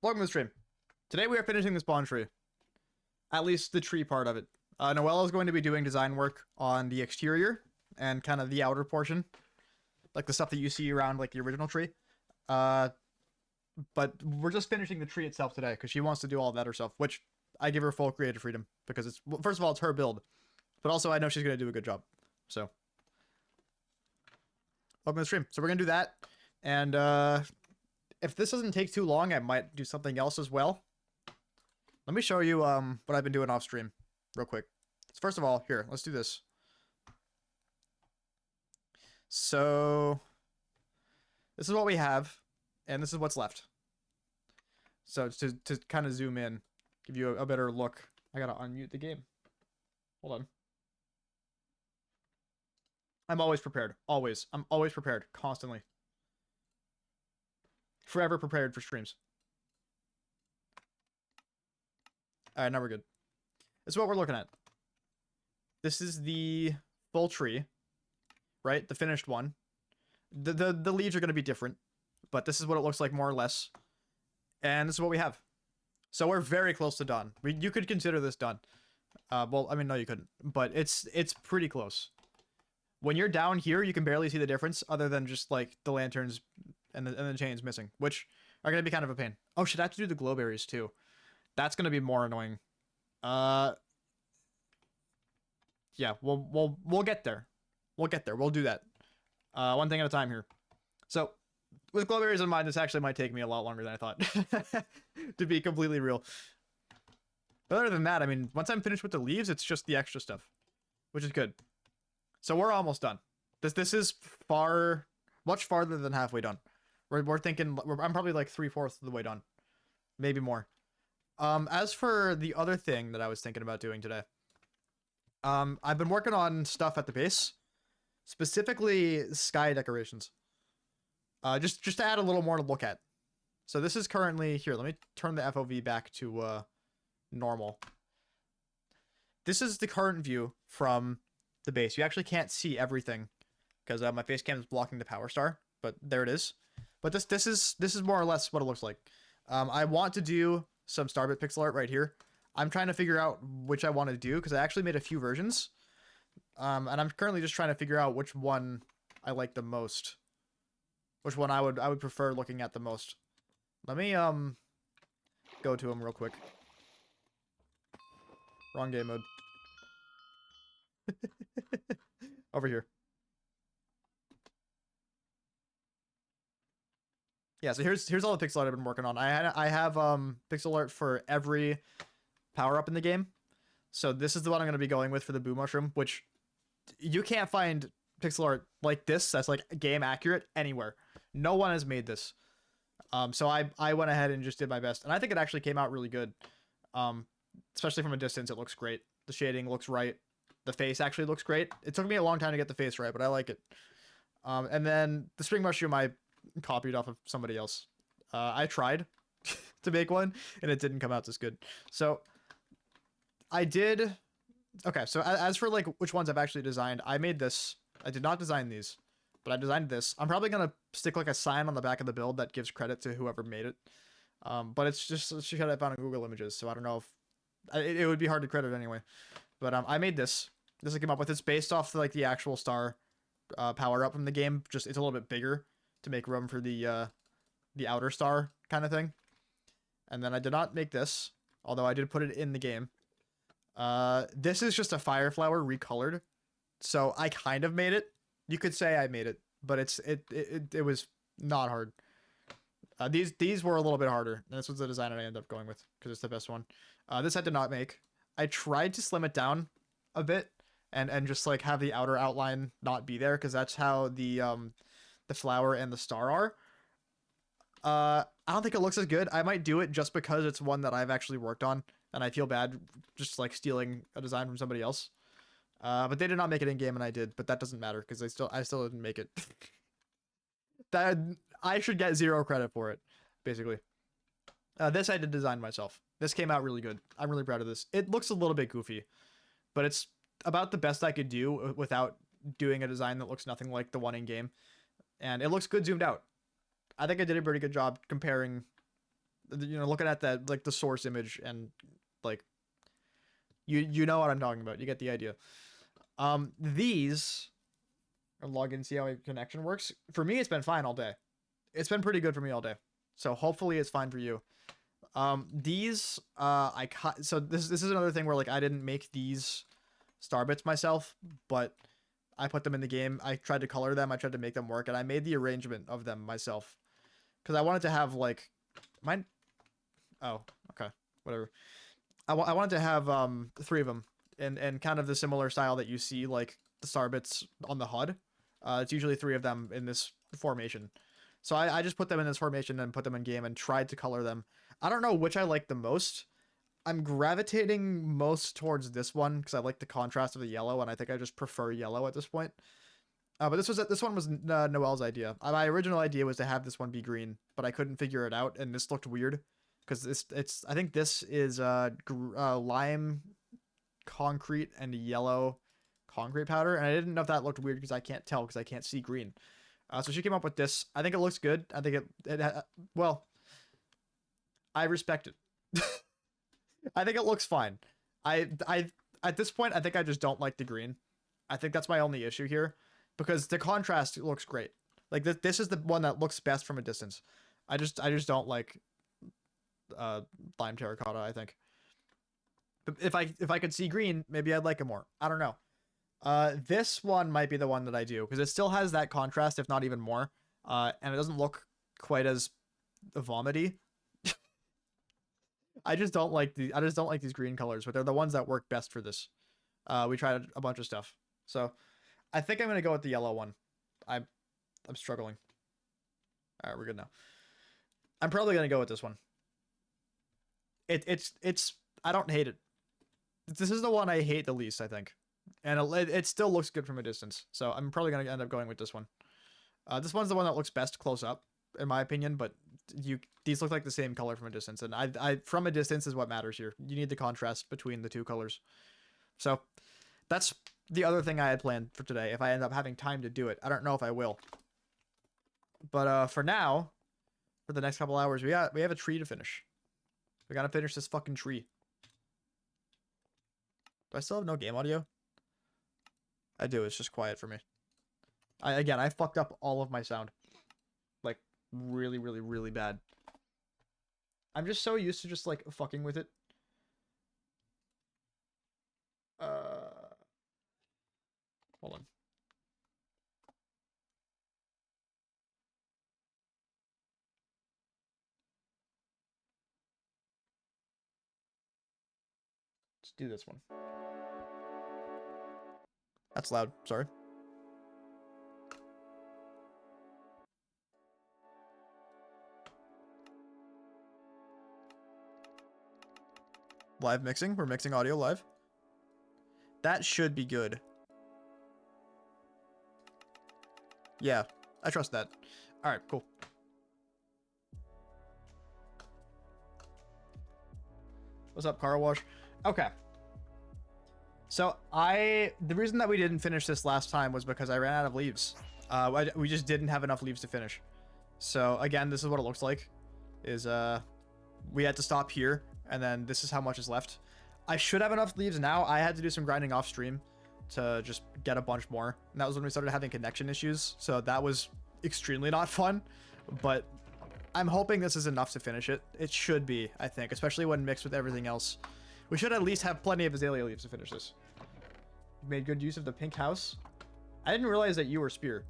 Welcome to the stream. Today we are finishing the spawn tree. At least the tree part of it. Noelle is going to be doing design work on the exterior and kind of the outer portion. Like the stuff that you see around like the original tree. But we're just finishing the tree itself today because she wants to do all of that herself, which I give her full creative freedom because it's, well, first of all, it's her build. But also I know she's going to do a good job. So, welcome to the stream. So we're going to do that. And if this doesn't take too long, I might do something else as well. Let me show you what I've been doing off stream real quick. So first of all, here, let's do this. So this is what we have, and this is what's left. So to kind of zoom in, give you a better look. I gotta unmute the game. Hold on. I'm always prepared. Always. I'm always prepared. Constantly. Forever prepared for streams. Alright, now we're good. This is what we're looking at. This is the full tree. Right? The finished one. The leaves are going to be different. But this is what it looks like more or less. And this is what we have. So we're very close to done. You could consider this done. Well, I mean, no, you couldn't. But it's pretty close. When you're down here, you can barely see the difference other than just like the lanterns and the chains missing, which are going to be kind of a pain. Oh, should I have to do the glow berries too? That's going to be more annoying. Yeah, we'll get there. We'll get there. We'll do that. One thing at a time here. So, with glow berries in mind, this actually might take me a lot longer than I thought. To be completely real. But other than that, I mean, once I'm finished with the leaves, it's just the extra stuff, which is good. So we're almost done. This is much farther than halfway done. We're thinking, I'm probably like 3/4 of the way done, maybe more. As for the other thing that I was thinking about doing today, I've been working on stuff at the base, specifically sky decorations. Just to add a little more to look at. So this is currently here. Let me turn the FOV back to normal. This is the current view from the base. You actually can't see everything because my face cam is blocking the power star, but there it is. But this is more or less what it looks like. I want to do some Starbit pixel art right here. I'm trying to figure out which I want to do because I actually made a few versions. And I'm currently just trying to figure out which one I like the most. Which one I would prefer looking at the most. Let me go to him real quick. Wrong game mode. Over here. Yeah, so here's all the pixel art I've been working on. I have pixel art for every power up in the game. So this is the one I'm going to be going with for the Boo Mushroom, which you can't find pixel art like this that's like game accurate anywhere. No one has made this. So I went ahead and just did my best, and I think it actually came out really good. Especially from a distance, it looks great. The shading looks right. The face actually looks great. It took me a long time to get the face right, but I like it. And then the Spring Mushroom I copied off of somebody else. I tried to make one, and it didn't come out as good. So I did. Okay, so as for like which ones I've actually designed, I made this. I did not design these, but I designed this. I'm probably gonna stick like a sign on the back of the build that gives credit to whoever made it. But it's just shit I found on Google Images, so I don't know if it would be hard to credit anyway. But I made this. This I came up with. It's based off like the actual star power up from the game. Just it's a little bit bigger to make room for the outer star kind of thing. And then I did not make this, although I did put it in the game. This is just a fire flower recolored. So I kind of made it. You could say I made it, but it was not hard. These were a little bit harder. And this was the design that I ended up going with because it's the best one. This I did not make. I tried to slim it down a bit and just like have the outer outline not be there because that's how the flower and the star are. I don't think it looks as good. I might do it just because it's one that I've actually worked on and I feel bad just like stealing a design from somebody else. But they did not make it in game and I did, but that doesn't matter because I still didn't make it. That I should get 0 credit for it, basically. This I did design myself. This came out really good. I'm really proud of this. It looks a little bit goofy, but it's about the best I could do without doing a design that looks nothing like the one in game. And it looks good zoomed out. I think I did a pretty good job comparing You know, looking at that, like the source image, and like you know what I'm talking about. You get the idea. These, I'll log in, see how my connection works. For me, it's been fine all day. It's been pretty good for me all day. So hopefully it's fine for you. These, I cut. So this is another thing where like I didn't make these star bits myself, but I put them in the game. I tried to color them. I tried to make them work, and I made the arrangement of them myself because I wanted to have like mine. Oh, okay, whatever. I wanted to have 3 of them in kind of the similar style that you see like the star bits on the HUD. It's usually 3 of them in this formation. So I just put them in this formation and put them in game and tried to color them. I don't know which I like the most. I'm gravitating most towards this one because I like the contrast of the yellow, and I think I just prefer yellow at this point. But this one was Noel's idea. My original idea was to have this one be green, but I couldn't figure it out, and this looked weird because I think this is lime concrete and yellow concrete powder, and I didn't know if that looked weird because I can't tell because I can't see green. So she came up with this. I think it looks good. I think well, I respect it. I think it looks fine. I at this point I think I just don't like the green. I think that's my only issue here because the contrast looks great. Like this is the one that looks best from a distance. I just don't like lime terracotta, I think. But if I could see green, maybe I'd like it more. I don't know. This one might be the one that I do because it still has that contrast, if not even more. And it doesn't look quite as vomity. I just don't like these green colors, but they're the ones that work best for this. We tried a bunch of stuff, so I think I'm gonna go with the yellow one. I'm struggling. All right, we're good now. I'm probably gonna go with this one. It's I don't hate it. This is the one I hate the least, I think, and it still looks good from a distance. So I'm probably gonna end up going with this one. This one's the one that looks best close up, in my opinion, but these look like the same color from a distance, and I from a distance is what matters here. You need the contrast between the 2 colors. So that's the other thing I had planned for today. If I end up having time to do it, I don't know if I will. But for now, for the next couple hours, we have a tree to finish. We gotta finish this fucking tree. Do I still have no game audio? I do. It's just quiet for me. I fucked up all of my sound. Like, really, really, really bad. I'm just so used to just, like, fucking with it. Hold on. Let's do this one. That's loud. Sorry. Live mixing. We're mixing audio live. That should be good. Yeah, I trust that. All right, cool. What's up, car wash? Okay. So the reason that we didn't finish this last time was because I ran out of leaves. We just didn't have enough leaves to finish. So again, this is what it looks like. We had to stop here, and then this is how much is left. I should have enough leaves now. I had to do some grinding off stream to just get a bunch more. And that was when we started having connection issues. So that was extremely not fun. But I'm hoping this is enough to finish it. It should be, I think, especially when mixed with everything else. We should at least have plenty of azalea leaves to finish this. Made good use of the pink house. I didn't realize that you were Spear.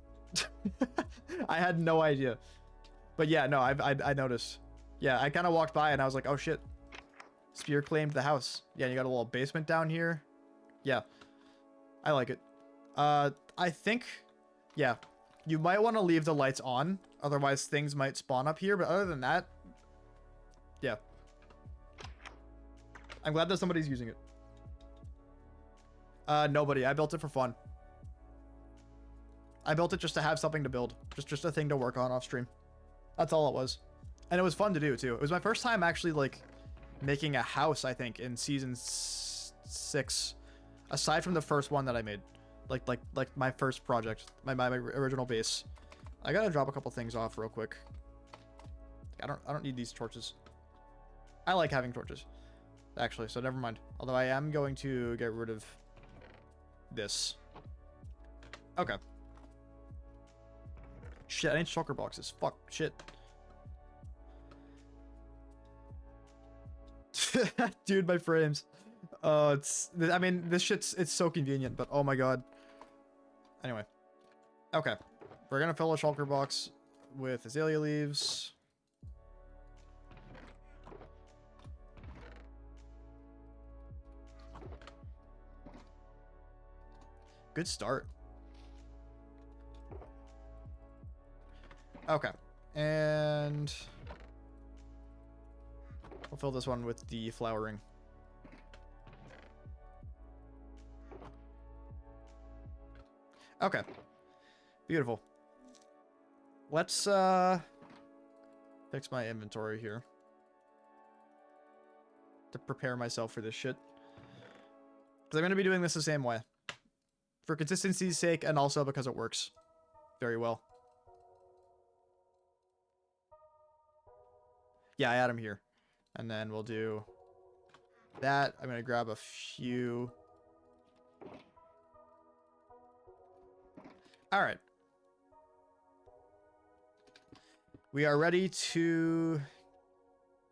I had no idea. But yeah, no, I noticed. Yeah, I kind of walked by and I was like, oh shit. Spear claimed the house. Yeah, you got a little basement down here. Yeah, I like it. I think, yeah, you might want to leave the lights on. Otherwise, things might spawn up here. But other than that, yeah. I'm glad that somebody's using it. Nobody. I built it for fun. I built it just to have something to build. Just a thing to work on off stream. That's all it was. And it was fun to do, too. It was my first time actually, like, making a house, I think, in season 6. Aside from the first one that I made. Like my first project. My original base. I gotta drop a couple things off real quick. I don't need these torches. I like having torches, actually, so never mind. Although I am going to get rid of this. Okay. Shit, I need shulker boxes. Fuck, shit. Dude, my frames. Oh, I mean, this it's so convenient, but oh my god. Anyway. Okay. We're gonna fill a shulker box with azalea leaves. Good start. Okay. And we'll fill this one with the flowering. Okay. Beautiful. Let's fix my inventory here to prepare myself for this shit. Because I'm going to be doing this the same way. For consistency's sake, and also because it works very well. Yeah, I add them here. And then we'll do that. I'm going to grab a few. All right. We are ready to...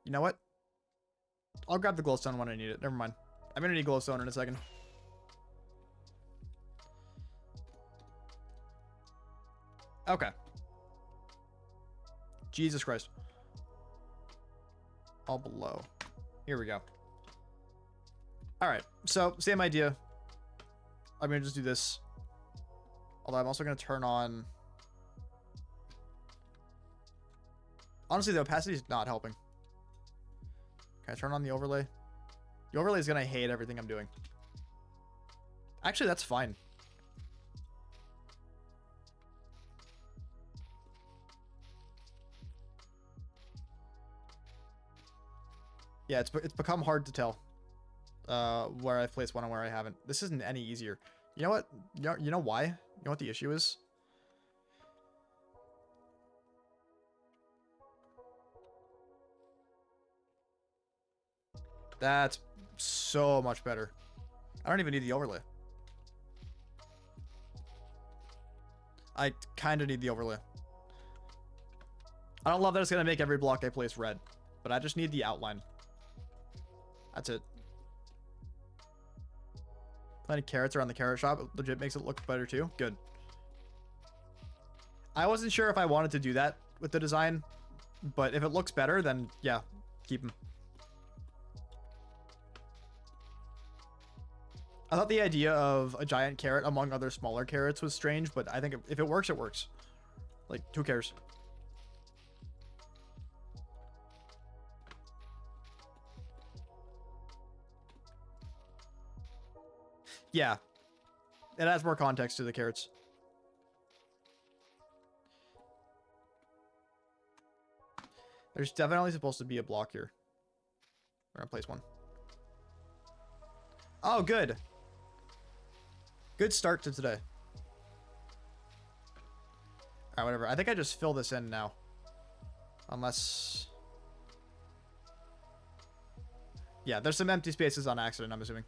You know what? I'll grab the glowstone when I need it. Never mind. I'm going to need glowstone in a second. Okay. Jesus Christ. All below. Here we go. All right. So, same idea. I'm going to just do this. Although I'm also going to turn on... Honestly, the opacity is not helping. Can I turn on the overlay? The overlay is going to hate everything I'm doing. Actually, that's fine. Yeah, it's become hard to tell where I've placed one and where I haven't. This isn't any easier. You know what? You know why? You know what the issue is? That's so much better. I don't even need the overlay. I kind of need the overlay. I don't love that it's going to make every block I place red, but I just need the outline. That's it. Planting carrots around the carrot shop. It legit makes it look better too. Good. I wasn't sure if I wanted to do that with the design, but if it looks better, then yeah, keep them. I thought the idea of a giant carrot among other smaller carrots was strange, but I think if it works, it works. Like, who cares? Yeah. It adds more context to the carrots. There's definitely supposed to be a block here. We're gonna place one. Oh, good. Good start to today. Alright, whatever. I think I just fill this in now. Unless... Yeah, there's some empty spaces on accident, I'm assuming.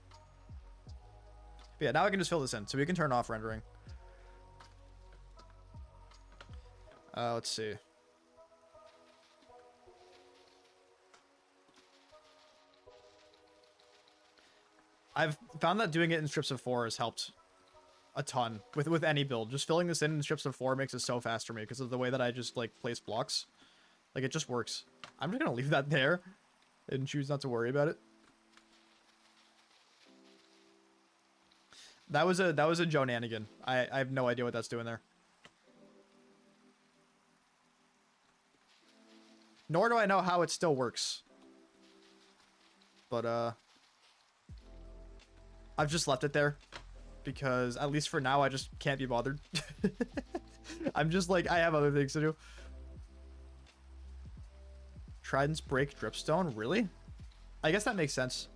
But yeah, now I can just fill this in. So we can turn off rendering. Let's see. I've found that doing it in strips of 4 has helped a ton with any build. Just filling this in strips of 4 makes it so fast for me because of the way that I just like place blocks. Like, it just works. I'm just gonna leave that there and choose not to worry about it. That was a Jonanigan. I have no idea what that's doing there. Nor do I know how it still works. But I've just left it there because at least for now I just can't be bothered. I'm just like, I have other things to do. Tridents break dripstone? Really? I guess that makes sense.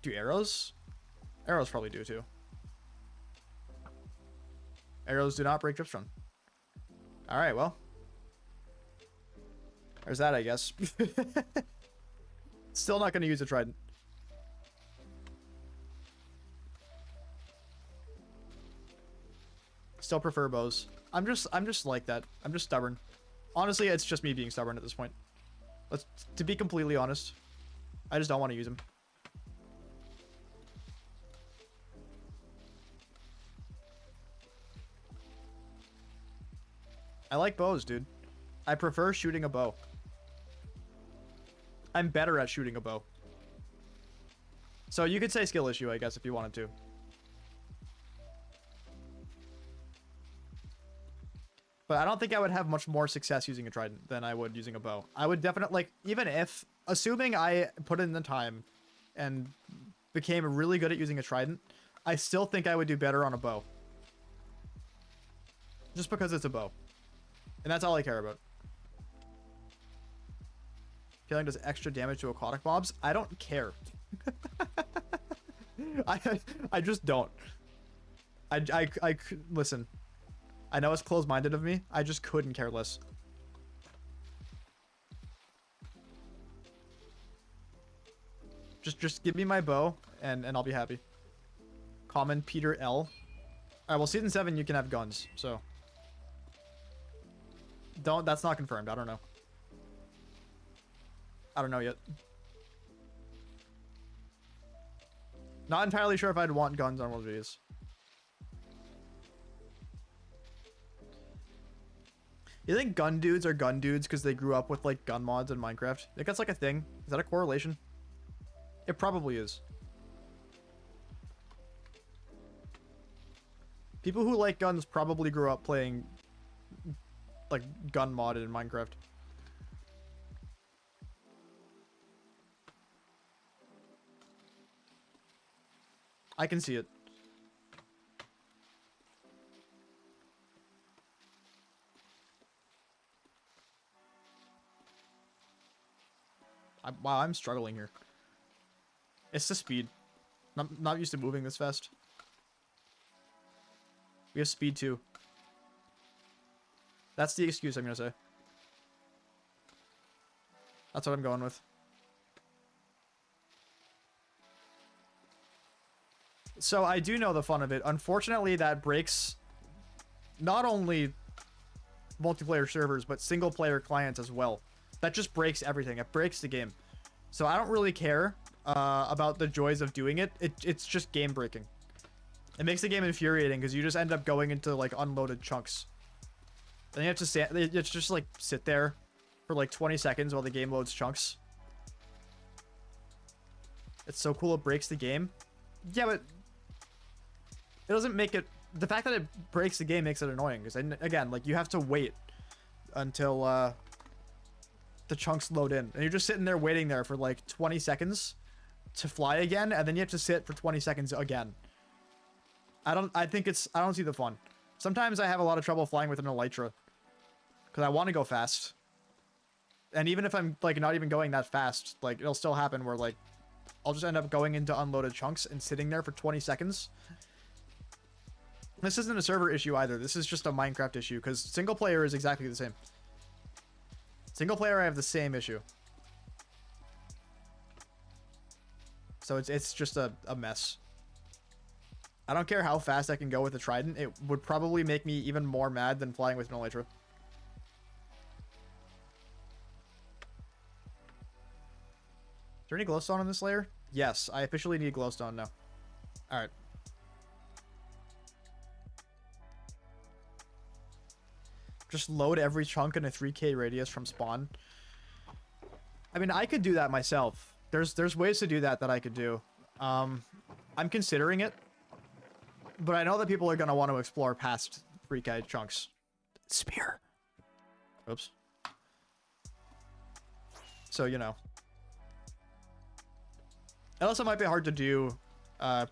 Do arrows? Arrows probably do too. Arrows do not break dripstone. Alright, well. There's that, I guess. Still not going to use a trident. Still prefer bows. I'm just like that. I'm just stubborn. Honestly, it's just me being stubborn at this point. To be completely honest, I just don't want to use them. I like bows, dude. I prefer shooting a bow. I'm better at shooting a bow. So you could say skill issue, I guess, if you wanted to. But I don't think I would have much more success using a trident than I would using a bow. I would definitely, like, even if, assuming I put in the time and became really good at using a trident, I still think I would do better on a bow. Just because it's a bow. And that's all I care about. Healing does extra damage to aquatic mobs. I don't care. I just don't. Listen. I know it's closed-minded of me. I just couldn't care less. Just give me my bow and I'll be happy. Common Peter L. Alright, well, season 7 you can have guns, so. That's not confirmed. I don't know. I don't know yet. Not entirely sure if I'd want guns on one of these. You think gun dudes are gun dudes because they grew up with, like, gun mods in Minecraft? You think that's, like, a thing? Is that a correlation? It probably is. People who like guns probably grew up playing, like, gun modded in Minecraft. I can see it. Wow, I'm struggling here. It's the speed. Not used to moving this fast. We have speed too. That's the excuse I'm gonna say. That's what I'm going with. So I do know the fun of it. Unfortunately, that breaks not only multiplayer servers, but single player clients as well. That just breaks everything. It breaks the game. So I don't really care about the joys of doing it. It's just game breaking. It makes the game infuriating because you just end up going into, like, unloaded chunks. Then you have to just like sit there for like 20 seconds while the game loads chunks. It's so cool it breaks the game. Yeah, but it doesn't make it... The fact that it breaks the game makes it annoying. Because, again, like, you have to wait until the chunks load in. And you're just sitting there waiting there for like 20 seconds to fly again. And then you have to sit for 20 seconds again. I don't see the fun. Sometimes I have a lot of trouble flying with an elytra. Because I want to go fast. And even if I'm, like, not even going that fast, like, it'll still happen where, like, I'll just end up going into unloaded chunks and sitting there for 20 seconds. This isn't a server issue either. This is just a Minecraft issue, because single player is exactly the same. Single player, I have the same issue. So it's just a mess. I don't care how fast I can go with a trident. It would probably make me even more mad than flying with an elytra. Is there any glowstone in this layer? Yes, I officially need glowstone now. Alright. Just load every chunk in a 3k radius from spawn. I mean, I could do that myself. There's ways to do that I could do. I'm considering it. But I know that people are going to want to explore past 3k chunks. Spear. Oops. So, you know. Unless it might be hard to do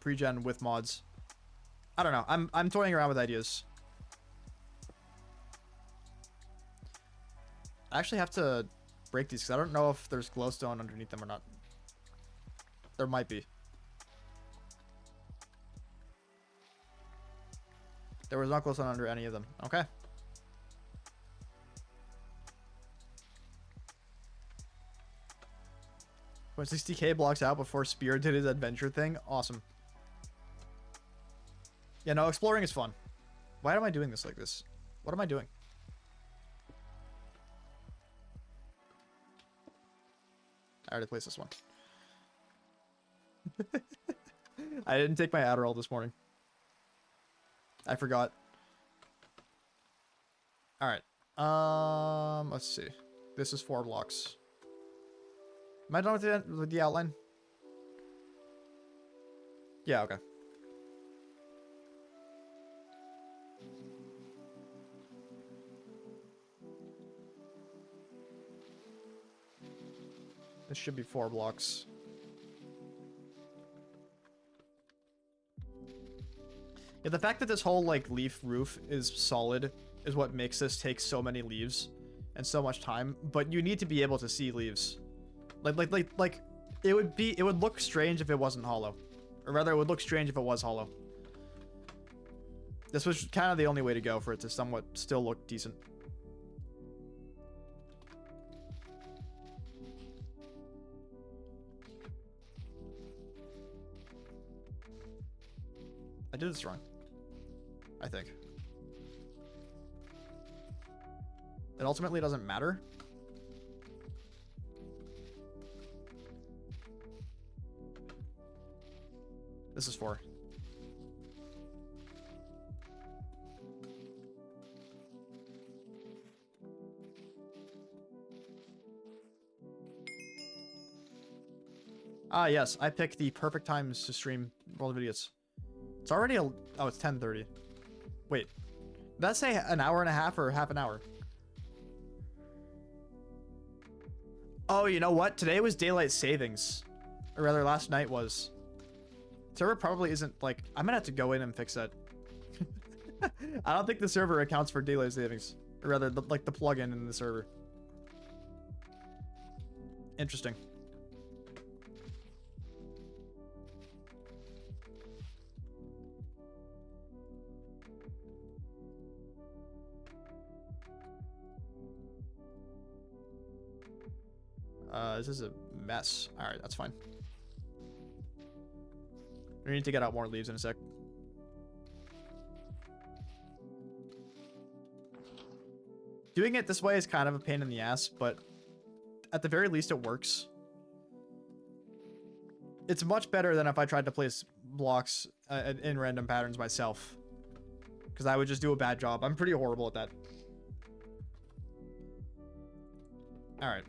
pre-gen with mods. I don't know. I'm toying around with ideas. I actually have to break these because I don't know if there's glowstone underneath them or not. There might be. There was not glowstone under any of them. Okay. Went 60k blocks out before Spear did his adventure thing. Awesome. Yeah, no, exploring is fun. Why am I doing this like this? What am I doing? I already placed this one. I didn't take my Adderall this morning. I forgot. All right. Let's see. This is 4 blocks. Am I done with the outline? Yeah, okay. This should be 4 blocks. Yeah, the fact that this whole, like, leaf roof is solid is what makes this take so many leaves and so much time, but you need to be able to see leaves. Like, it would look strange if it wasn't hollow. Or rather, it would look strange if it was hollow. This was kind of the only way to go for it to somewhat still look decent. I did this wrong, I think. It ultimately doesn't matter. This is 4. Ah, yes. I picked the perfect times to stream world videos. It's already oh, it's 10:30. Wait. Did that say an hour and a half or half an hour? Oh, you know what? Today was daylight savings. Or rather, last night was. Server probably isn't, like... I'm gonna have to go in and fix that. I don't think the server accounts for daylight savings. Or rather, like the plugin in the server. Interesting. This is a mess. Alright, that's fine. We need to get out more leaves in a sec. Doing it this way is kind of a pain in the ass, but at the very least it works. It's much better than if I tried to place blocks in random patterns myself. Because I would just do a bad job. I'm pretty horrible at that. Alright.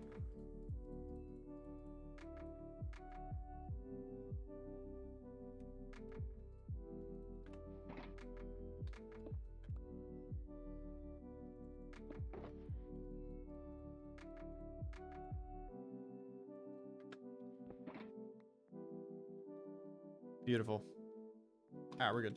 Beautiful. Alright, we're good.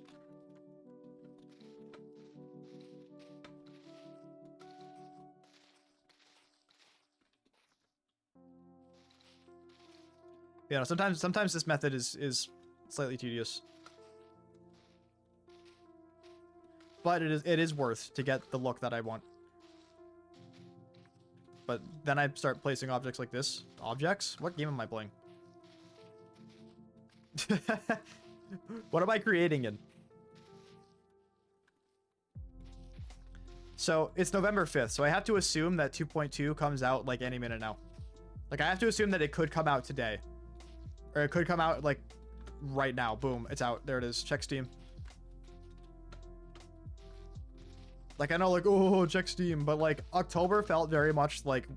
Yeah, sometimes this method is slightly tedious. But it is worth to get the look that I want. But then I start placing objects like this. Objects? What game am I playing? What am I creating in? So it's November 5th, so I have to assume that 2.2 comes out like any minute now. Like I have to assume that it could come out today. Or it could come out like right now. Boom, it's out. There it is. Check Steam. Like I know like, oh, check Steam, but like October felt very much like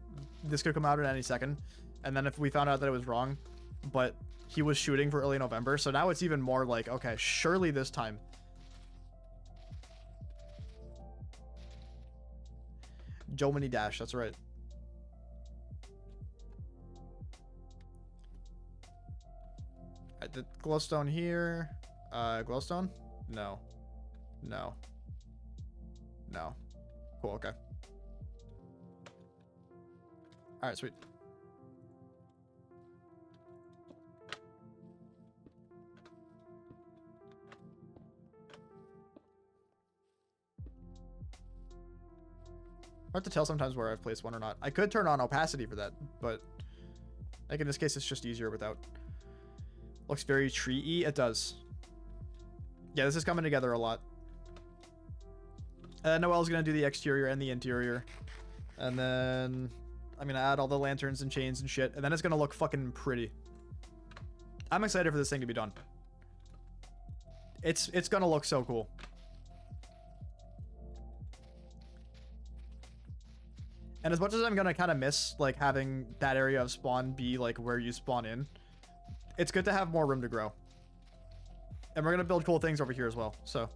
this could come out at any second. And then if we found out that it was wrong, but he was shooting for early November. So now it's even more like, okay, surely this time. Jomini Dash, that's right. Alright, the glowstone here. Glowstone? No. No. No. Cool, okay. Alright, sweet. Hard to tell sometimes where I've placed one or not. I could turn on opacity for that, but Like in this case, it's just easier without. Looks very tree-y. It does. Yeah, this is coming together a lot. Noel's going to do the exterior and the interior. And then I'm going to add all the lanterns and chains and shit. And then it's going to look fucking pretty. I'm excited for this thing to be done. It's going to look so cool. And as much as I'm going to kind of miss, like, having that area of spawn be, like, where you spawn in, it's good to have more room to grow. And we're going to build cool things over here as well, so.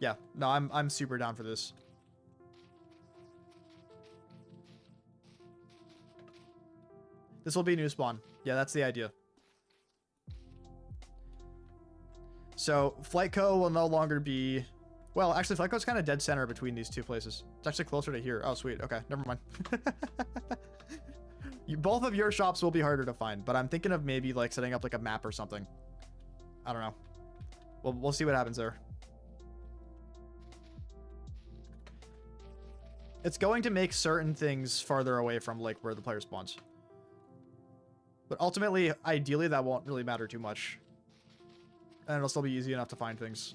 Yeah, no, I'm super down for this. This will be new spawn. Yeah, that's the idea. So, Flightco will no longer be... Well, actually, Flightco's kind of dead center between these two places. It's actually closer to here. Oh, sweet. Okay, never mind. Both of your shops will be harder to find, but I'm thinking of maybe, like, setting up, like, a map or something. I don't know. We'll see what happens there. It's going to make certain things farther away from, like, where the player spawns. But ultimately, ideally, that won't really matter too much. And it'll still be easy enough to find things.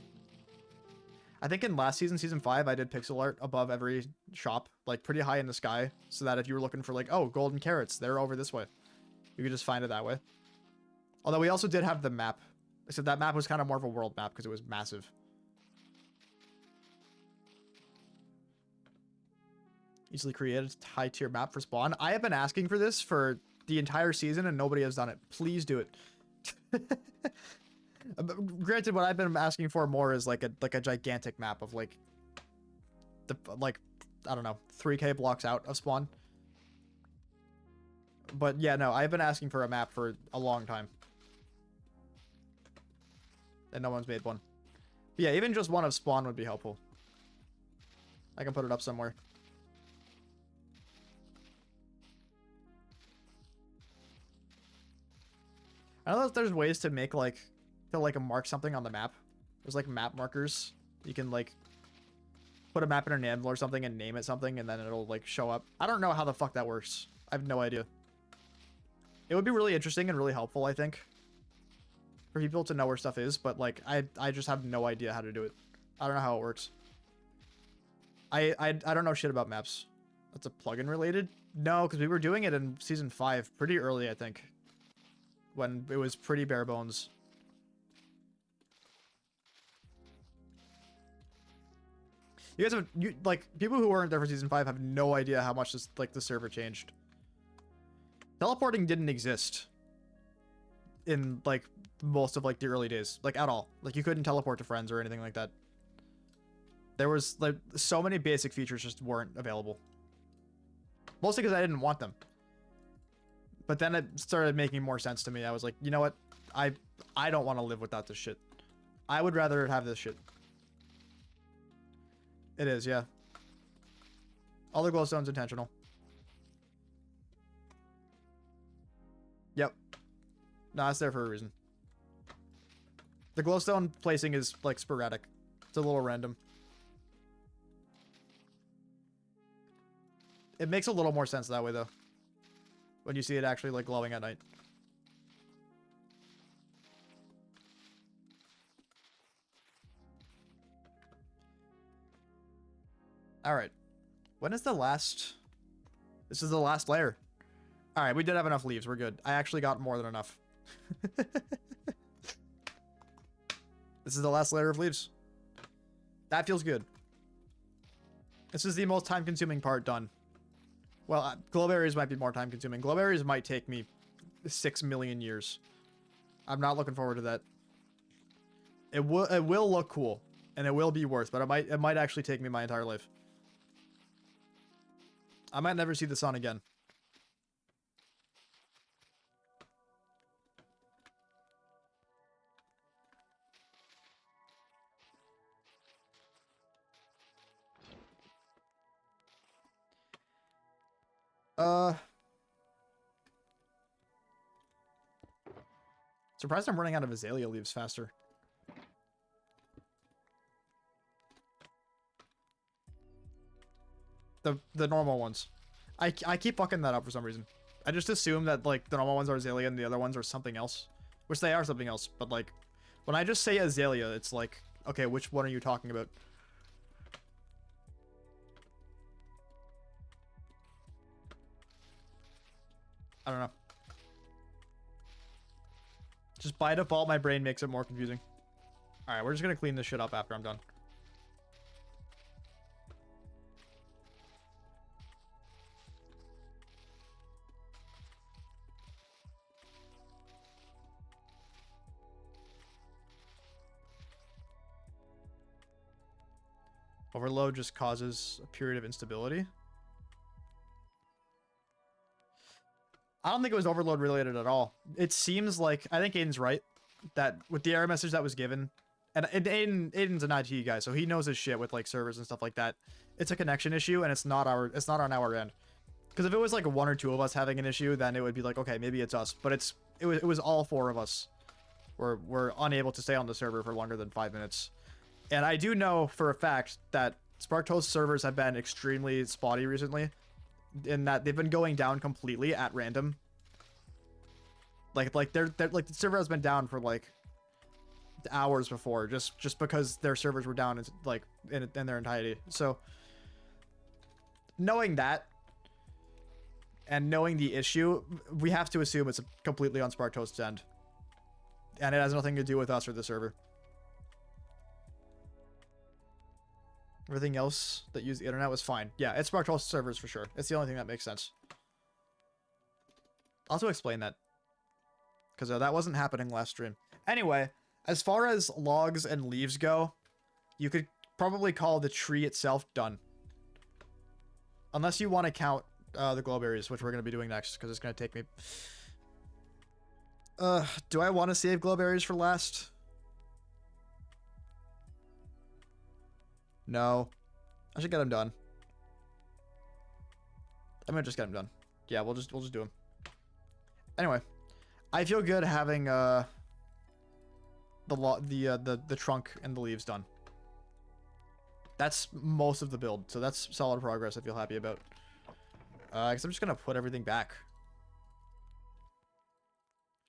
I think in last season, season 5, I did pixel art above every shop, like pretty high in the sky, so that if you were looking for like, oh, golden carrots, they're over this way, you could just find it that way. Although we also did have the map, except that map was kind of more of a world map because it was massive. Easily created high tier map for spawn. I have been asking for this for the entire season and nobody has done it. Please do it. Granted, what I've been asking for more is like a gigantic map of like I don't know, 3K blocks out of spawn. But yeah, no, I've been asking for a map for a long time. And no one's made one. But yeah, even just one of spawn would be helpful. I can put it up somewhere. I don't know if there's ways to make like mark something on the map. There's like map markers. You can like put a map in an anvil or something and name it something and then it'll like show up. I don't know how the fuck that works. I have no idea. It would be really interesting and really helpful, I think, for people to know where stuff is, but like I just have no idea how to do it. I don't know how it works. I don't know shit about maps. That's a plugin related? No, because we were doing it in season 5 pretty early, I think, when it was pretty bare bones. You guys have, like, people who weren't there for season 5 have no idea how much this, like, the server changed. Teleporting didn't exist in, like, most of, like, the early days. Like, at all. Like, you couldn't teleport to friends or anything like that. There was, like, so many basic features just weren't available. Mostly because I didn't want them. But then it started making more sense to me. I was like, you know what? I don't want to live without this shit. I would rather have this shit. It is, yeah. All the glowstone's intentional. Yep. Nah, it's there for a reason. The glowstone placing is, like, sporadic. It's a little random. It makes a little more sense that way, though. When you see it actually, like, glowing at night. Alright. When is the last... This is the last layer. Alright, we did have enough leaves. We're good. I actually got more than enough. This is the last layer of leaves. That feels good. This is the most time-consuming part done. Well, glowberries might be more time-consuming. Glowberries might take me 6 million years. I'm not looking forward to that. It will look cool, and it will be worth, but it might actually take me my entire life. I might never see the sun again. Surprised I'm running out of azalea leaves faster. The normal ones. I keep fucking that up for some reason. I just assume that like the normal ones are Azalea and the other ones are something else, which they are something else. But like when I just say Azalea, it's like, okay, which one are you talking about? I don't know. Just by default, my brain makes it more confusing. All right, we're just gonna clean this shit up after I'm done. Overload just causes a period of instability. I don't think it was overload related at all. It seems like, I think Aiden's right, that with the error message that was given, and Aiden's an IT guy, so he knows his shit with like servers and stuff like that. It's a connection issue, and it's not on our end. Because if it was like one or two of us having an issue, then it would be like, okay, maybe it's us. But it was all four of us were unable to stay on the server for longer than 5 minutes. And I do know for a fact that SparkToast servers have been extremely spotty recently, in that they've been going down completely at random. Like they're like the server has been down for like hours before, just because their servers were down in their entirety. So knowing that and knowing the issue, we have to assume it's completely on SparkToast's end, and it has nothing to do with us or the server. Everything else that used the internet was fine. Yeah, it's SparkToast servers for sure. It's the only thing that makes sense. I'll also explain that, because that wasn't happening last stream. Anyway, as far as logs and leaves go, you could probably call the tree itself done. Unless you want to count the glowberries, which we're going to be doing next, because it's going to take me... do I want to save glowberries for last? No. I should get them done. I'm going to just get them done. Yeah, we'll just do them. Anyway, I feel good having the trunk and the leaves done. That's most of the build, so that's solid progress I feel happy about. I guess I'm just gonna put everything back.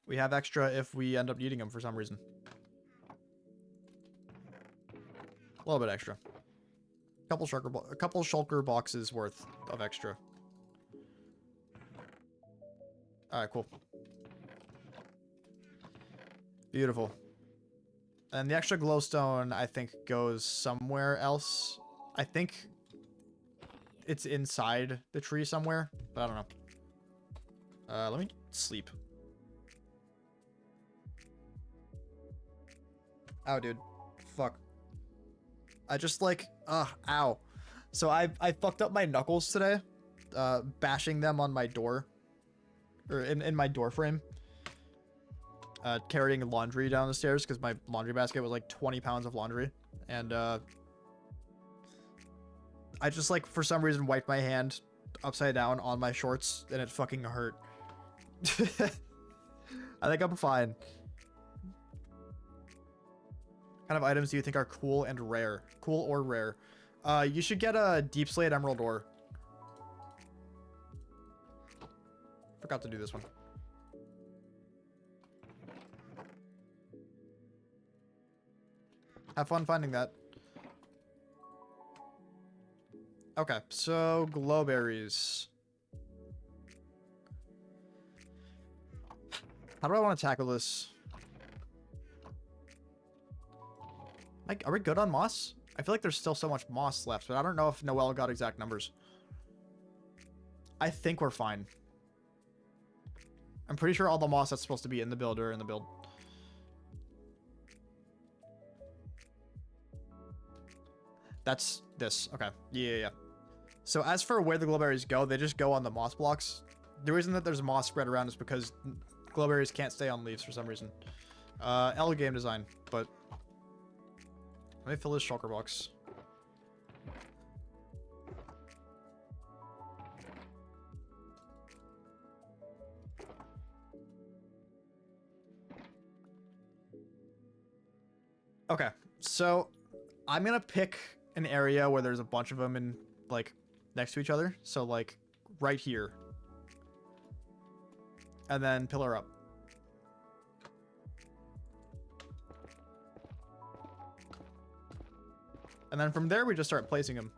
We have extra if we end up needing them for some reason. A little bit extra. A couple shulker boxes worth of extra. Alright, cool. Beautiful. And the extra glowstone, I think, goes somewhere else. I think it's inside the tree somewhere, but I don't know. Let me sleep. Oh, dude. Fuck. I just like, ow. So I fucked up my knuckles today, bashing them on my door, or in my door frame. Carrying laundry down the stairs because my laundry basket was like 20 pounds of laundry, and I just like for some reason wiped my hand upside down on my shorts and it fucking hurt. I think I'm fine. What kind of items do you think are cool and rare? Cool or rare? You should get a deep slate emerald ore. Forgot to do this one. Have fun finding that. Okay, so glowberries. How do I want to tackle this? Like, are we good on moss? I feel like there's still so much moss left, but I don't know if Noel got exact numbers. I think we're fine. I'm pretty sure all the moss that's supposed to be in the build are in the build. That's this. Okay. Yeah. So as for where the glowberries go, they just go on the moss blocks. The reason that there's moss spread around is because glowberries can't stay on leaves for some reason. L game design, but let me fill this shulker box. Okay, so I'm gonna pick an area where there's a bunch of them in like next to each other. So like right here. And then pillar up. And then from there, we just start placing them.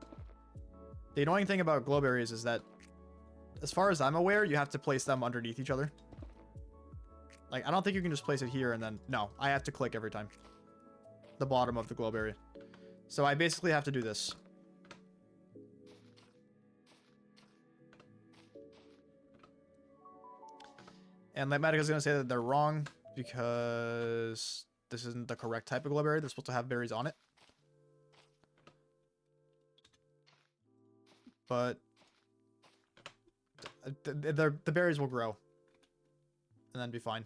The annoying thing about glow berries is that, as far as I'm aware, you have to place them underneath each other. Like, I don't think you can just place it here and then... No, I have to click every time. The bottom of the glow berry. So I basically have to do this. And Lightmatic is going to say that they're wrong because this isn't the correct type of glow berry. They're supposed to have berries on it. But the berries will grow and then be fine.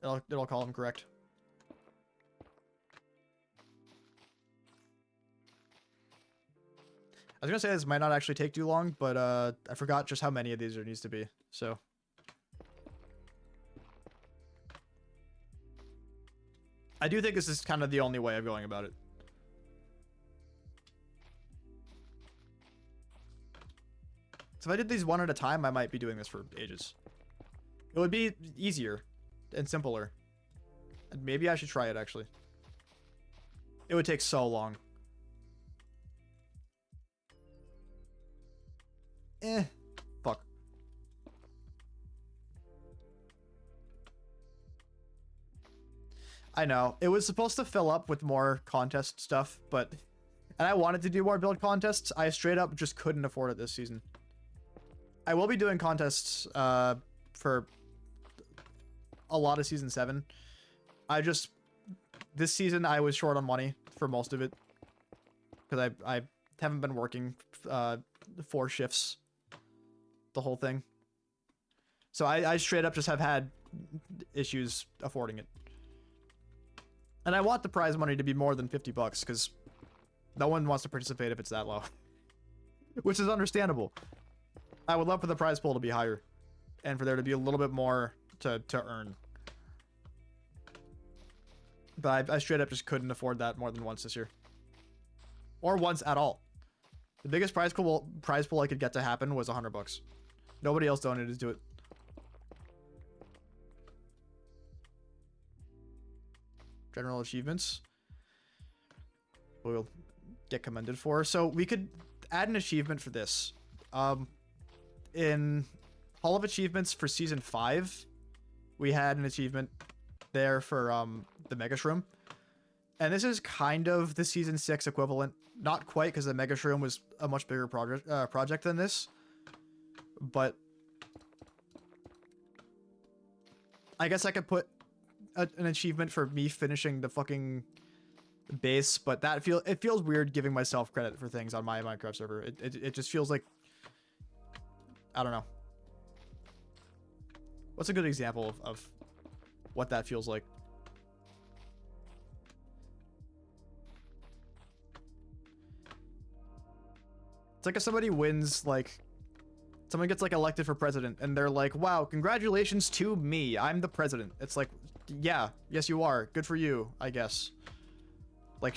It'll call them correct. I was gonna say this might not actually take too long, but I forgot just how many of these there needs to be. So I do think this is kind of the only way of going about it. So if I did these one at a time, I might be doing this for ages. It would be easier and simpler. And maybe I should try it, actually. It would take so long. Fuck. I know. It was supposed to fill up with more contest stuff, but... And I wanted to do more build contests. I straight up just couldn't afford it this season. I will be doing contests for a lot of Season 7. This season I was short on money for most of it. Because I haven't been working 4 shifts. The whole thing. So I straight up just have had issues affording it. And I want the prize money to be more than $50 because no one wants to participate if it's that low. Which is understandable. I would love for the prize pool to be higher and for there to be a little bit more to earn. But I straight up just couldn't afford that more than once this year. Or once at all. The biggest prize pool I could get to happen was $100. Nobody else donated to it. General achievements. We'll get commended for. So we could add an achievement for this. In Hall of Achievements for Season 5, we had an achievement there for the Mega Shroom. And this is kind of the Season 6 equivalent. Not quite, because the Mega Shroom was a much bigger project than this. But I guess I could put an achievement for me finishing the fucking base, but it feels weird giving myself credit for things on my Minecraft server. It just feels like, I don't know. What's a good example of what that feels like? It's like if somebody wins, like, someone gets, like, elected for president, and they're like, wow, congratulations to me, I'm the president. It's like, yeah, yes you are. Good for you, I guess. Like,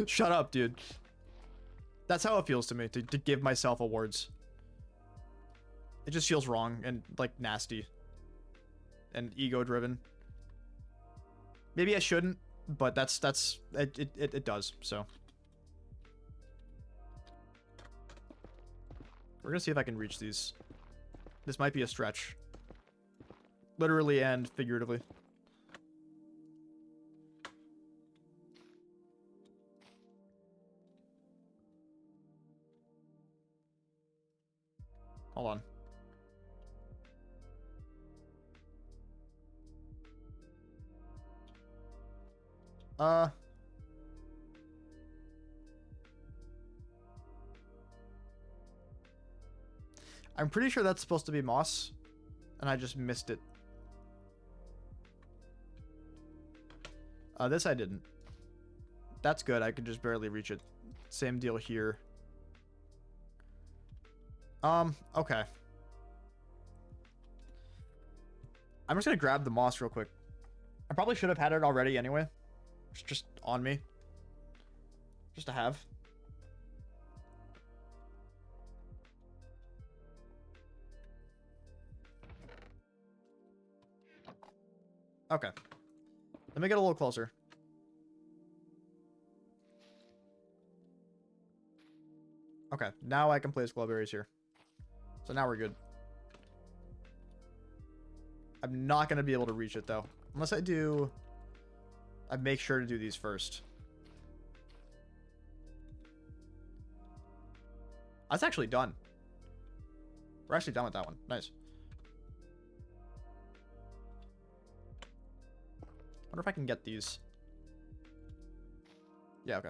shut up, dude. That's how it feels to me, to give myself awards. It just feels wrong and, like, nasty. And ego-driven. Maybe I shouldn't, but it does, so. We're gonna see if I can reach these. This might be a stretch. Literally and figuratively. Hold on. I'm pretty sure that's supposed to be moss, and I just missed it. This I didn't. That's good, I could just barely reach it. Same deal here. Okay. I'm just gonna grab the moss real quick. I probably should have had it already anyway. It's just on me. Just to have. Okay. Let me get a little closer. Okay, now I can place glow berries here. So now we're good. I'm not going to be able to reach it, though. Unless I do... I make sure to do these first. That's actually done. We're actually done with that one. Nice. Wonder if I can get these. Yeah, okay.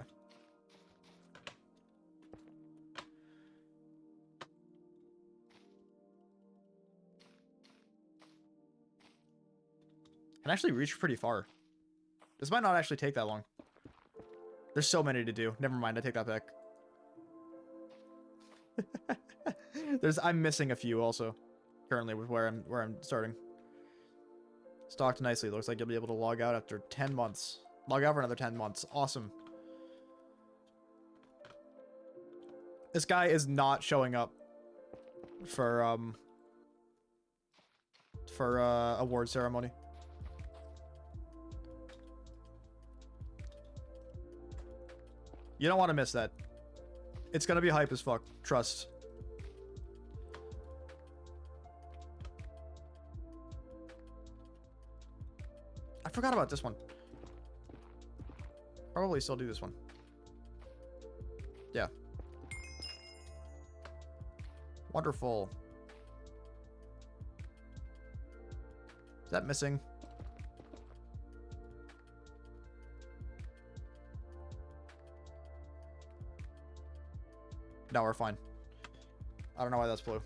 Can actually reach pretty far. This might not actually take that long. There's so many to do. Never mind, I take that back. I'm missing a few also. Currently with where I'm starting. Stocked nicely. Looks like you'll be able to log out after 10 months. Log out for another 10 months. Awesome. This guy is not showing up for award ceremony. You don't want to miss that. It's gonna be hype as fuck. Trust. I forgot about this one. Probably still do this one. Yeah. Wonderful. Is that missing? No, we're fine. I don't know why that's blue.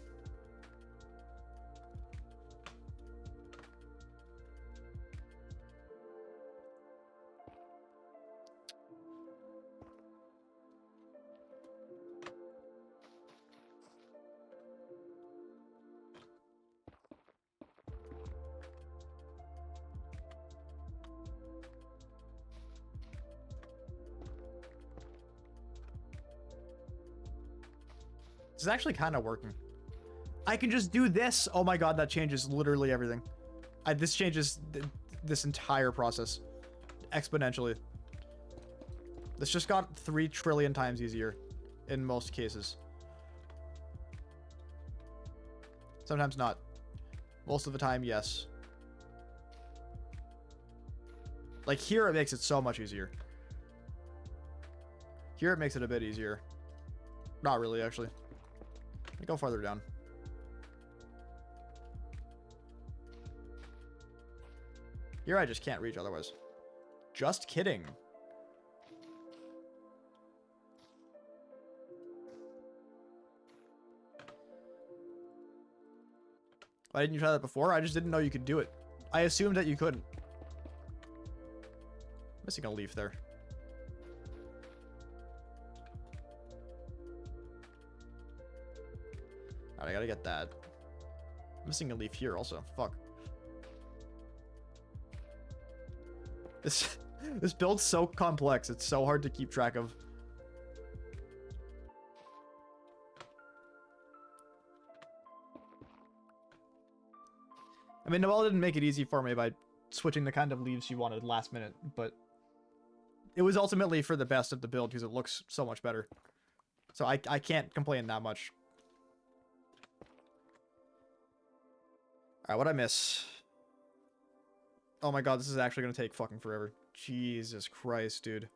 This is actually kind of working. I can just do this. Oh my god, that changes literally everything. This changes this entire process exponentially. This just got 3 trillion times easier in most cases. Sometimes not. Most of the time, yes. Like here, it makes it so much easier. Here, it makes it a bit easier. Not really, actually. Let me go farther down. Here I just can't reach otherwise. Just kidding. Why didn't you try that before? I just didn't know you could do it. I assumed that you couldn't. Missing a leaf there. Alright, I gotta get that. Missing a leaf here also. Fuck. This build's so complex. It's so hard to keep track of. I mean, Noelle didn't make it easy for me by switching the kind of leaves she wanted last minute, but it was ultimately for the best of the build because it looks so much better. So I can't complain that much. Alright, what'd I miss? Oh my god, this is actually gonna take fucking forever. Jesus Christ, dude.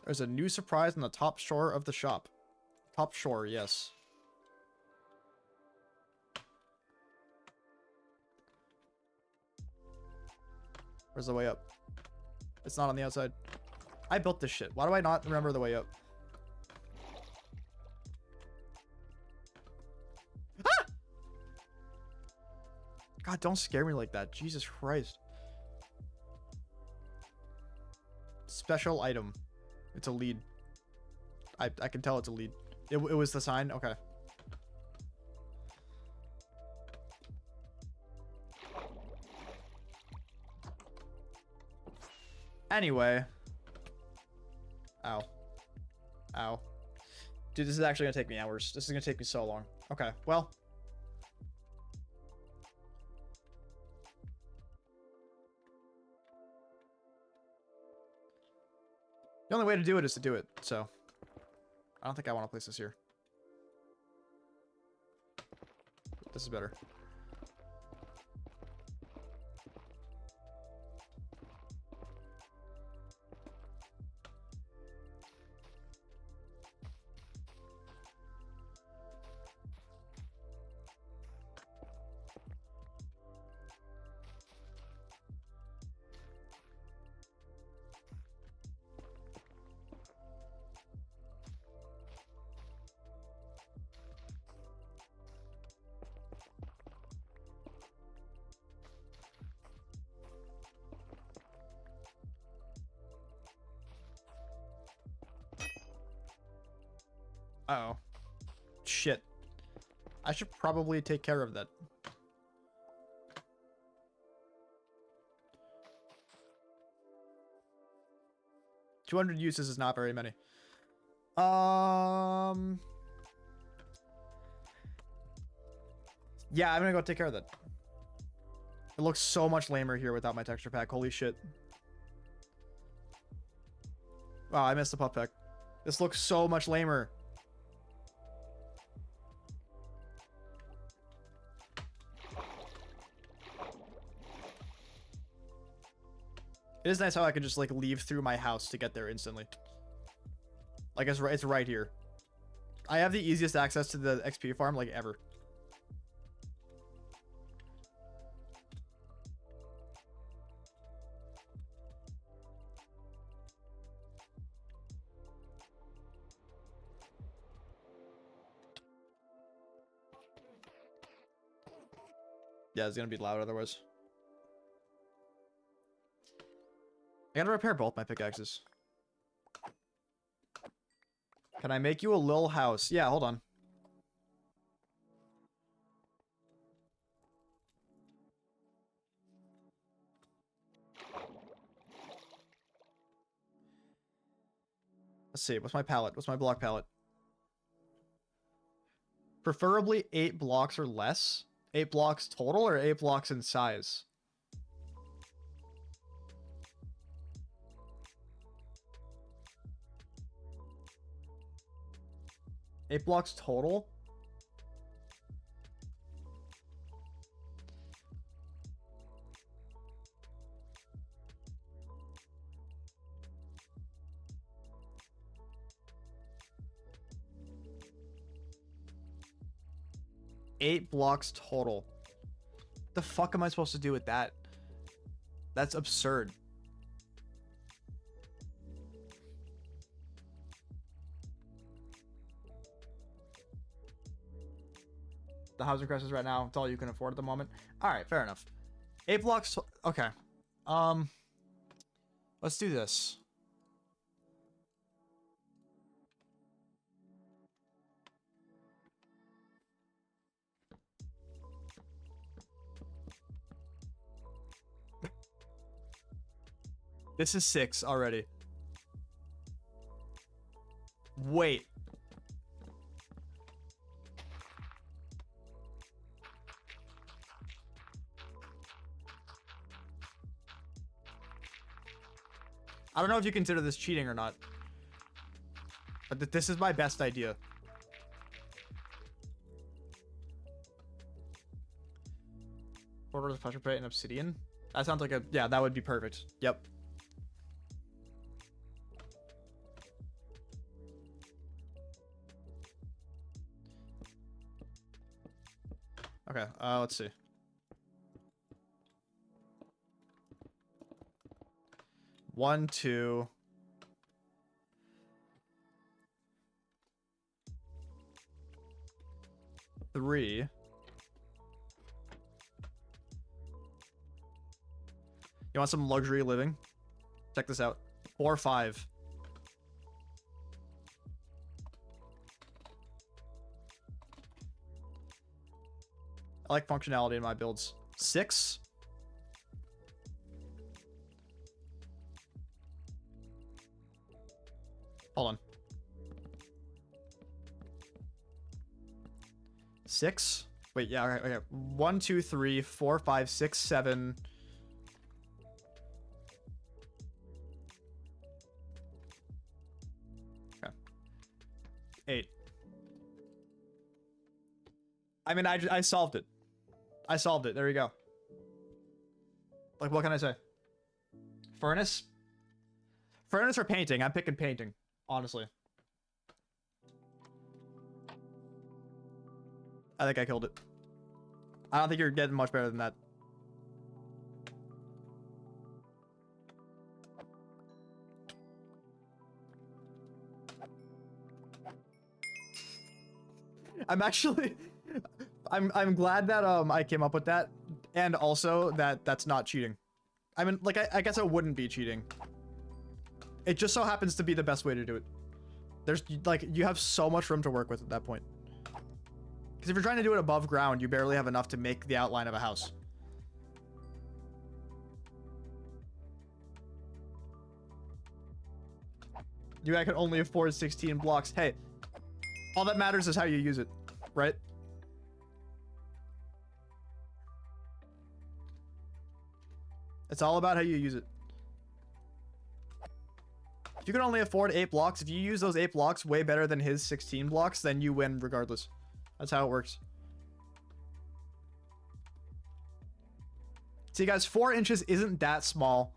There's a new surprise on the top shore of the shop. Top shore, yes. Where's the way up? It's not on the outside. I built this shit. Why do I not remember the way up? Ah! God, don't scare me like that. Jesus Christ. Special item. It's a lead. I can tell it's a lead. It was the sign? Okay. Anyway. Ow. Ow. Dude, this is actually gonna take me hours. This is gonna take me so long. Okay, well. The only way to do it is to do it, so I don't think I want to place this here. This is better. Uh-oh. Shit. I should probably take care of that. $200 uses is not very many. Yeah, I'm gonna go take care of that. It looks so much lamer here without my texture pack. Holy shit. Wow, I missed the puff pack. This looks so much lamer. It is nice how I can just like leave through my house to get there instantly. Like it's right here. I have the easiest access to the XP farm like ever. Yeah, it's gonna be loud otherwise. I gotta repair both my pickaxes. Can I make you a little house? Yeah, hold on. Let's see. What's my pallet? What's my block pallet? Preferably 8 blocks or less. 8 blocks total or 8 blocks in size? Eight blocks total? Eight blocks total. The fuck am I supposed to do with that? That's absurd. The housing crisis right now, it's all you can afford at the moment. All right, fair enough. 8 blocks. Okay. Let's do this. This is 6 already. Wait. I don't know if you consider this cheating or not. But this is my best idea. Order the pressure plate and obsidian. That sounds like a... Yeah, that would be perfect. Yep. Okay, let's see. One, two. Three. You want some luxury living? Check this out. 4, 5. I like functionality in my builds. 6. Hold on. 6. Wait, yeah, okay. 1, 2, 3, 4, 5, 6, 7. 8. I mean, I solved it. I solved it. There you go. Like, what can I say? Furnace? Furnace or painting? I'm picking painting, honestly. I think I killed it. I don't think you're getting much better than that. I'm actually... I'm glad that I came up with that, and also that that's not cheating. I mean, like, I guess it wouldn't be cheating. It just so happens to be the best way to do it. There's, like, you have so much room to work with at that point. Because if you're trying to do it above ground, you barely have enough to make the outline of a house. You I can only afford 16 blocks. Hey, all that matters is how you use it, right? It's all about how you use it. If you can only afford 8 blocks, if you use those 8 blocks way better than his 16 blocks, then you win regardless. That's how it works. See, guys, 4 inches isn't that small.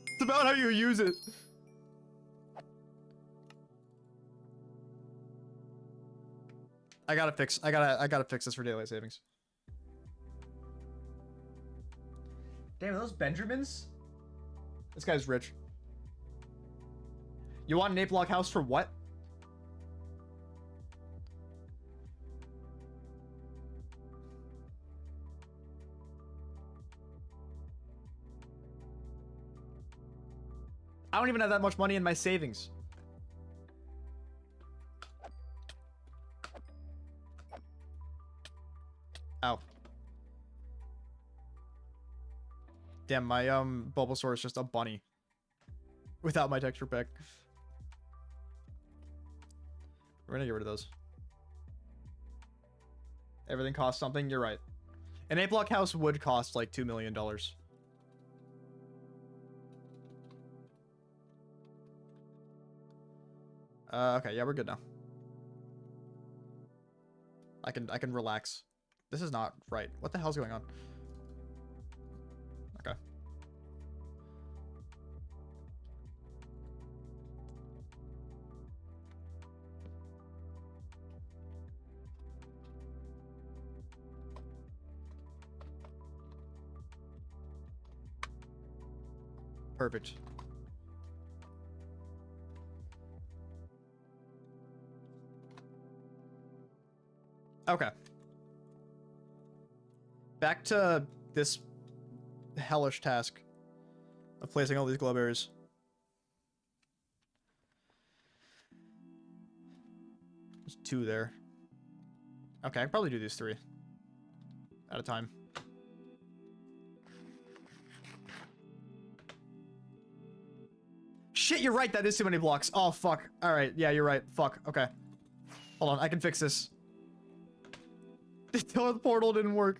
It's about how you use it. I gotta fix this for daylight savings. Damn, are those Benjamins? This guy's rich. You want an 8-block house for what? I don't even have that much money in my savings. Ow. Damn, my Bulbasaur is just a bunny. Without my texture pack. We're gonna get rid of those. Everything costs something, you're right. An 8-block house would cost like $2 million. Okay, yeah, we're good now. I can relax. This is not right. What the hell's going on? Okay. Perfect. Okay. Back to this hellish task of placing all these glow berries. There's 2 there. Okay, I can probably do these 3 at a time. Shit, you're right. That is too many blocks. Oh, fuck. All right. Yeah, you're right. Fuck. Okay. Hold on. I can fix this. The portal didn't work.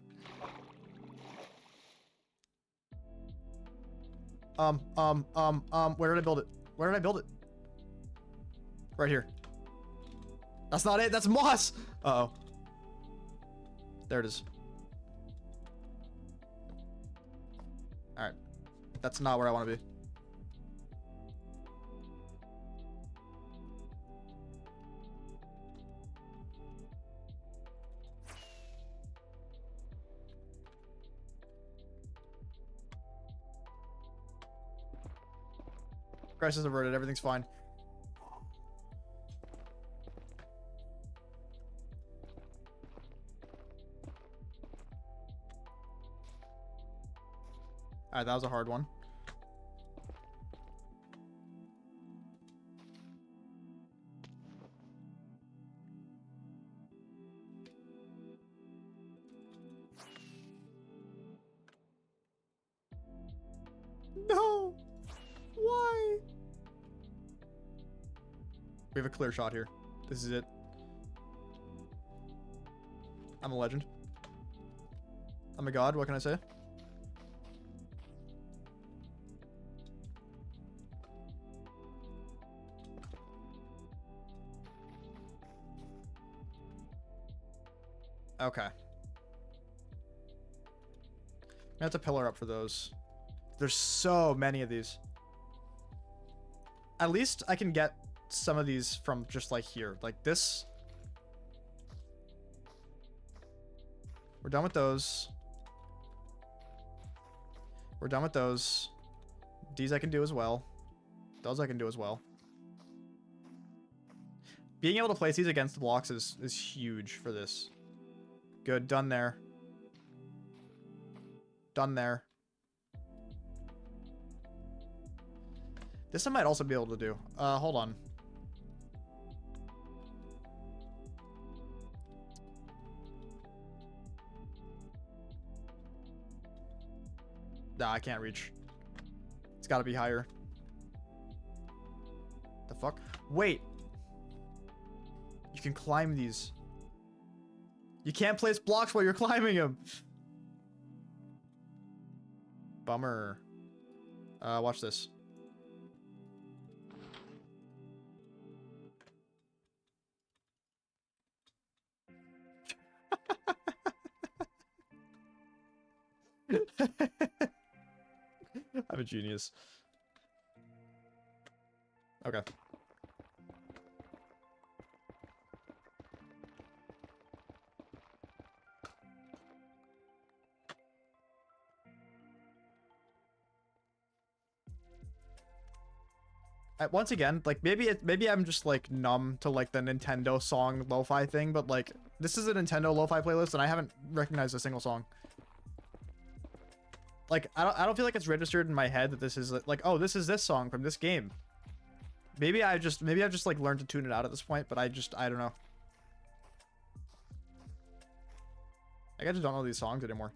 Where did I build it? Where did I build it? Right here. That's not it. That's moss. Uh-oh. There it is. All right. That's not where I want to be. Crisis averted. Everything's fine. Alright, that was a hard one. No! Why? We have a clear shot here. This is it. I'm a legend. I'm a god. What can I say? Okay. I have to pillar up for those. There's so many of these. At least I can get some of these from just like here. Like this. We're done with those. We're done with those. These I can do as well. Those I can do as well. Being able to place these against the blocks is huge for this. Good. Done there. Done there. This I might also be able to do. Hold on. Nah, I can't reach. It's got to be higher. The fuck? Wait. You can climb these. You can't place blocks while you're climbing them. Bummer. Watch this. I'm a genius. Okay. Once again, like maybe I'm just like numb to like the Nintendo song lo-fi thing, but like this is a Nintendo lo-fi playlist and I haven't recognized a single song. Like I don't feel like it's registered in my head that this is like, oh, this is this song from this game. Maybe I've just like learned to tune it out at this point, but I don't know. I just don't know these songs anymore.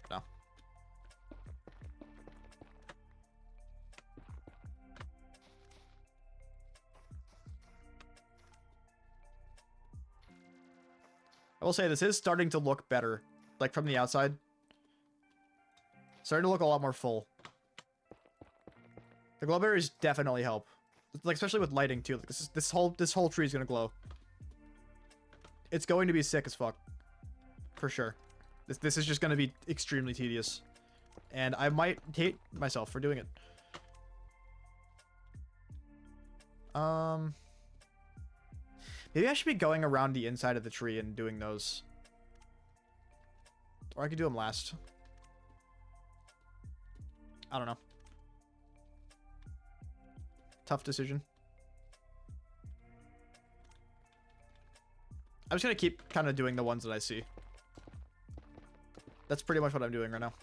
No. I will say this is starting to look better, like from the outside. Starting to look a lot more full. The glow berries definitely help, like especially with lighting too. Like this whole tree is gonna glow. It's going to be sick as fuck, for sure. This is just gonna be extremely tedious, and I might hate myself for doing it. Maybe I should be going around the inside of the tree and doing those. Or I could do them last. I don't know. Tough decision. I'm just gonna keep kind of doing the ones that I see. That's pretty much what I'm doing right now.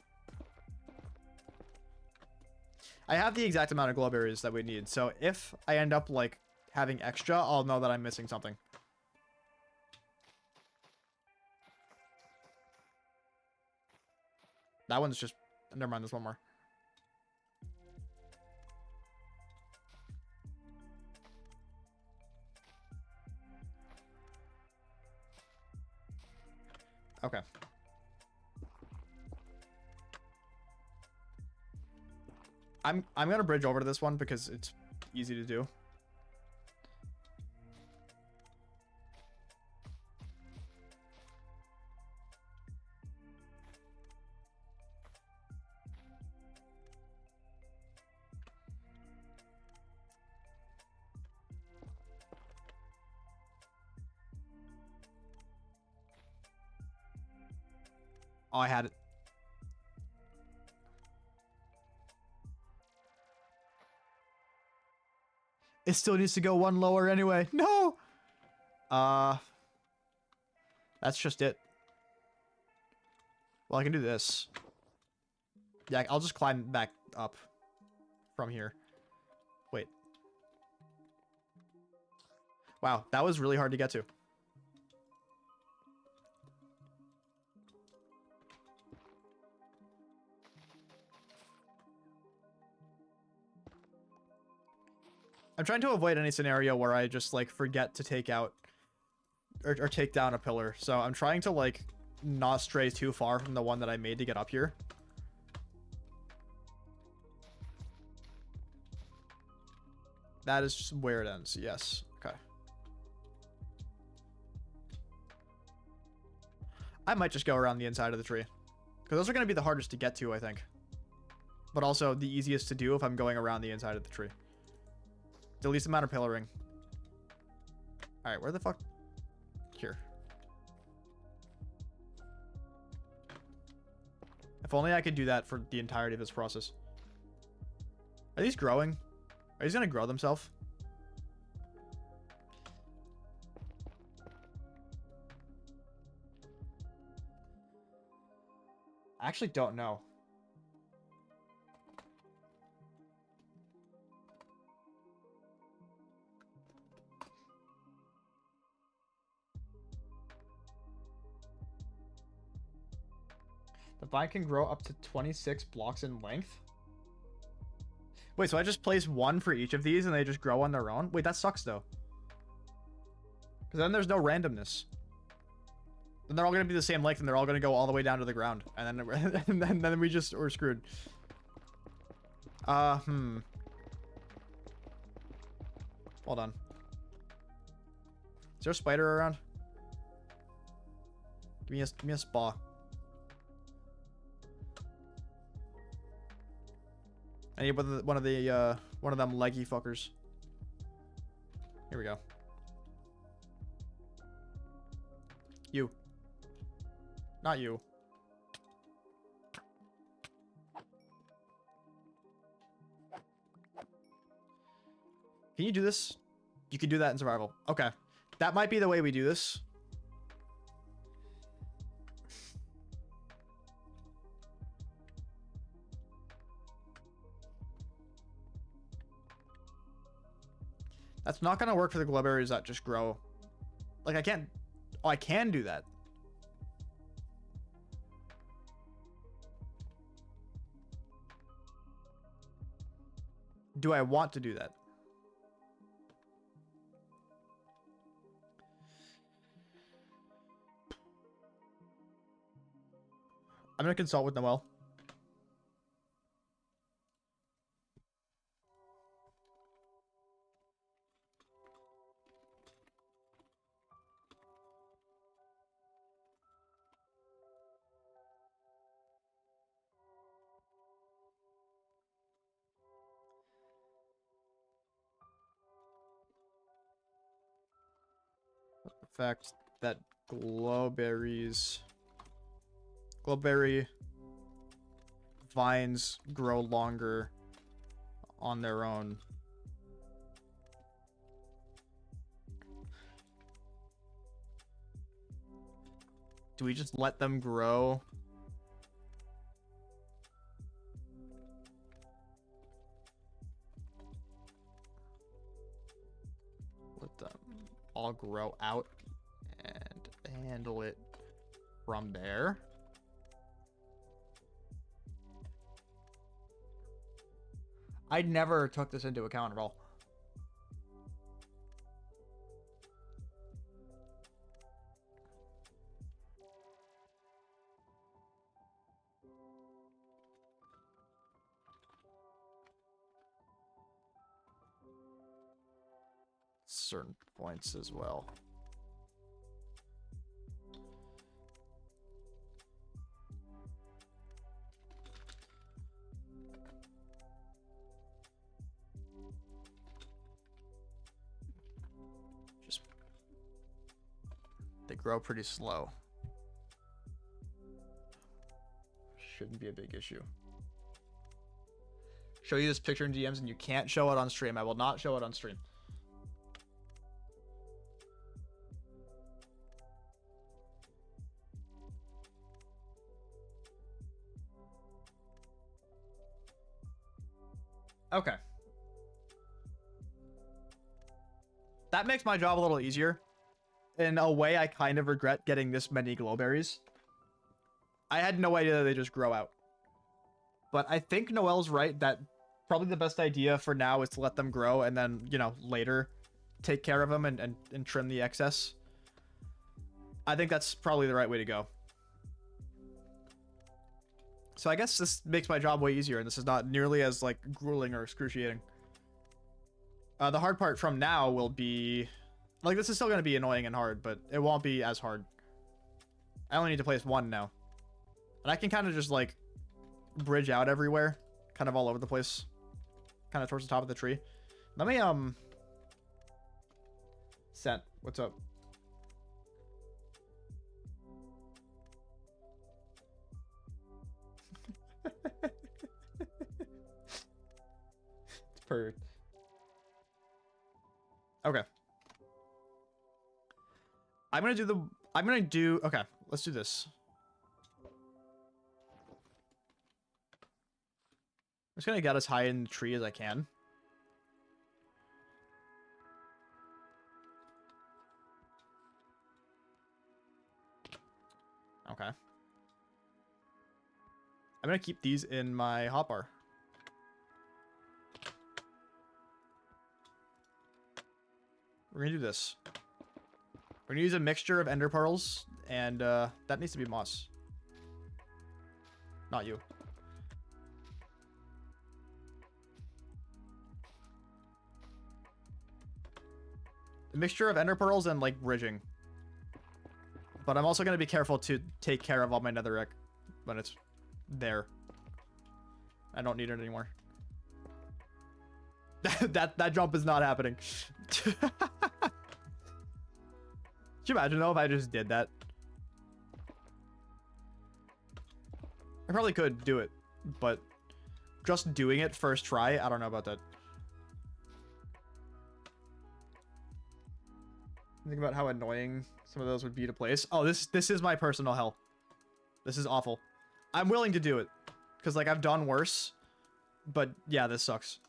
I have the exact amount of glow berries that we need, so if I end up like having extra, I'll know that I'm missing something. That one's just... Never mind, there's one more. Okay. I'm gonna bridge over to this one because it's easy to do. Oh, I had it. It still needs to go one lower anyway. No! That's just it. Well, I can do this. Yeah, I'll just climb back up from here. Wait. Wow, that was really hard to get to. I'm trying to avoid any scenario where I just like forget to take out or take down a pillar. So I'm trying to like not stray too far from the one that I made to get up here. That is just where it ends. Yes. Okay. I might just go around the inside of the tree. Because those are going to be the hardest to get to, I think. But also the easiest to do if I'm going around the inside of the tree. The least amount of pillaring. Alright, where the fuck? Here. If only I could do that for the entirety of this process. Are these growing? Are these going to grow themselves? I actually don't know. The vine can grow up to 26 blocks in length. Wait, so I just place one for each of these and they just grow on their own? Wait, that sucks though. Because then there's no randomness. Then they're all going to be the same length and they're all going to go all the way down to the ground. And then, then we just were screwed. Hold on. Is there a spider around? Give me a spa. I need one of them leggy fuckers. Here we go. You. Not you. Can you do this? You can do that in survival. Okay. That might be the way we do this. That's not going to work for the glowberries that just grow. Like, I can't... Oh, I can do that. Do I want to do that? I'm going to consult with Noel. The fact that glowberry vines grow longer on their own. Do we just let them grow? Let them all grow out and handle it from there. I never took this into account at all. Certain points as well. They grow pretty slow. Shouldn't be a big issue. Show you this picture in DMs and you can't show it on stream. I will not show it on stream. Okay. That makes my job a little easier. In a way, I kind of regret getting this many glowberries. I had no idea that they just grow out. But I think Noelle's right that probably the best idea for now is to let them grow and then, you know, later take care of them and trim the excess. I think that's probably the right way to go. So I guess this makes my job way easier and this is not nearly as, like, grueling or excruciating. The hard part from now will be... Like, this is still going to be annoying and hard, but it won't be as hard. I only need to place one now. And I can kind of just, like, bridge out everywhere. Kind of all over the place. Kind of towards the top of the tree. Let me, Sent, what's up? It's perfect. Okay. Okay, let's do this. I'm just gonna get as high in the tree as I can. Okay. I'm gonna keep these in my hotbar. We're gonna do this. We're gonna use a mixture of ender pearls, and that needs to be moss. Not you. A mixture of ender pearls and like bridging. But I'm also gonna be careful to take care of all my netherrack when it's there. I don't need it anymore. that jump is not happening. Could you imagine though if I just did that? I probably could do it, but just doing it first try, I don't know about that. Think about how annoying some of those would be to place. Oh, this is my personal hell. This is awful. I'm willing to do it because like I've done worse, but yeah, this sucks.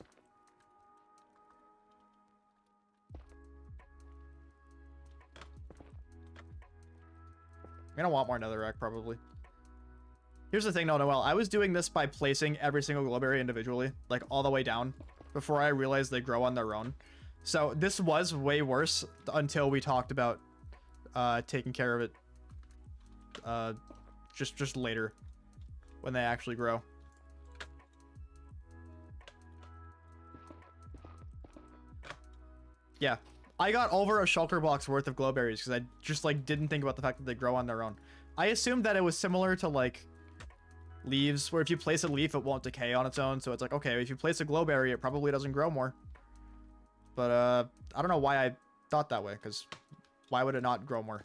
I'm gonna want more netherrack probably. Here's the thing, no, Noel. I was doing this by placing every single glowberry individually, like all the way down, before I realized they grow on their own. So this was way worse until we talked about taking care of it just later when they actually grow. Yeah, I got over a shulker block's worth of glowberries because I just like didn't think about the fact that they grow on their own. I assumed that it was similar to like leaves, where if you place a leaf, it won't decay on its own. So it's like, okay, if you place a glowberry, it probably doesn't grow more. But I don't know why I thought that way, because why would it not grow more?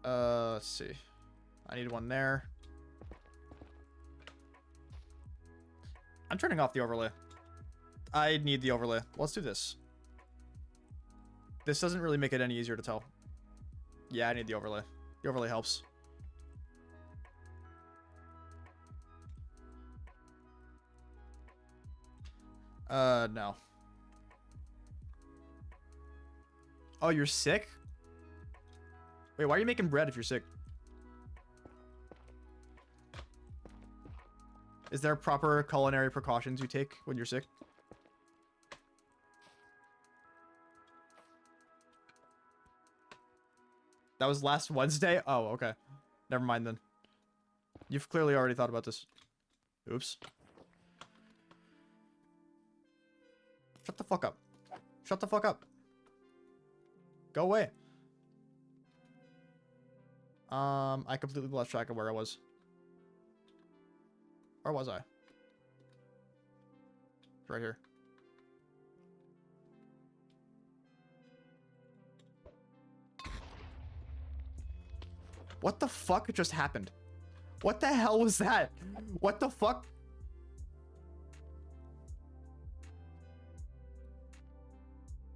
Let's see. I need one there. I'm turning off the overlay. I need the overlay. Let's do this. This doesn't really make it any easier to tell. Yeah, I need the overlay. The overlay helps. No. Oh, you're sick? Wait, why are you making bread if you're sick? Is there proper culinary precautions you take when you're sick? That was last Wednesday? Oh, okay. Never mind then. You've clearly already thought about this. Oops. Shut the fuck up. Shut the fuck up. Go away. I completely lost track of where I was. Where was I? It's right here. What the fuck just happened? What the hell was that? What the fuck?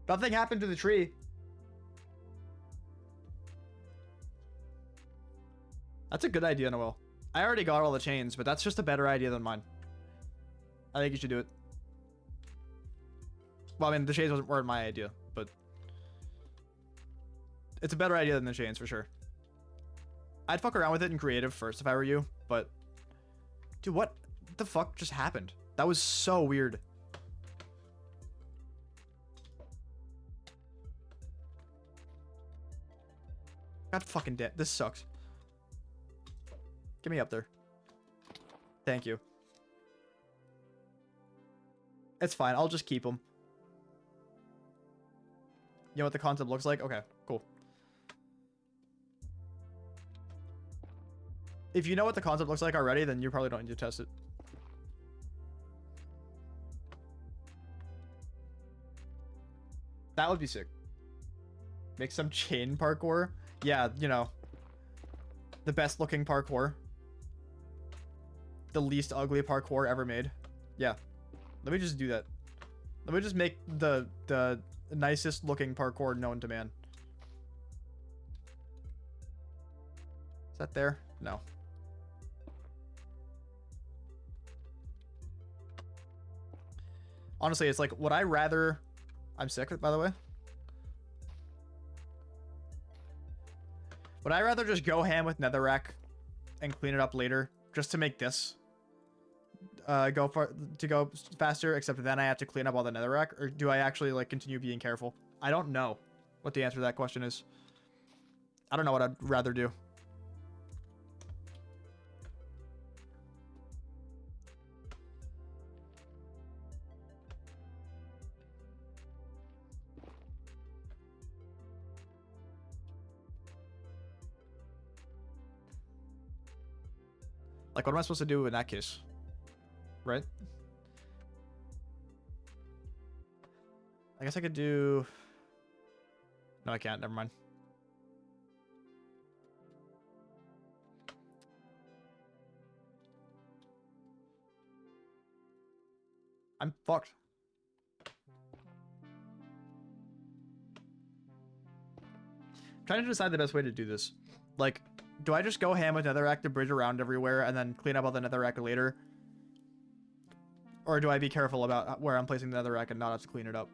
Nothing happened to the tree. That's a good idea, Noel. I already got all the chains, but that's just a better idea than mine. I think you should do it. Well, I mean, the chains weren't my idea, but it's a better idea than the chains for sure. I'd fuck around with it in creative first if I were you, but dude, what the fuck just happened? That was so weird. God fucking damn. This sucks. Get me up there. Thank you. It's fine. I'll just keep them. You know what the concept looks like? Okay, cool. If you know what the concept looks like already, then you probably don't need to test it. That would be sick. Make some chain parkour. Yeah, you know. The best looking parkour. The least ugly parkour ever made. Yeah. Let me just do that. Let me just make the nicest looking parkour known to man. Is that there? No. Honestly, it's like, would I rather... I'm sick, by the way. Would I rather just go ham with netherrack and clean it up later just to make this go faster, except then I have to clean up all the netherrack? Or do I actually like continue being careful? I don't know what the answer to that question is. I don't know what I'd rather do. Like, what am I supposed to do in that case? Right? I guess I could do... No, I can't. Never mind. I'm fucked. I'm trying to decide the best way to do this. Like... Do I just go ham with netherrack to bridge around everywhere and then clean up all the netherrack later? Or do I be careful about where I'm placing the netherrack and not have to clean it up?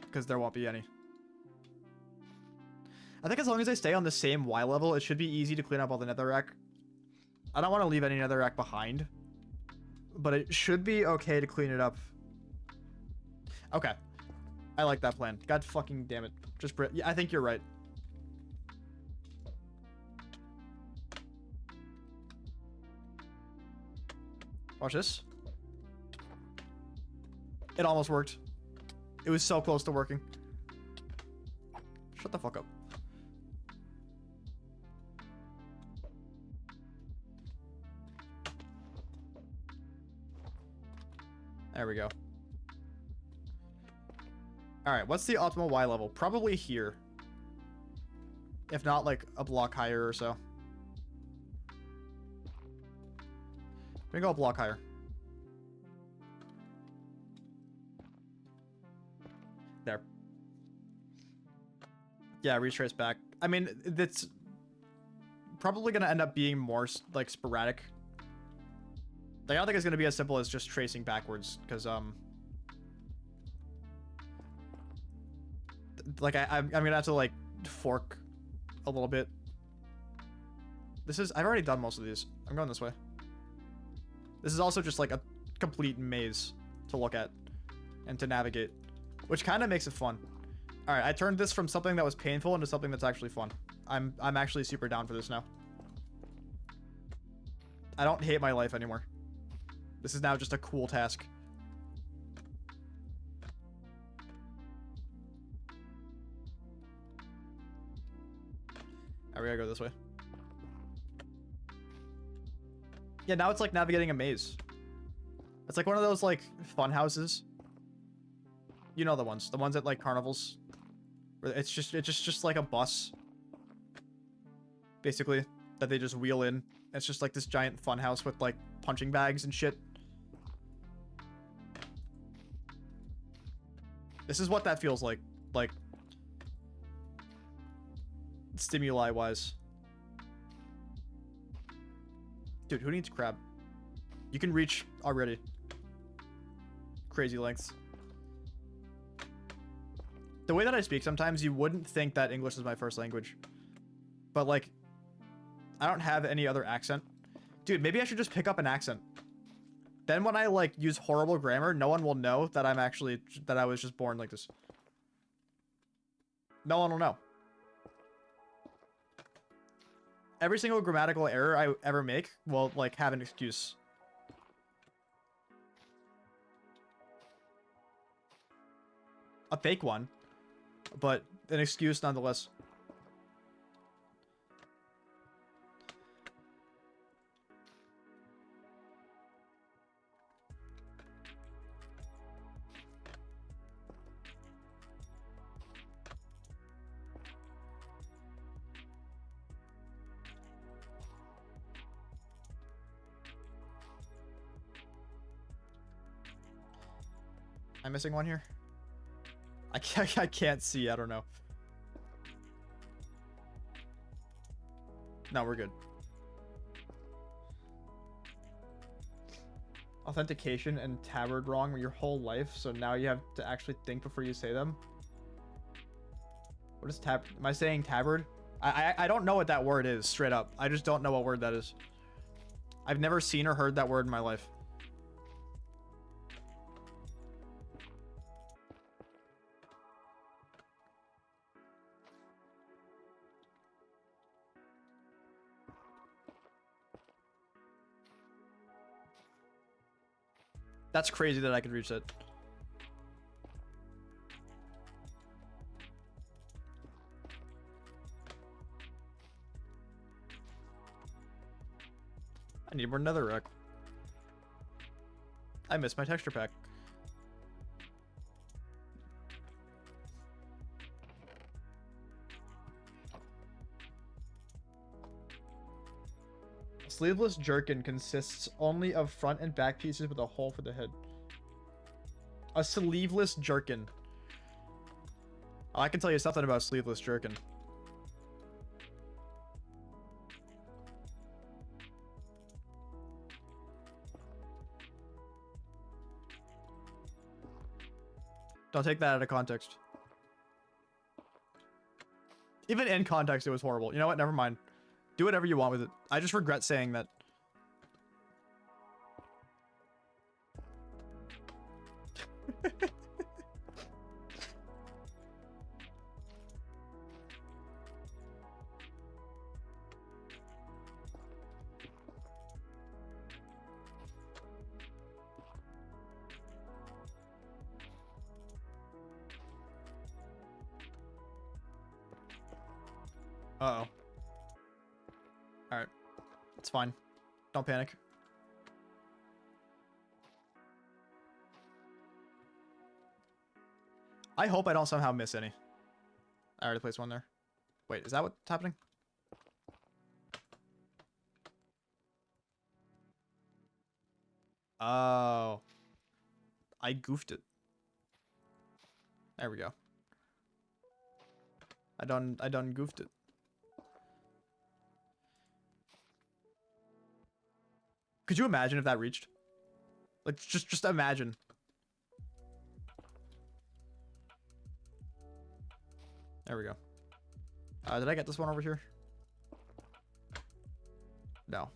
Because there won't be any. I think as long as I stay on the same Y level, it should be easy to clean up all the netherrack. I don't want to leave any netherrack behind. But it should be okay to clean it up. Okay. I like that plan. God fucking damn it. Just yeah, I think you're right. Watch this. It almost worked. It was so close to working. Shut the fuck up. There we go. Alright, what's the optimal Y level? Probably here. If not, like, a block higher or so. We're gonna go a block higher. There. Yeah, retrace back. I mean, that's probably gonna end up being more, like, sporadic. Like, I don't think it's gonna be as simple as just tracing backwards, because, like, I'm gonna have to, like, fork a little bit. This is... I've already done most of these. I'm going this way. This is also just like a complete maze to look at and to navigate, which kind of makes it fun. All right, I turned this from something that was painful into something that's actually fun. I'm actually super down for this now. I don't hate my life anymore. This is now just a cool task. All right, we gotta go this way. Yeah, now it's like navigating a maze. It's like one of those, like, fun houses. You know the ones at, like, carnivals. Where it's just like a bus. Basically, that they just wheel in. It's just like this giant fun house with, like, punching bags and shit. This is what that feels like. Like, stimuli-wise. Dude, who needs crab? You can reach already. Crazy lengths. The way that I speak, sometimes you wouldn't think that English is my first language. But, like, I don't have any other accent. Dude, maybe I should just pick up an accent. Then when I, like, use horrible grammar, no one will know that I'm actually... that I was just born like this. No one will know. every single grammatical error I ever make will like have an excuse. A fake one, but an excuse nonetheless. I'm missing one here. I can't see. I don't know. No, we're good. Authentication and tabard wrong your whole life, so now you have to actually think before you say them. What is tab? Am I saying tabard? I don't know what that word is, straight up. I just don't know what word that is. I've never seen or heard that word in my life. That's crazy that I could reach that. I need more netherrack. I missed my texture pack. Sleeveless jerkin consists only of front and back pieces with a hole for the head. A sleeveless jerkin. Oh, I can tell you something about sleeveless jerkin. Don't take that out of context. Even in context, it was horrible. You know what? Never mind. Do whatever you want with it. I just regret saying that. Uh-oh. Alright. It's fine. Don't panic. I hope I don't somehow miss any. I already placed one there. Wait, is that what's happening? Oh. I goofed it. There we go. I done goofed it. Could you imagine if that reached? Like, just imagine. There we go. Did I get this one over here? No.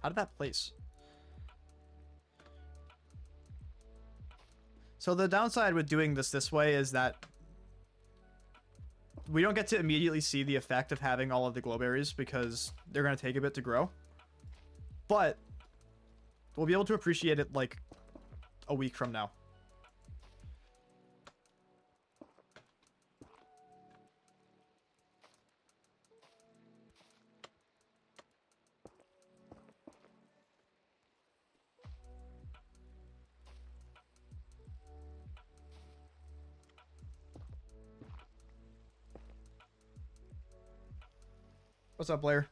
How did that place? So the downside with doing this way is that we don't get to immediately see the effect of having all of the glow berries because they're going to take a bit to grow. But we'll be able to appreciate it like a week from now. What's up, Blair?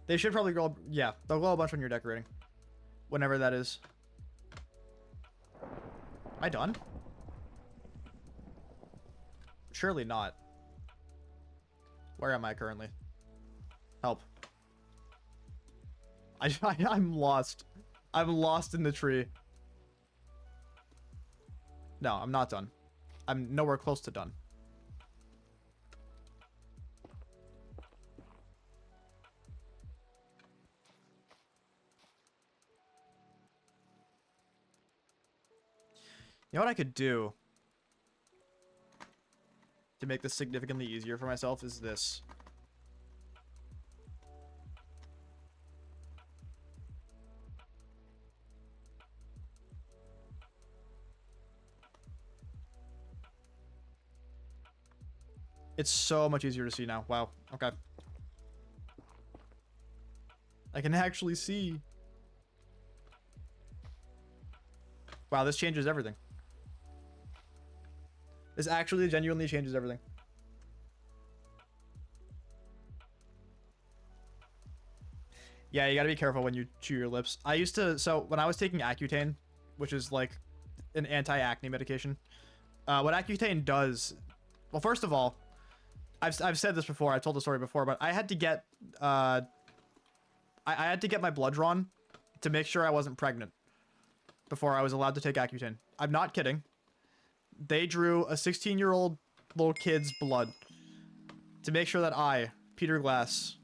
They should probably grow. Yeah, they'll grow a bunch when you're decorating. Whenever that is. Am I done? Surely not. Where am I currently? Help. I'm lost. I'm lost in the tree. No, I'm not done. I'm nowhere close to done. You know what I could do to make this significantly easier for myself is this. It's so much easier to see now. Wow. Okay. I can actually see. Wow, this changes everything. This actually genuinely changes everything. Yeah, you gotta be careful when you chew your lips. I used to, so when I was taking Accutane, which is like an anti-acne medication, what Accutane does, well, first of all, I've said this before, I've told the story before, but I had to get, I had to get my blood drawn to make sure I wasn't pregnant before I was allowed to take Accutane. I'm not kidding. They drew a 16-year-old little kid's blood to make sure that I, Peter Glass,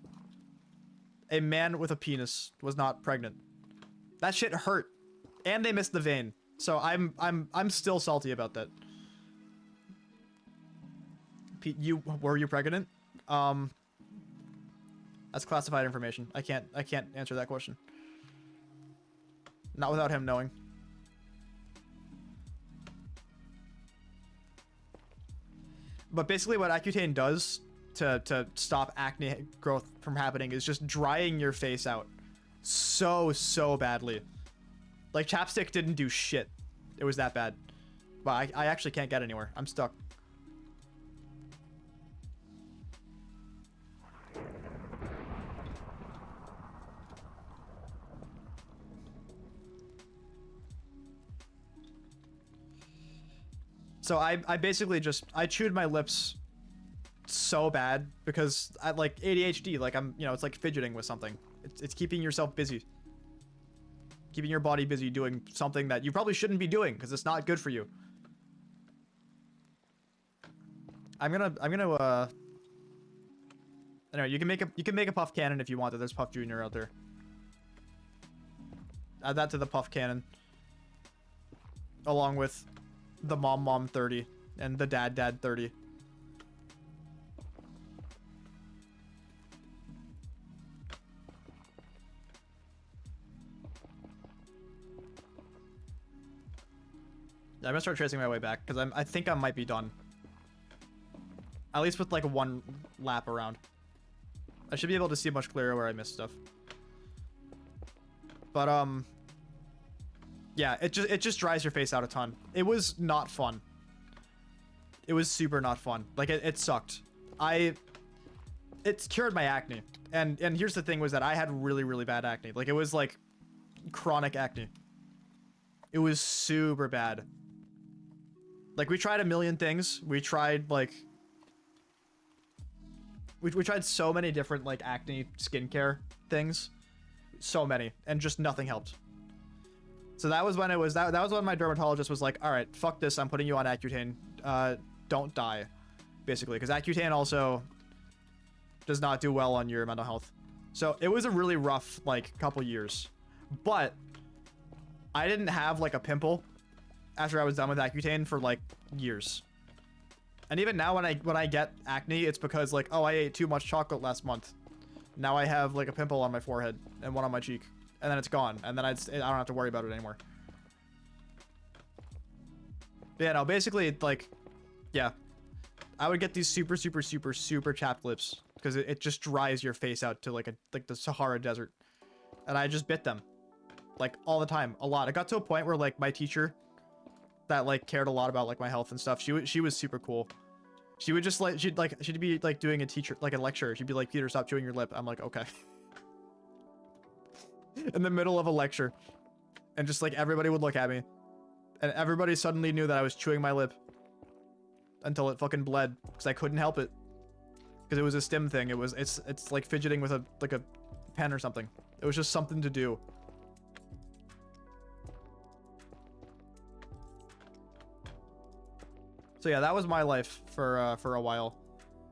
a man with a penis, was not pregnant. That shit hurt, and they missed the vein. So I'm still salty about that. Were you pregnant? That's classified information. I can't answer that question. Not without him knowing. But basically what Accutane does to stop acne growth from happening is just drying your face out so badly. Like, chapstick didn't do shit. It was that bad. But I actually can't get anywhere. I'm stuck. So I basically just, I chewed my lips so bad because I like ADHD, like I'm, you know, it's like fidgeting with something. It's keeping yourself busy. Keeping your body busy doing something that you probably shouldn't be doing because it's not good for you. Anyway, you can make a puff cannon if you want. There's Puff Jr. out there. Add that to the puff cannon. Along with the Mom 30 and the Dad 30. Yeah, I'm gonna start tracing my way back because I think I might be done. At least with like one lap around. I should be able to see much clearer where I missed stuff. But yeah, it just dries your face out a ton. It was not fun. It was super not fun. Like it sucked. It's cured my acne. And here's the thing was that I had really bad acne. Like it was like chronic acne. It was super bad. Like we tried a million things. We tried like we tried so many different like acne skincare things. So many, and just nothing helped. So that was when it was that was when my dermatologist was like, all right, fuck this, I'm putting you on Accutane. Don't die, basically, because Accutane also does not do well on your mental health. So it was a really rough like couple years, but I didn't have like a pimple after I was done with Accutane for like years. And even now when I get acne, it's because like, oh, I ate too much chocolate last month. Now I have like a pimple on my forehead and one on my cheek, and then it's gone, and then I don't have to worry about it anymore. But yeah, no, basically like, yeah, I would get these super chapped lips because it just dries your face out to like the Sahara Desert, and I just bit them like all the time, a lot. It got to a point where like my teacher that like cared a lot about like my health and stuff, she was super cool. She would just like, she'd be like doing a lecture. She'd be like, Peter, stop chewing your lip. I'm like, okay. In the middle of a lecture. And just like everybody would look at me. And everybody suddenly knew that I was chewing my lip. Until it fucking bled. Because I couldn't help it. Because it was a stim thing. It's like fidgeting with a pen or something. It was just something to do. So yeah, that was my life for a while.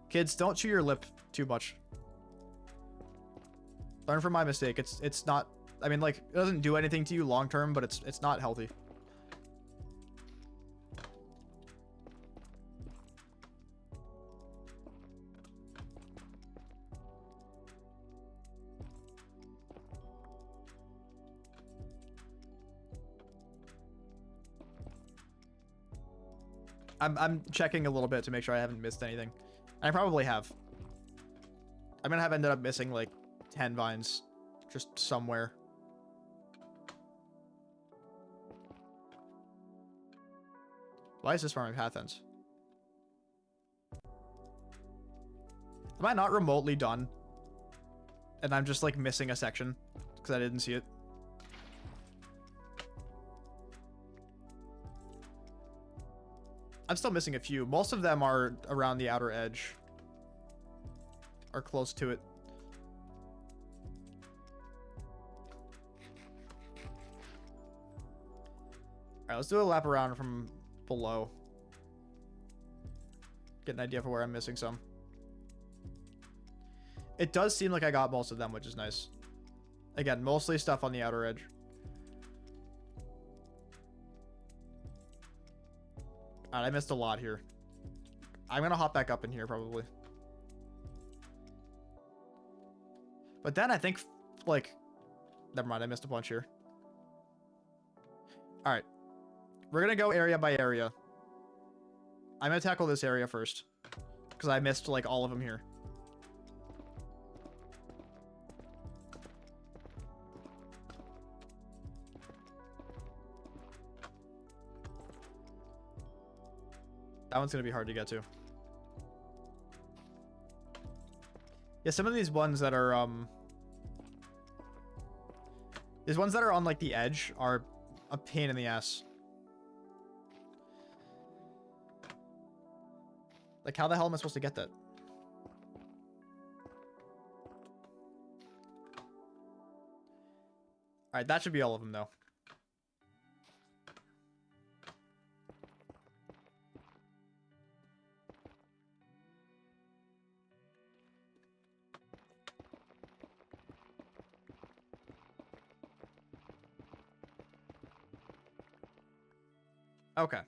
Kids, don't chew your lip too much. Learn from my mistake. It's not, I mean, like, it doesn't do anything to you long term, but it's not healthy. I'm checking a little bit to make sure I haven't missed anything. I probably have. I'm gonna have ended up missing like 10 vines just somewhere. Why is this where my path ends? Am I not remotely done? And I'm just like missing a section because I didn't see it. I'm still missing a few. Most of them are around the outer edge. Or close to it. Alright, let's do a lap around from below. Get an idea for where I'm missing some. It does seem like I got most of them, which is nice. Again, mostly stuff on the outer edge. Alright, I missed a lot here. I'm gonna hop back up in here, probably. But then I think, like... Never mind, I missed a bunch here. Alright. We're gonna go area by area. I'm gonna tackle this area first. Because I missed, like, all of them here. That one's gonna be hard to get to. Yeah, some of these ones that are, these ones that are on, like, the edge are a pain in the ass. Like, how the hell am I supposed to get that? Alright, that should be all of them, though. Okay.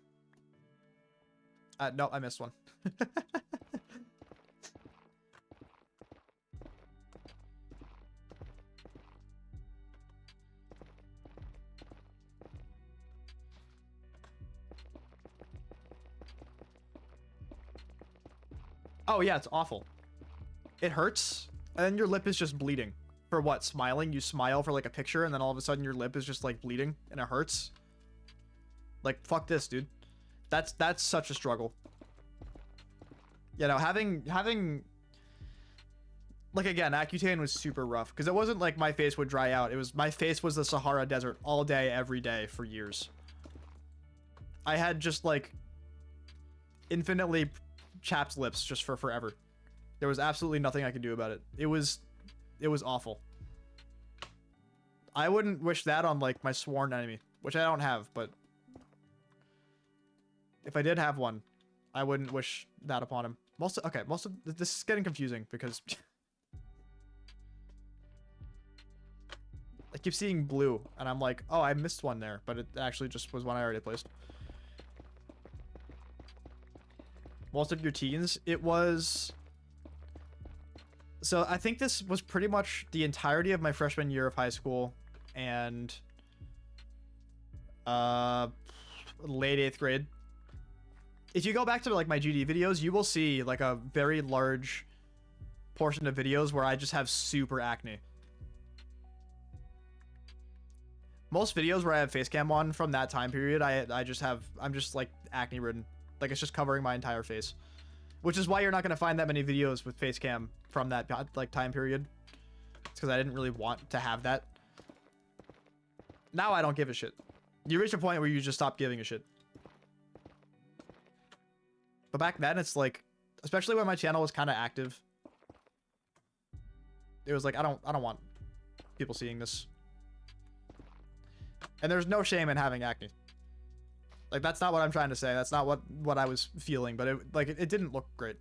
No, I missed one. Oh, yeah, it's awful. It hurts, and then your lip is just bleeding. For what, smiling? You smile for, like, a picture, and then all of a sudden your lip is just, like, bleeding, and it hurts? Like, fuck this, dude. That's such a struggle. You know, having like, again, Accutane was super rough because it wasn't like my face would dry out. It was, my face was the Sahara Desert all day, every day for years. I had just like infinitely chapped lips just for forever. There was absolutely nothing I could do about it. It was awful. I wouldn't wish that on like my sworn enemy, which I don't have, but if I did have one, I wouldn't wish that upon him. Most of this is getting confusing because I keep seeing blue and I'm like, oh, I missed one there, but it actually just was one I already placed. Most of your teens, it was... So I think this was pretty much the entirety of my freshman year of high school and late 8th grade. If you go back to like my GD videos, you will see like a very large portion of videos where I just have super acne. Most videos where I have face cam on from that time period, I'm just like acne ridden. Like it's just covering my entire face. Which is why you're not going to find that many videos with face cam from that like time period. It's because I didn't really want to have that. Now I don't give a shit. You reach a point where you just stop giving a shit. But back then, it's like, especially when my channel was kind of active, it was like, I don't want people seeing this. And there's no shame in having acne. Like, that's not what I'm trying to say. That's not what I was feeling, but it didn't look great.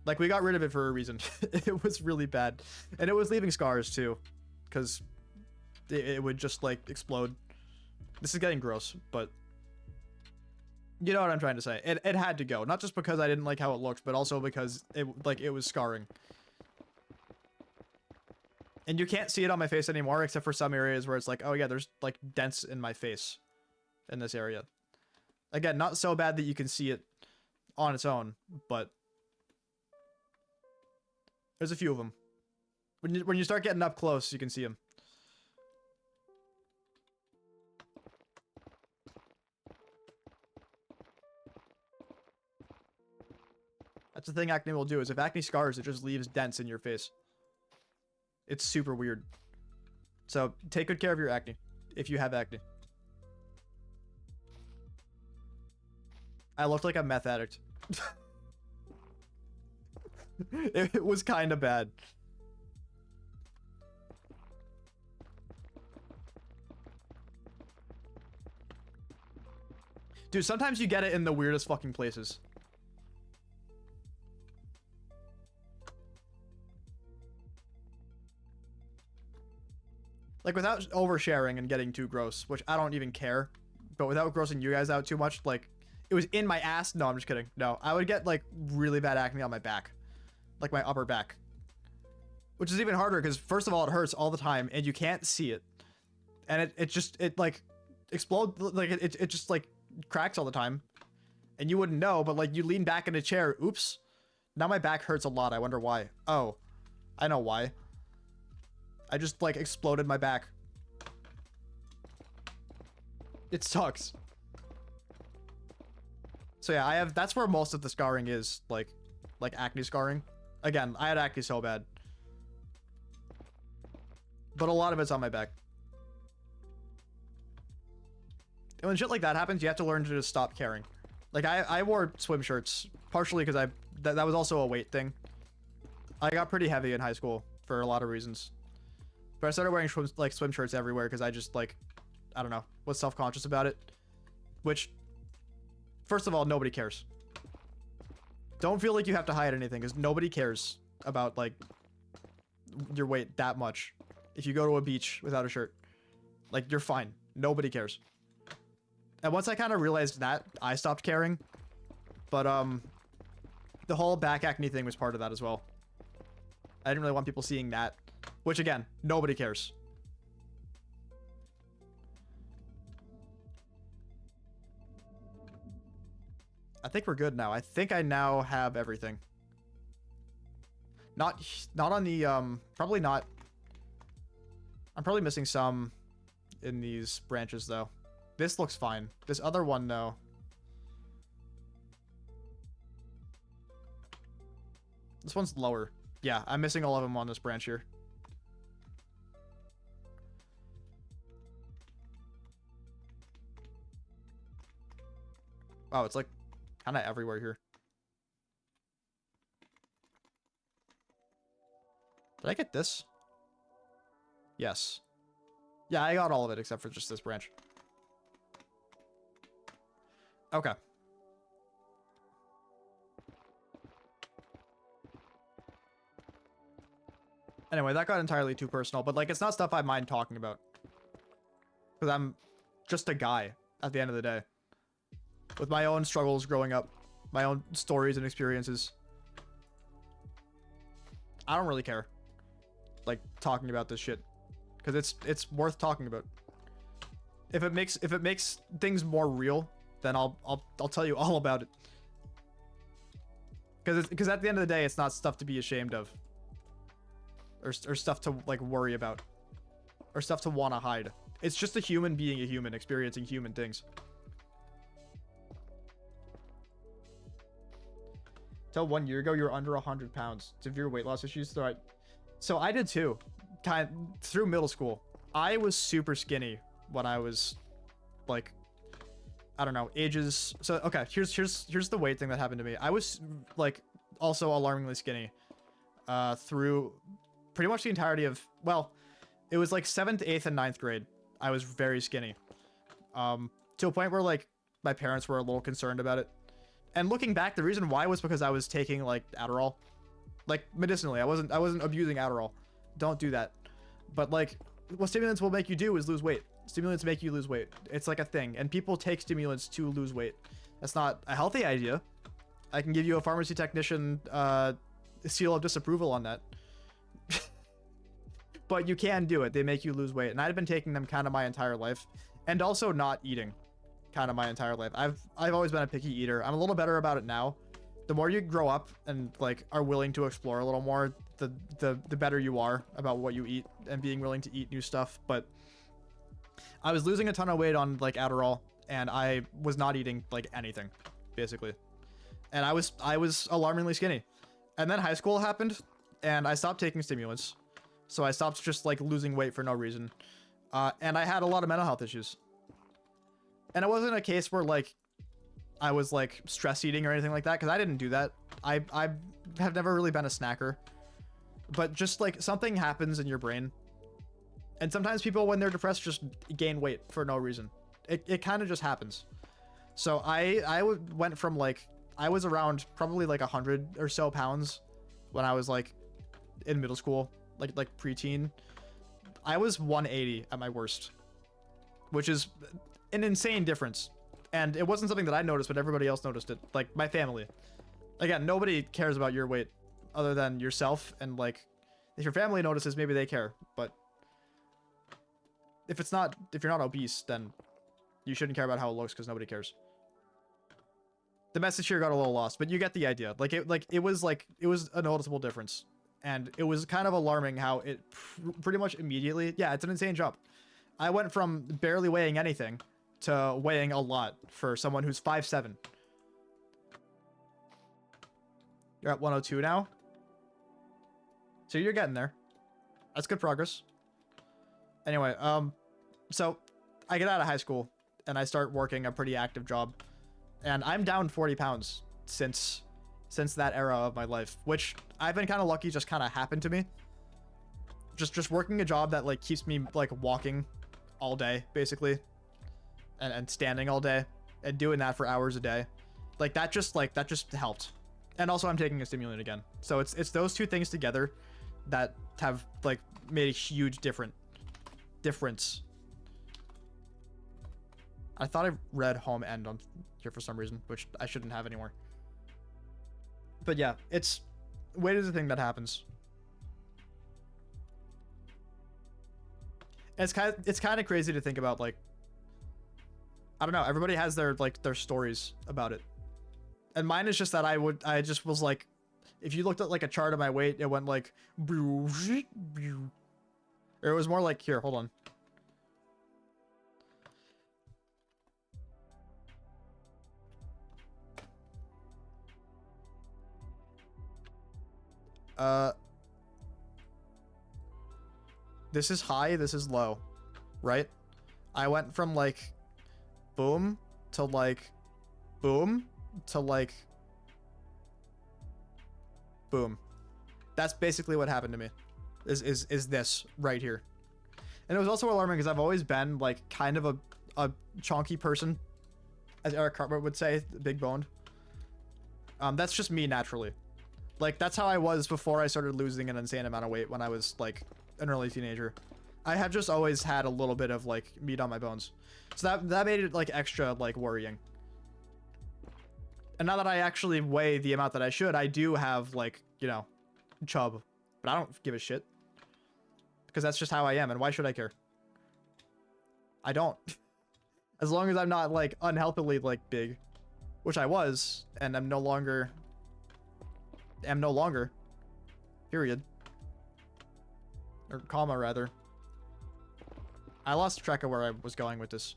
Like, we got rid of it for a reason. It was really bad. And it was leaving scars, too. Because it would just, like, explode. This is getting gross, but... You know what I'm trying to say. It had to go. Not just because I didn't like how it looked, but also because it was scarring. And you can't see it on my face anymore, except for some areas where it's like, oh yeah, there's like dents in my face in this area. Again, not so bad that you can see it on its own, but there's a few of them. When you start getting up close, you can see them. That's the thing acne will do, is if acne scars, it just leaves dents in your face. It's super weird. So take good care of your acne if you have acne. I looked like a meth addict. It was kind of bad. Dude, sometimes you get it in the weirdest fucking places. Like, without oversharing and getting too gross, which I don't even care, but without grossing you guys out too much, like, it was in my ass. No, I'm just kidding. No, I would get, like, really bad acne on my back. Like, my upper back. Which is even harder, because, first of all, it hurts all the time, and you can't see it. And it like, explodes, like, it just, like, cracks all the time. And you wouldn't know, but, like, you lean back in a chair. Oops. Now my back hurts a lot. I wonder why. Oh, I know why. I just, like, exploded my back. It sucks. So yeah, that's where most of the scarring is, like acne scarring. Again, I had acne so bad. But a lot of it's on my back. And when shit like that happens, you have to learn to just stop caring. Like, I wore swim shirts, partially because that was also a weight thing. I got pretty heavy in high school for a lot of reasons. But I started wearing swim shirts everywhere because I just, like, I don't know, was self-conscious about it. Which, first of all, nobody cares. Don't feel like you have to hide anything, because nobody cares about, like, your weight that much. If you go to a beach without a shirt, like, you're fine. Nobody cares. And once I kind of realized that, I stopped caring. But, the whole back acne thing was part of that as well. I didn't really want people seeing that. Which, again, nobody cares. I think we're good now. I think I now have everything. Not on the, probably not. I'm probably missing some in these branches, though. This looks fine. This other one, though. This one's lower. Yeah, I'm missing all of them on this branch here. Wow, it's like kind of everywhere here. Did I get this? Yes. Yeah, I got all of it except for just this branch. Okay. Anyway, that got entirely too personal, but, like, it's not stuff I mind talking about. Because I'm just a guy at the end of the day. With my own struggles growing up. My own stories and experiences. I don't really care. Like, talking about this shit. Because it's worth talking about. If it makes things more real, then I'll tell you all about it. Because at the end of the day, it's not stuff to be ashamed of. Or stuff to, like, worry about. Or stuff to want to hide. It's just a human being a human, experiencing human things. Till 1 year ago, you were under 100 pounds. Severe weight loss issues. So I did too. Through middle school. I was super skinny when I was, like, I don't know, ages. So, okay, here's the weight thing that happened to me. I was, like, also alarmingly skinny. Through pretty much the entirety of, well, it was like 7th, 8th, and 9th grade. I was very skinny. To a point where, like, my parents were a little concerned about it. And looking back, the reason why was because I was taking, like, Adderall. Like, medicinally. I wasn't abusing Adderall. Don't do that. But, like, what stimulants will make you do is lose weight. Stimulants make you lose weight. It's like a thing. And people take stimulants to lose weight. That's not a healthy idea. I can give you a pharmacy technician seal of disapproval on that. But you can do it. They make you lose weight. And I'd been taking them kind of my entire life. And also not eating. kind of my entire life. I've always been a picky eater. I'm a little better about it now. The more you grow up and like are willing to explore a little more, the better you are about what you eat and being willing to eat new stuff. But I was losing a ton of weight on like Adderall, and I was not eating like anything, basically. And I was alarmingly skinny. And then high school happened, and I stopped taking stimulants. So I stopped just like losing weight for no reason. And I had a lot of mental health issues. And it wasn't a case where like I was like stress eating or anything like that, because I didn't do that. I have never really been a snacker. But just like something happens in your brain. And sometimes people, when they're depressed, just gain weight for no reason. It kind of just happens. So I went from like, I was around probably like 100 or so pounds when I was like in middle school, like preteen. I was 180 at my worst, which is an insane difference. And it wasn't something that I noticed, but everybody else noticed it. Like my family. Again, nobody cares about your weight other than yourself. And like, if your family notices, maybe they care. But if you're not obese, then you shouldn't care about how it looks, because nobody cares. The message here got a little lost, but you get the idea. It was a noticeable difference, and it was kind of alarming how it pretty much immediately. Yeah, it's an insane jump. I went from barely weighing anything to weighing a lot for someone who's 5'7". You're at 102 now, so you're getting there. That's good progress. Anyway, so I get out of high school and I start working a pretty active job, and I'm down 40 pounds since that era of my life, which I've been kind of lucky just kind of happened to me. Just working a job that like keeps me like walking all day basically, and standing all day and doing that for hours a day. That just helped. And also I'm taking a stimulant again. So it's those two things together that have like made a huge difference. I thought I read home end on here for some reason, which I shouldn't have anymore. But yeah, weight is a thing that happens. And it's kind of crazy to think about. Like, I don't know, everybody has their stories about it. And mine is just that I just was like, if you looked at like a chart of my weight, it went like, or it was more like, here, hold on. This is high, this is low, right? I went from like boom to like boom to like boom. That's basically what happened to me. Is this right here. And it was also alarming because I've always been like kind of a chonky person, as Eric Cartman would say, big boned. That's just me naturally. Like, that's how I was before I started losing an insane amount of weight when I was like an early teenager. I have just always had a little bit of like meat on my bones. So that made it like extra like worrying. And now that I actually weigh the amount that I should, I do have like, you know, chub, but I don't give a shit because that's just how I am. And why should I care? I don't. As long as I'm not like unhealthily like big, which I was, and I'm no longer, period. Or comma, rather. I lost track of where I was going with this.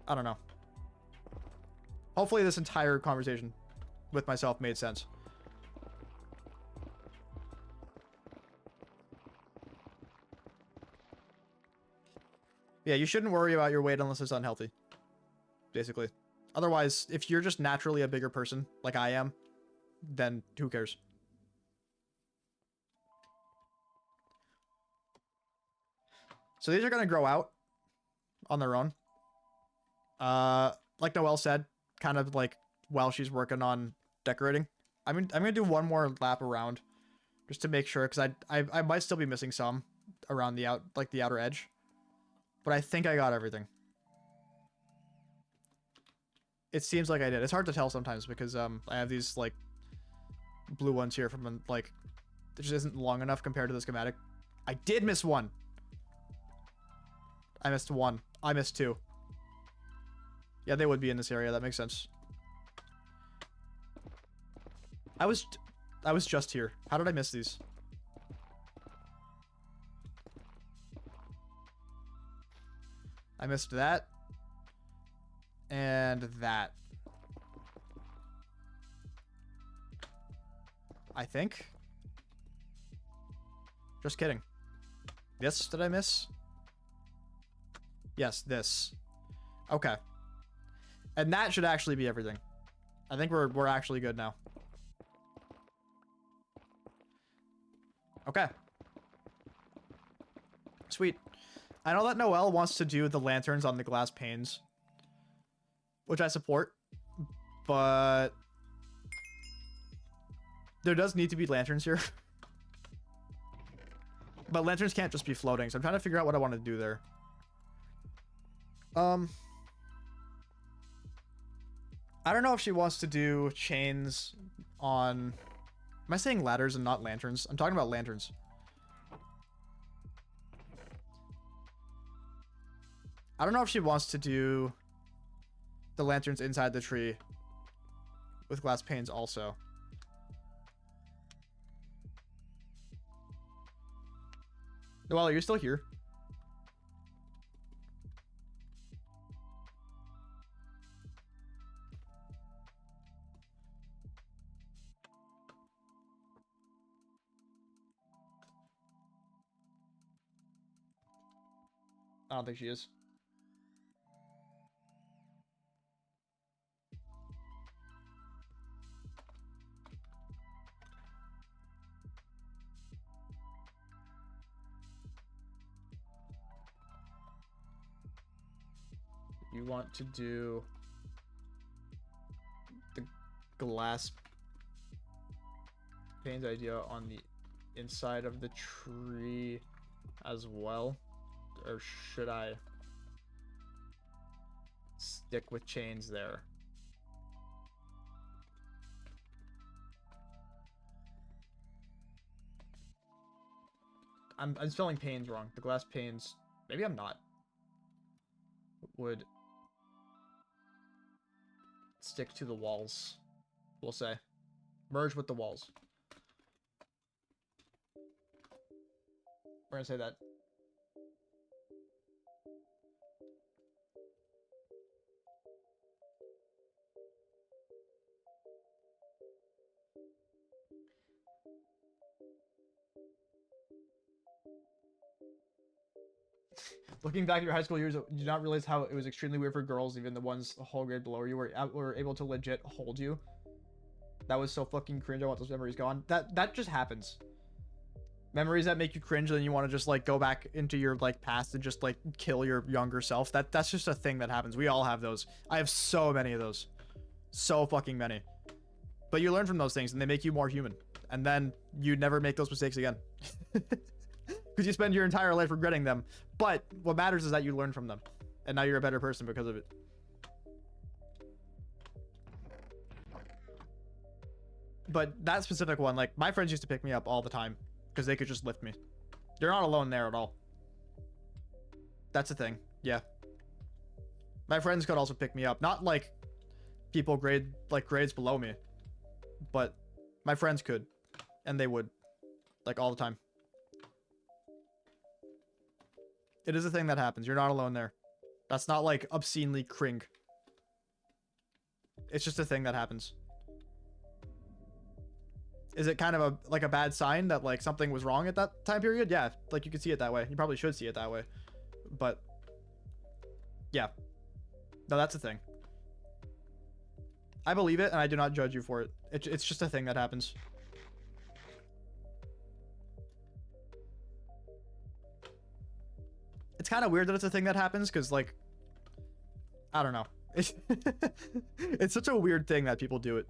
I don't know. Hopefully this entire conversation with myself made sense. Yeah, you shouldn't worry about your weight unless it's unhealthy. Basically. Otherwise, if you're just naturally a bigger person, like I am, then who cares? So these are going to grow out on their own. Like Noelle said, kind of like while she's working on decorating. I'm going to do one more lap around just to make sure, because I might still be missing some around the outer edge. But I think I got everything. It seems like I did. It's hard to tell sometimes because I have these like blue ones here from like it just isn't long enough compared to the schematic. I did miss one. I missed one. I missed two. Yeah, they would be in this area. That makes sense. I was just here. How did I miss these? I missed that. And that. I think. Just kidding. This did I miss? Yes, this. Okay. And that should actually be everything. I think we're actually good now. Okay. Sweet. I know that Noelle wants to do the lanterns on the glass panes, which I support, but there does need to be lanterns here. But lanterns can't just be floating, so I'm trying to figure out what I want to do there. I don't know if she wants to do chains on... Am I saying ladders and not lanterns? I'm talking about lanterns. I don't know if she wants to do the lanterns inside the tree with glass panes also. Noelle, are you still here? I don't think she is. You want to do the glass panes idea on the inside of the tree as well? Or should I stick with chains there? I'm spelling panes wrong. The glass panes, maybe I'm not, would stick to the walls, we'll say. Merge with the walls. We're gonna say that. Looking back at your high school years, you did not realize how it was extremely weird for girls, even the ones a whole grade below you were able to legit hold you. That was so fucking cringe. I want those memories gone. That just happens. Memories that make you cringe, and then you want to just like go back into your like past and just like kill your younger self. That's just a thing that happens. We all have those. I have so many of those. So fucking many. But you learn from those things and they make you more human. And then you never make those mistakes again. Because you spend your entire life regretting them. But what matters is that you learn from them. And now you're a better person because of it. But that specific one, like, my friends used to pick me up all the time. Because they could just lift me. You're not alone there at all. That's the thing. Yeah. My friends could also pick me up. Not like people grades below me. But my friends could. And they would. Like, all the time. It is a thing that happens. You're not alone there. That's not like obscenely cring. It's just a thing that happens. Is it kind of like a bad sign that like something was wrong at that time period? Yeah, like you could see it that way. You probably should see it that way. But yeah. No, that's a thing. I believe it and I do not judge you for it. It's just a thing that happens. It's kind of weird that it's a thing that happens because, like, I don't know. It's such a weird thing that people do it.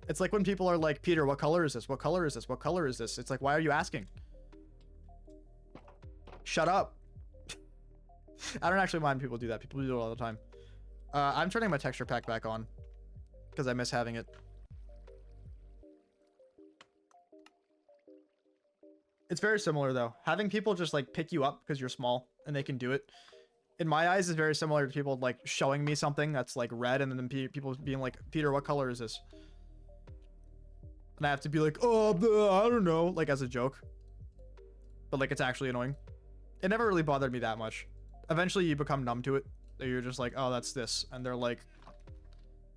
It's like when people are like, Peter, what color is this? What color is this? What color is this? It's like, why are you asking? Shut up. I don't actually mind people do that. People do it all the time. I'm turning my texture pack back on because I miss having it. It's very similar though. Having people just like pick you up because you're small and they can do it in my eyes is very similar to people like showing me something that's like red and then people being like, Peter, what color is this? And I have to be like, oh, I don't know, like as a joke. But like it's actually annoying. It never really bothered me that much. Eventually you become numb to it. You're just like, oh, that's this. And they're like,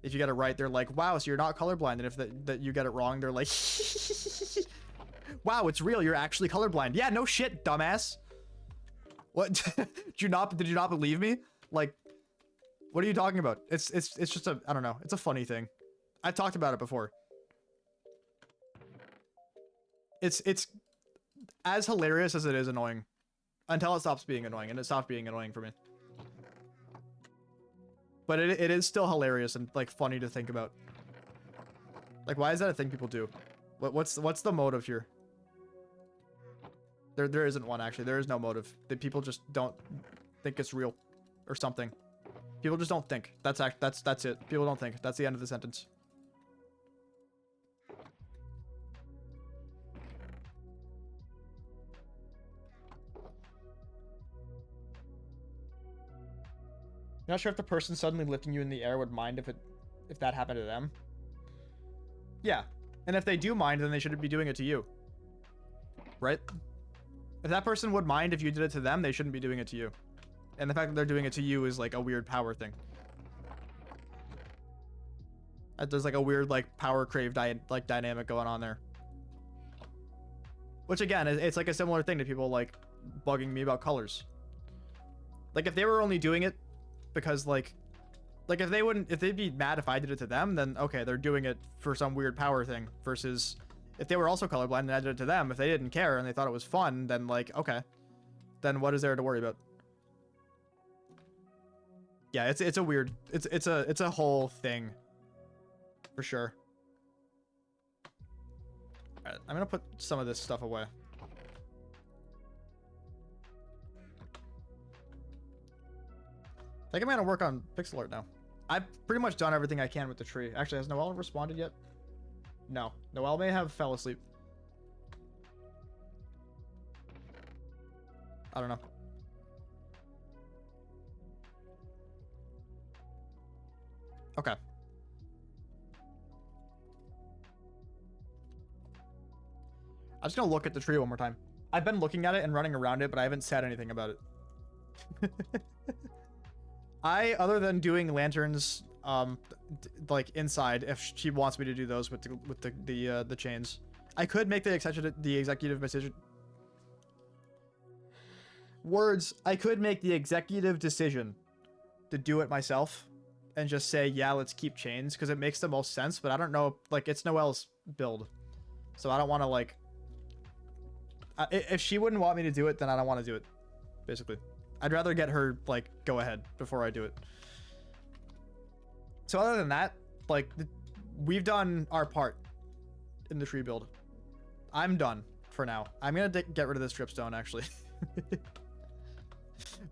if you get it right, they're like, wow, so you're not colorblind. And if that you get it wrong, they're like, wow, it's real. You're actually colorblind. Yeah, no shit, dumbass. What? did you not believe me? Like, what are you talking about? It's just a, I don't know. It's a funny thing. I've talked about it before. It's as hilarious as it is annoying until it stops being annoying, and it stopped being annoying for me. But it is still hilarious and like funny to think about. Like, why is that a thing people do? What's the motive here? There isn't one, actually. There is no motive. That people just don't think it's real or something. People just don't think. That's it. People don't think. That's the end of the sentence. You're not sure if the person suddenly lifting you in the air would mind if that happened to them. Yeah. And if they do mind, then they shouldn't be doing it to you. Right? If that person would mind if you did it to them, they shouldn't be doing it to you. And the fact that they're doing it to you is like a weird power thing. There's like a weird like power crave dynamic going on there. Which again, it's like a similar thing to people like bugging me about colors. Like if they were only doing it because like if they'd be mad if I did it to them, then okay, they're doing it for some weird power thing. Versus if they were also colorblind and I did it to them, if they didn't care and they thought it was fun, then like, okay, then what is there to worry about? Yeah, it's a weird, it's a whole thing for sure. All right, I'm gonna put some of this stuff away. I think I'm gonna work on pixel art now. I've pretty much done everything I can with the tree. Actually, has Noelle responded yet? No. Noelle may have fell asleep. I don't know. Okay. I'm just gonna look at the tree one more time. I've been looking at it and running around it, but I haven't said anything about it. Other than doing lanterns, like inside, if she wants me to do those with the chains, I could make the executive decision. I could make the executive decision to do it myself and just say, yeah, let's keep chains because it makes the most sense. But I don't know, like it's Noelle's build, so I don't want to like. If she wouldn't want me to do it, then I don't want to do it. Basically, I'd rather get her like go ahead before I do it. So other than that, like we've done our part in the tree build. I'm done for now. I'm gonna get rid of this dripstone actually.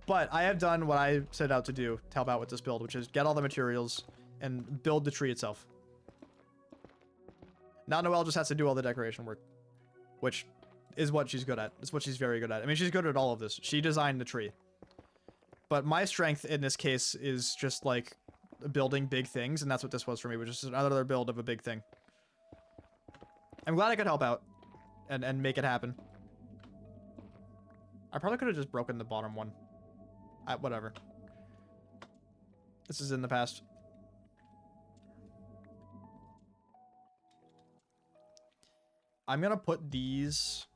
But I have done what I set out to do to help out with this build, which is get all the materials and build the tree itself. Now Noelle just has to do all the decoration work, which is what she's good at. It's what she's very good at. I mean, she's good at all of this. She designed the tree. But my strength in this case is just like building big things, and that's what this was for me, which is another build of a big thing. I'm glad I could help out and make it happen. I probably could have just broken the bottom one. Whatever. This is in the past. I'm gonna put these...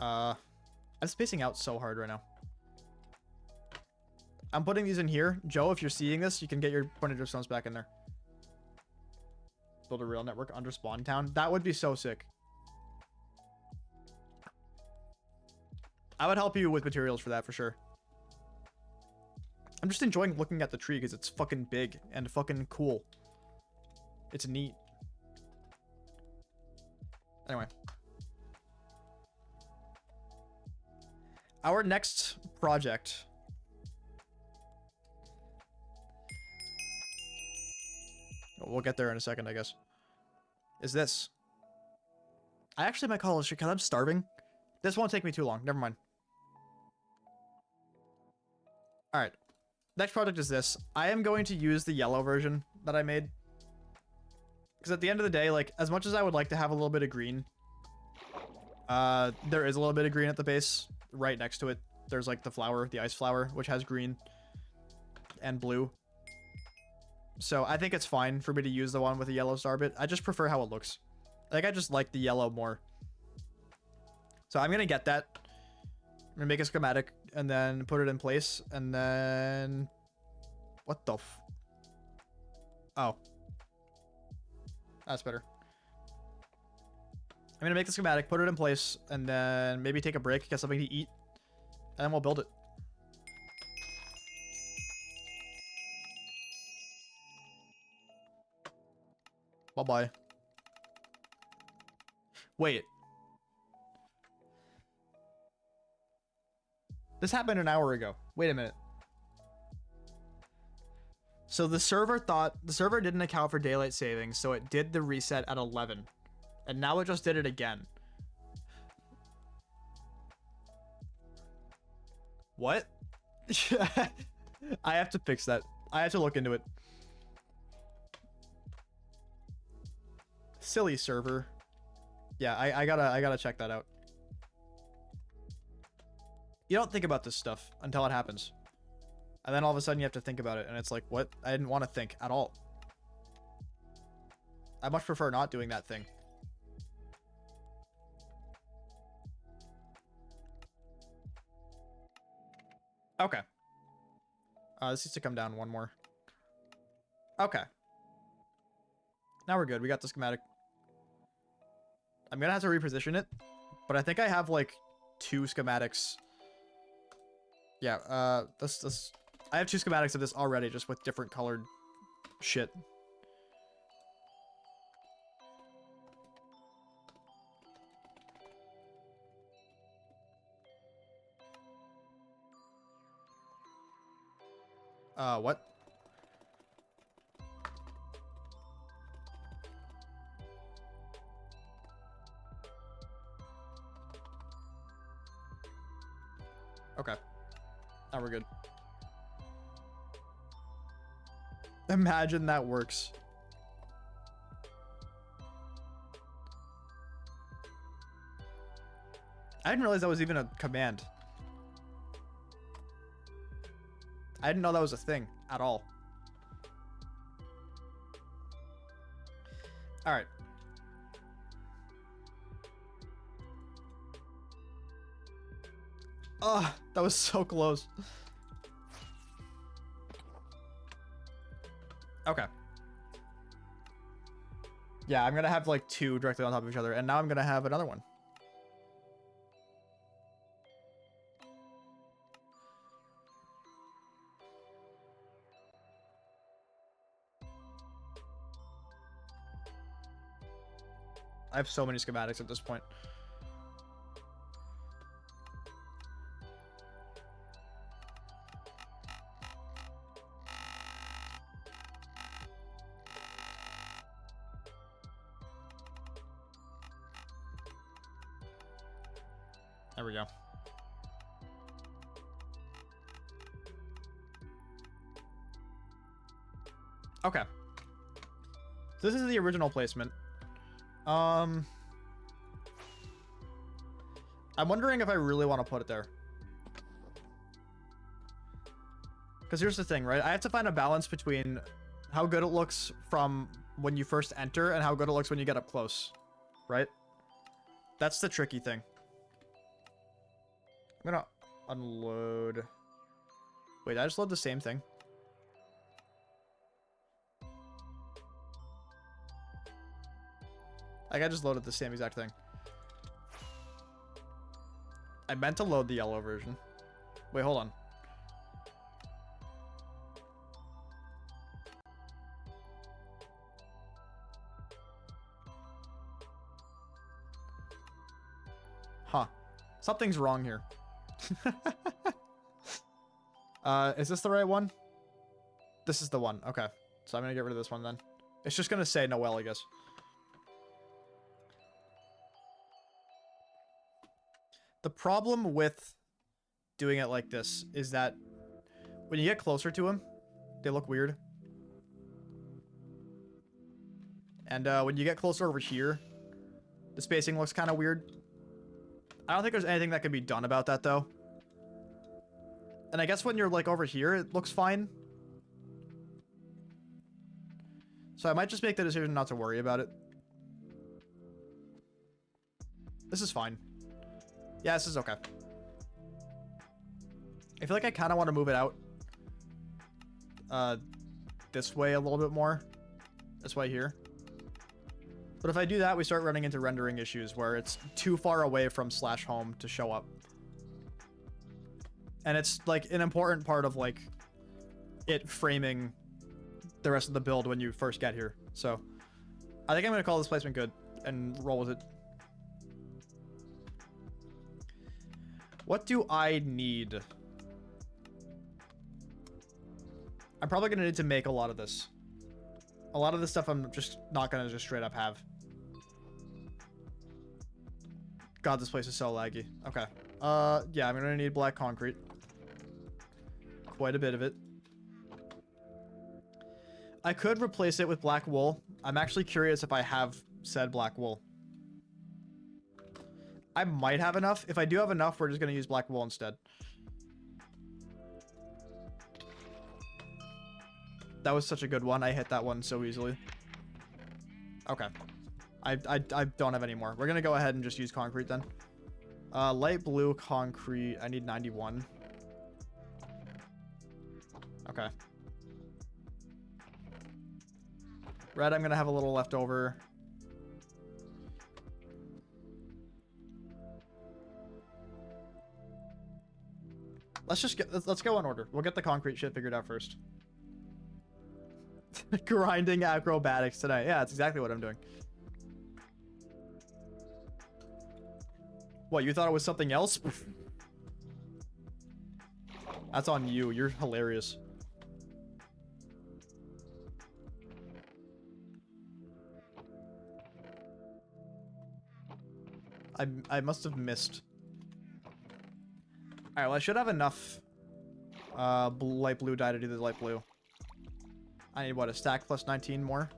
I'm spacing out so hard right now. I'm putting these in here. Joe, if you're seeing this, you can get your pointed dripstones back in there. Build a real network under spawn town. That would be so sick. I would help you with materials for that for sure. I'm just enjoying looking at the tree because it's fucking big and fucking cool. It's neat. Anyway. Our next project. We'll get there in a second, I guess. Is this. I actually might call it because I'm starving. This won't take me too long. Never mind. All right. Next project is this. I am going to use the yellow version that I made. Because at the end of the day, like, as much as I would like to have a little bit of green, there is a little bit of green at the base. Right next to it, there's, like, the flower, the ice flower, which has green and blue. So I think it's fine for me to use the one with the yellow star bit. I just prefer how it looks. Like, I just like the yellow more. So I'm going to get that. I'm going to make a schematic and then put it in place. And then... What the f... Oh. That's better. I'm going to make the schematic, put it in place, and then maybe take a break, get something to eat, and then we'll build it. Bye-bye. Wait. This happened an hour ago. Wait a minute. So the server didn't account for daylight savings, so it did the reset at 11. And now it just did it again. What? I have to fix that. I have to look into it. Silly server. Yeah, I gotta check that out. You don't think about this stuff until it happens. And then all of a sudden you have to think about it, and it's like, what? I didn't want to think at all. I much prefer not doing that thing. Okay. This needs to come down one more. Okay. Now we're good. We got the schematic. I'm gonna have to reposition it, but I think I have like 2 schematics. Yeah, I have 2 schematics of this already, just with different colored shit. What? Okay. Now we're good. Imagine that works. I didn't realize that was even a command. I didn't know that was a thing at all. All right. Oh, that was so close. Okay. Yeah, I'm gonna have like 2 directly on top of each other, and now I'm gonna have another one. I have so many schematics at this point. There we go. Okay. So this is the original placement. I'm wondering if I really want to put it there. Because here's the thing, right? I have to find a balance between how good it looks from when you first enter and how good it looks when you get up close, right? That's the tricky thing. I'm gonna unload. Wait, I just load the same thing? Like, I just loaded the same exact thing. I meant to load the yellow version. Wait, hold on. Huh. Something's wrong here. Is this the right one? This is the one. Okay. So I'm gonna get rid of this one then. It's just gonna say Noel, I guess. The problem with doing it like this is that when you get closer to them, they look weird. And when you get closer over here, the spacing looks kind of weird. I don't think there's anything that can be done about that, though. And I guess when you're, like, over here, it looks fine. So I might just make the decision not to worry about it. This is fine. Yeah, this is okay. I feel like I kind of want to move it out this way a little bit more. This way here. But if I do that, we start running into rendering issues where it's too far away from /home to show up. And it's like an important part of like it framing the rest of the build when you first get here. So I think I'm going to call this placement good and roll with it. What do I need? I'm probably going to need to make a lot of this. A lot of this stuff I'm just not going to just straight up have. God, this place is so laggy. Okay. Yeah, I'm going to need black concrete. Quite a bit of it. I could replace it with black wool. I'm actually curious if I have said black wool. I might have enough. If I do have enough, we're just going to use black wool instead. That was such a good one. I hit that one so easily. Okay. I don't have any more. We're going to go ahead and just use concrete then. Light blue concrete. I need 91. Okay. Red, I'm going to have a little left over. Let's go in order. We'll get the concrete shit figured out first. Grinding acrobatics today. Yeah, that's exactly what I'm doing. What, you thought it was something else? That's on you. You're hilarious. I must have missed. Alright, well, I should have enough light blue dye to do the light blue. I need, what, a stack plus 19 more?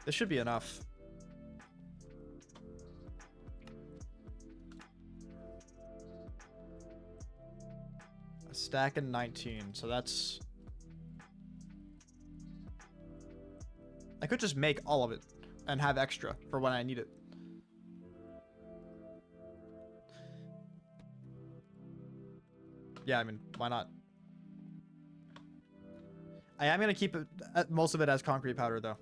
This should be enough. A stack and 19, so that's... I could just make all of it and have extra for when I need it. Yeah, I mean, why not? I am going to keep it, most of it as concrete powder, though.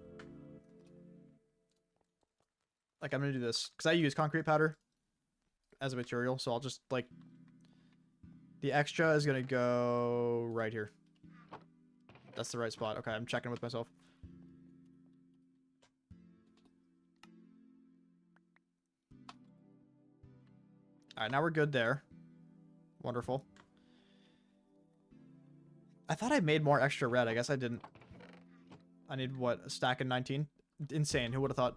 Like, I'm going to do this. Because I use concrete powder as a material, so I'll just, like... The extra is going to go right here. That's the right spot. Okay, I'm checking with myself. Alright, now we're good there. Wonderful. I thought I made more extra red. I guess I didn't. I need, what, a stack of 19? Insane. Who would have thought?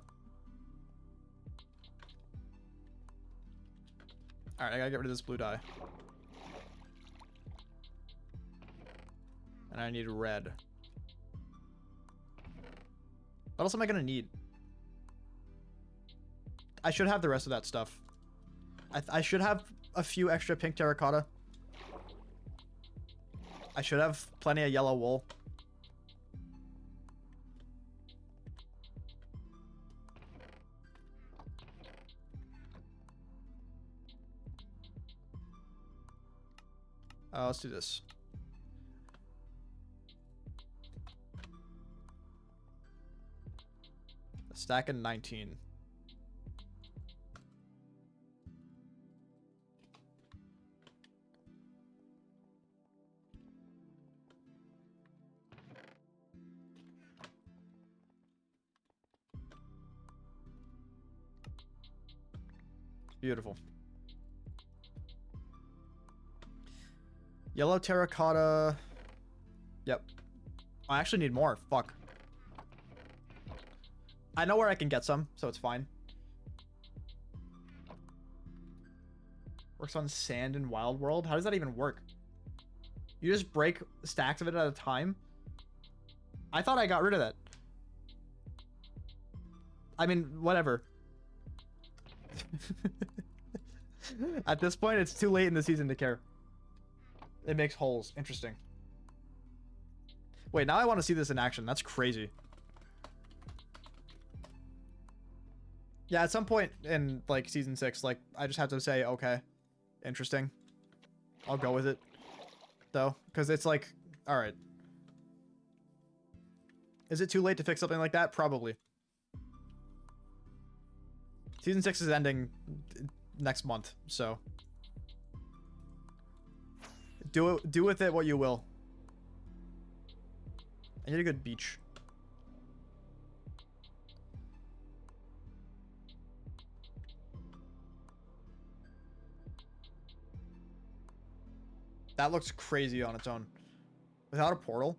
Alright, I gotta get rid of this blue dye. And I need red. What else am I gonna need? I should have the rest of that stuff. I should have a few extra pink terracotta. I should have plenty of yellow wool. Let's do this. A stack of 19. Beautiful. Yellow terracotta. Yep. I actually need more. Fuck. I know where I can get some, so it's fine. Works on sand in Wild World. How does that even work? You just break stacks of it at a time? I thought I got rid of that. I mean, whatever. At this point, it's too late in the season to care. It makes holes. Interesting. Wait, now I want to see this in action. That's crazy. Yeah, at some point in, like, Season 6, like, I just have to say, okay, interesting. I'll go with it, though, because it's like, alright. Is it too late to fix something like that? Probably. Season 6 is ending next month, so do with it what you will. I need a good beach. That looks crazy on its own. Without a portal.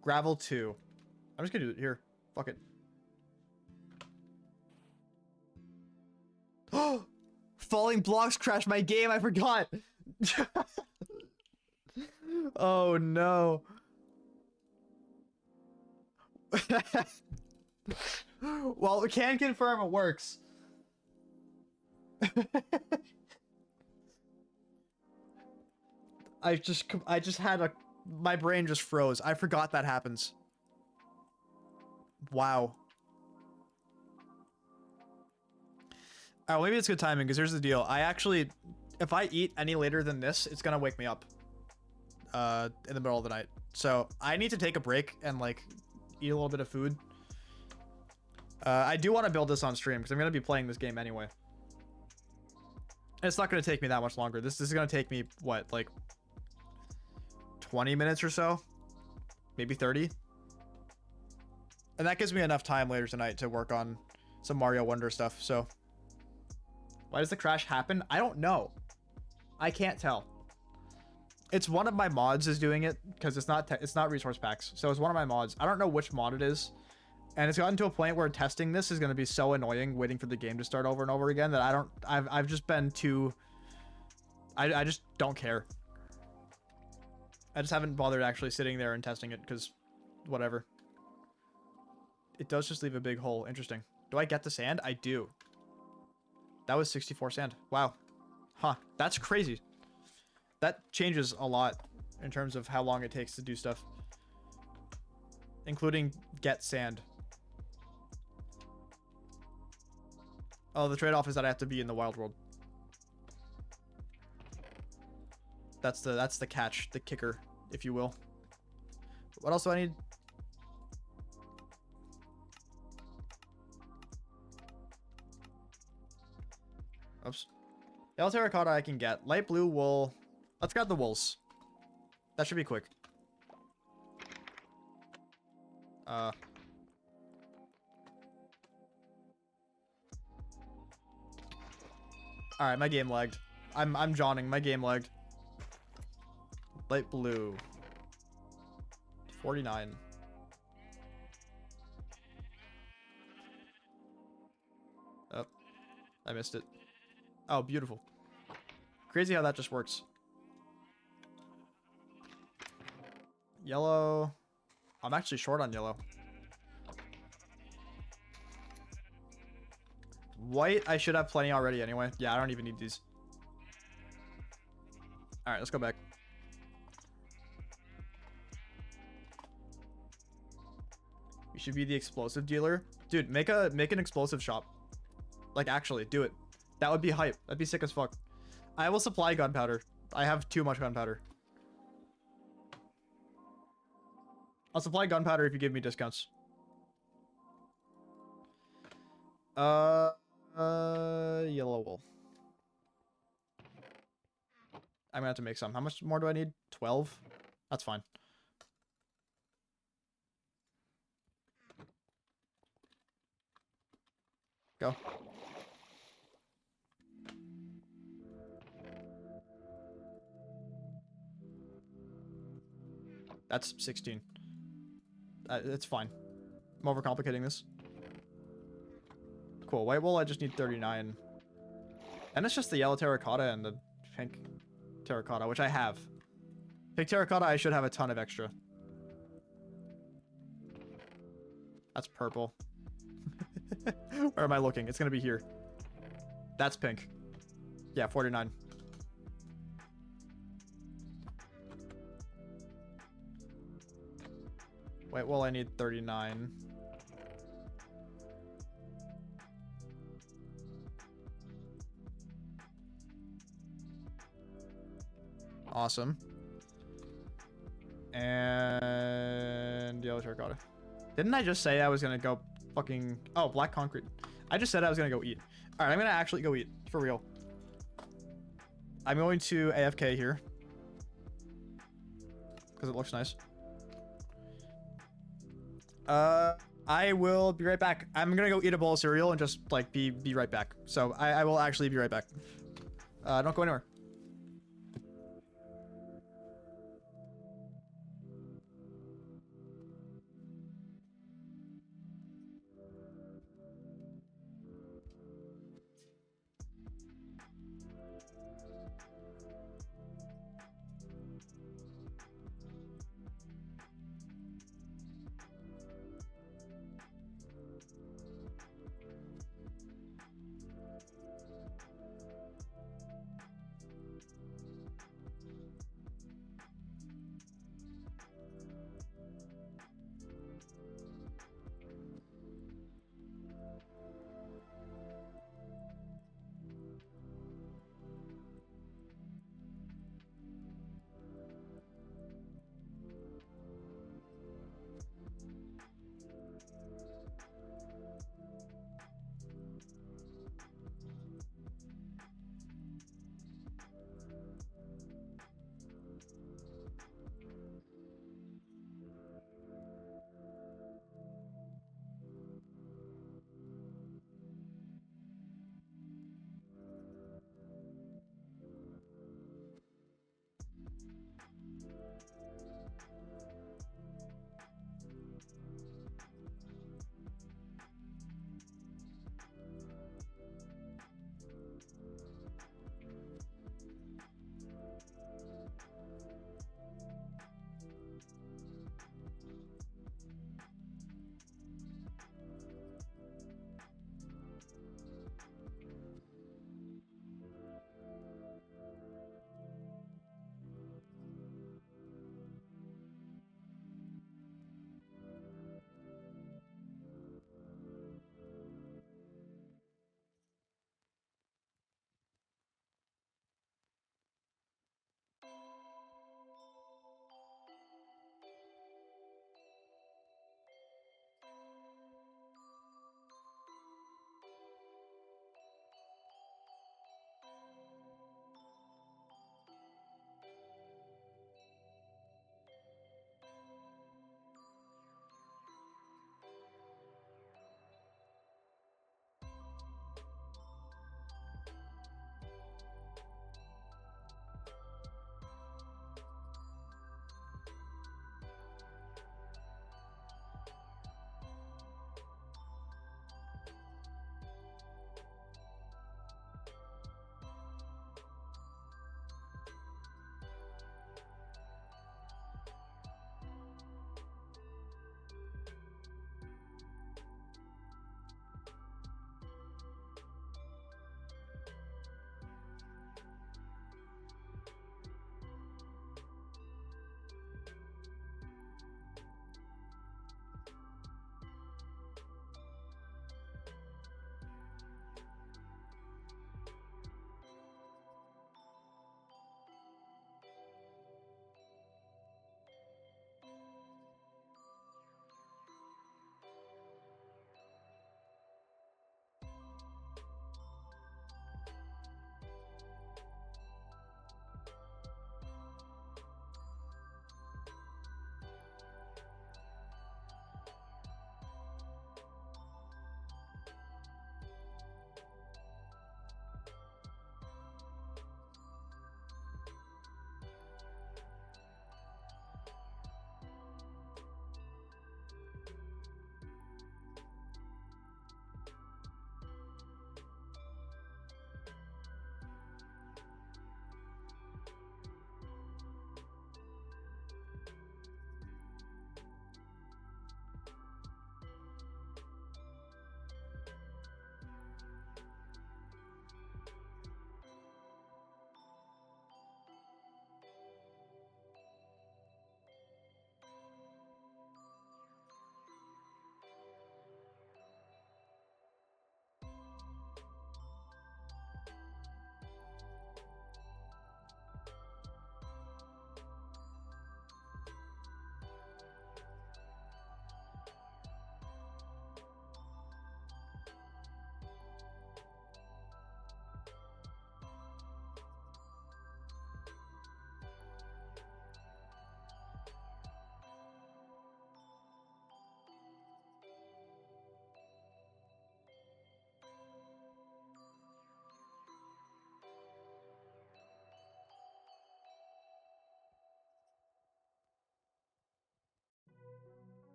Gravel 2. I'm just gonna do it here. Fuck it. Falling blocks crashed my game. I forgot. Oh no. Well, we can confirm it works. I just had my brain just froze. I forgot that happens. Wow. Oh, maybe it's good timing, because here's the deal. I actually, if I eat any later than this, it's gonna wake me up in the middle of the night. So I need to take a break and, like, eat a little bit of food. I do want to build this on stream, because I'm gonna be playing this game anyway. And it's not gonna take me that much longer. This is gonna take me, what, like 20 minutes or so? Maybe 30? And that gives me enough time later tonight to work on some Mario Wonder stuff, so... Why does the crash happen? I don't know. I can't tell. It's one of my mods is doing it, because it's not resource packs. So it's one of my mods. I don't know which mod it is. And it's gotten to a point where testing this is going to be so annoying, waiting for the game to start over and over again, that I've just been too... I just don't care. I just haven't bothered actually sitting there and testing it, because whatever. It does just leave a big hole. Interesting. Do I get the sand? I do. That was 64 sand. Wow. Huh. That's crazy. That changes a lot in terms of how long it takes to do stuff. Including get sand. Oh, the trade-off is that I have to be in the wild world. That's the catch, the kicker, if you will. What else do I need? Oops. Yellow terracotta I can get. Light blue wool. Let's grab the wools. That should be quick. Alright, my game lagged. I'm jawning. My game lagged. Light blue. 49. Oh. I missed it. Oh, beautiful. Crazy how that just works. Yellow. I'm actually short on yellow. White, I should have plenty already anyway. Yeah, I don't even need these. Alright, let's go back. You should be the explosive dealer. Dude, make an explosive shop. Like, actually, do it. That would be hype. That'd be sick as fuck. I will supply gunpowder. I have too much gunpowder. I'll supply gunpowder if you give me discounts. Yellow wool. I'm gonna have to make some. How much more do I need? 12? That's fine. Go. That's 16. It's fine. I'm overcomplicating this. Cool. White wool, I just need 39. And it's just the yellow terracotta and the pink terracotta, which I have. Pink terracotta, I should have a ton of extra. That's purple. Where am I looking? It's going to be here. That's pink. Yeah, 49. Wait, well, I need 39. Awesome. And yellow terracotta. Didn't I just say I was gonna go fucking... Oh, black concrete. I just said I was gonna go eat. All right, I'm gonna actually go eat. For real. I'm going to AFK here. Because it looks nice. I will be right back. I'm gonna go eat a bowl of cereal and just, like, be right back. So, I will actually be right back. Don't go anywhere.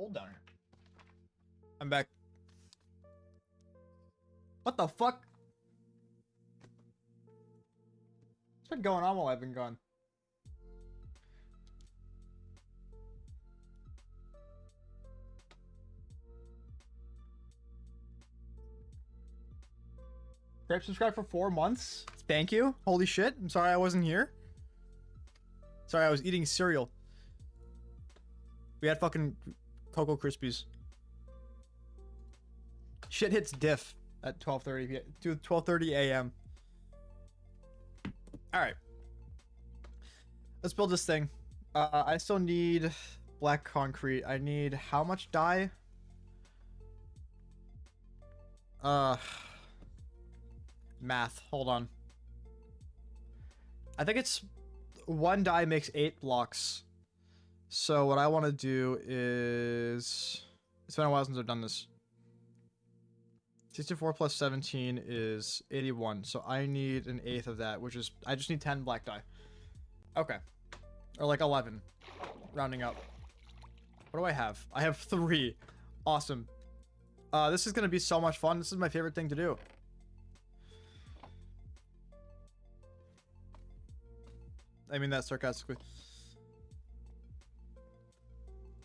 cold down here. I'm back. What the fuck? What's been going on while I've been gone? Grape subscribed for 4 months. Thank you. Holy shit. I'm sorry I wasn't here. Sorry, I was eating cereal. We had fucking Cocoa Krispies. Shit hits diff at 12:30 to 12:30 a.m. All right. Let's build this thing. I still need black concrete. I need how much dye? Math. Hold on. I think it's 1 dye makes 8 blocks. So what I want to do is... It's been a while since I've done this. 64 plus 17 is 81. So I need an eighth of that, which is... I just need 10 black dye. Okay. Or like 11. Rounding up. What do I have? I have 3. Awesome. This is going to be so much fun. This is my favorite thing to do. I mean that sarcastically.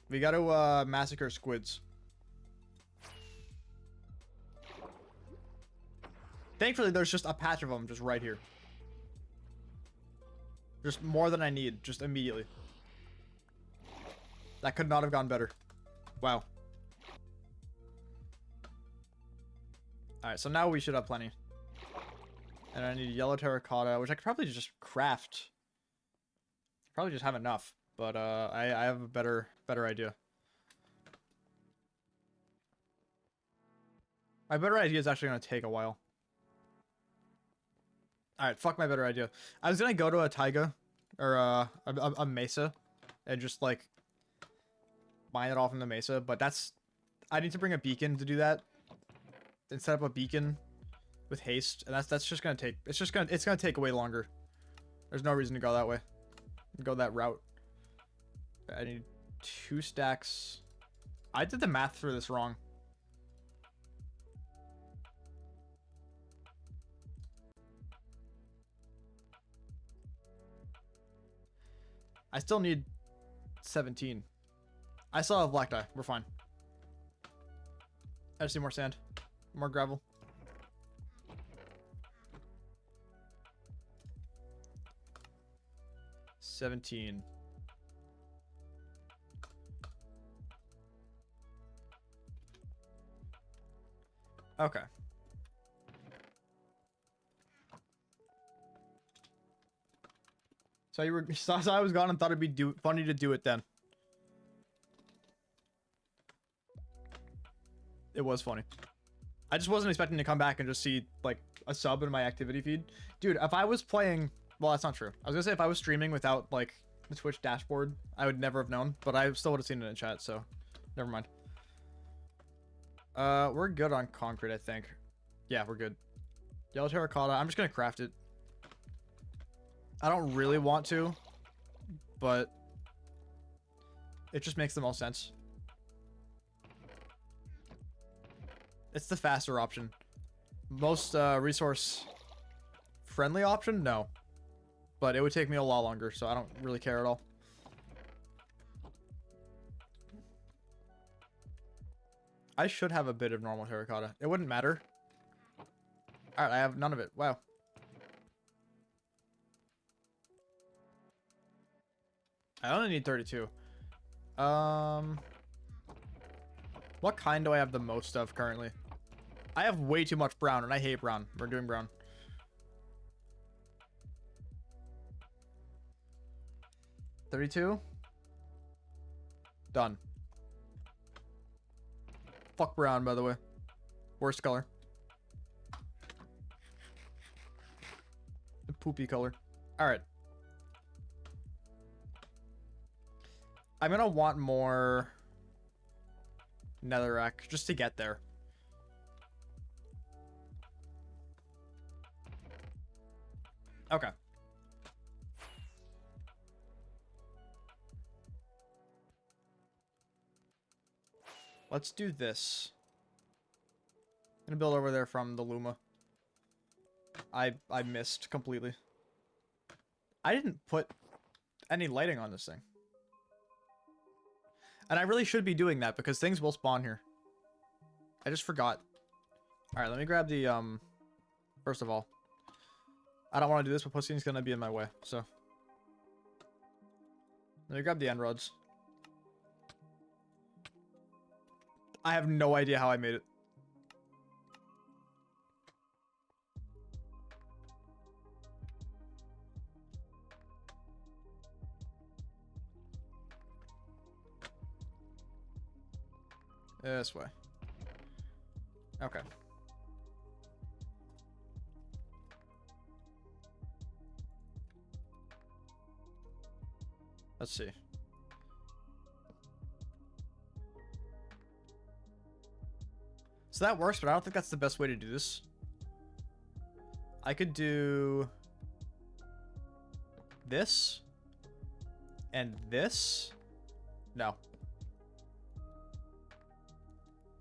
We got to massacre squids. Thankfully, there's just a patch of them just right here. Just more than I need, just immediately. That could not have gone better. Wow. Alright, so now we should have plenty. And I need yellow terracotta, which I could probably just craft. Probably just have enough, but I have a better idea. My better idea is actually going to take a while. Alright, fuck my better idea. I was going to go to a taiga, or a mesa, and just, like, mine it off in the mesa, but that's... I need to bring a beacon to do that. And set up a beacon with haste, and that's just going to take... It's going to take way longer. There's no reason to go that way. Go that route. I need 2 stacks. I did the math for this wrong. I still need 17. I still have black dye. We're fine. I just need more sand. More gravel. $17. Okay. So you were saw I was gone and thought it'd be funny to do it then. It was funny. I just wasn't expecting to come back and just see like a sub in my activity feed. Dude, if I was playing... Well, that's not true. I was gonna say if I was streaming without, like, the Twitch dashboard, I would never have known, but I still would have seen it in chat, so never mind. We're good on concrete, I think. Yeah, we're good. Yellow terracotta. I'm just gonna craft it. I don't really want to, but it just makes the most sense. It's the faster option. Most, resource friendly option? No. But it would take me a lot longer, so I don't really care at all. I should have a bit of normal terracotta. It wouldn't matter. Alright, I have none of it. Wow. I only need 32. What kind do I have the most of currently? I have way too much brown, and I hate brown. We're doing brown. 32. Done. Fuck brown, by the way. Worst color. The poopy color. Alright. I'm gonna want more netherrack just to get there. Okay. Let's do this. I'm gonna build over there from the Luma. I missed completely. I didn't put any lighting on this thing. And I really should be doing that because things will spawn here. I just forgot. Alright, let me grab the, first of all. I don't want to do this, but Pussy's gonna be in my way, so. Let me grab the end rods. I have no idea how I made it. This way. Okay. Let's see. So that works, but I don't think that's the best way to do this. I could do this and this. No.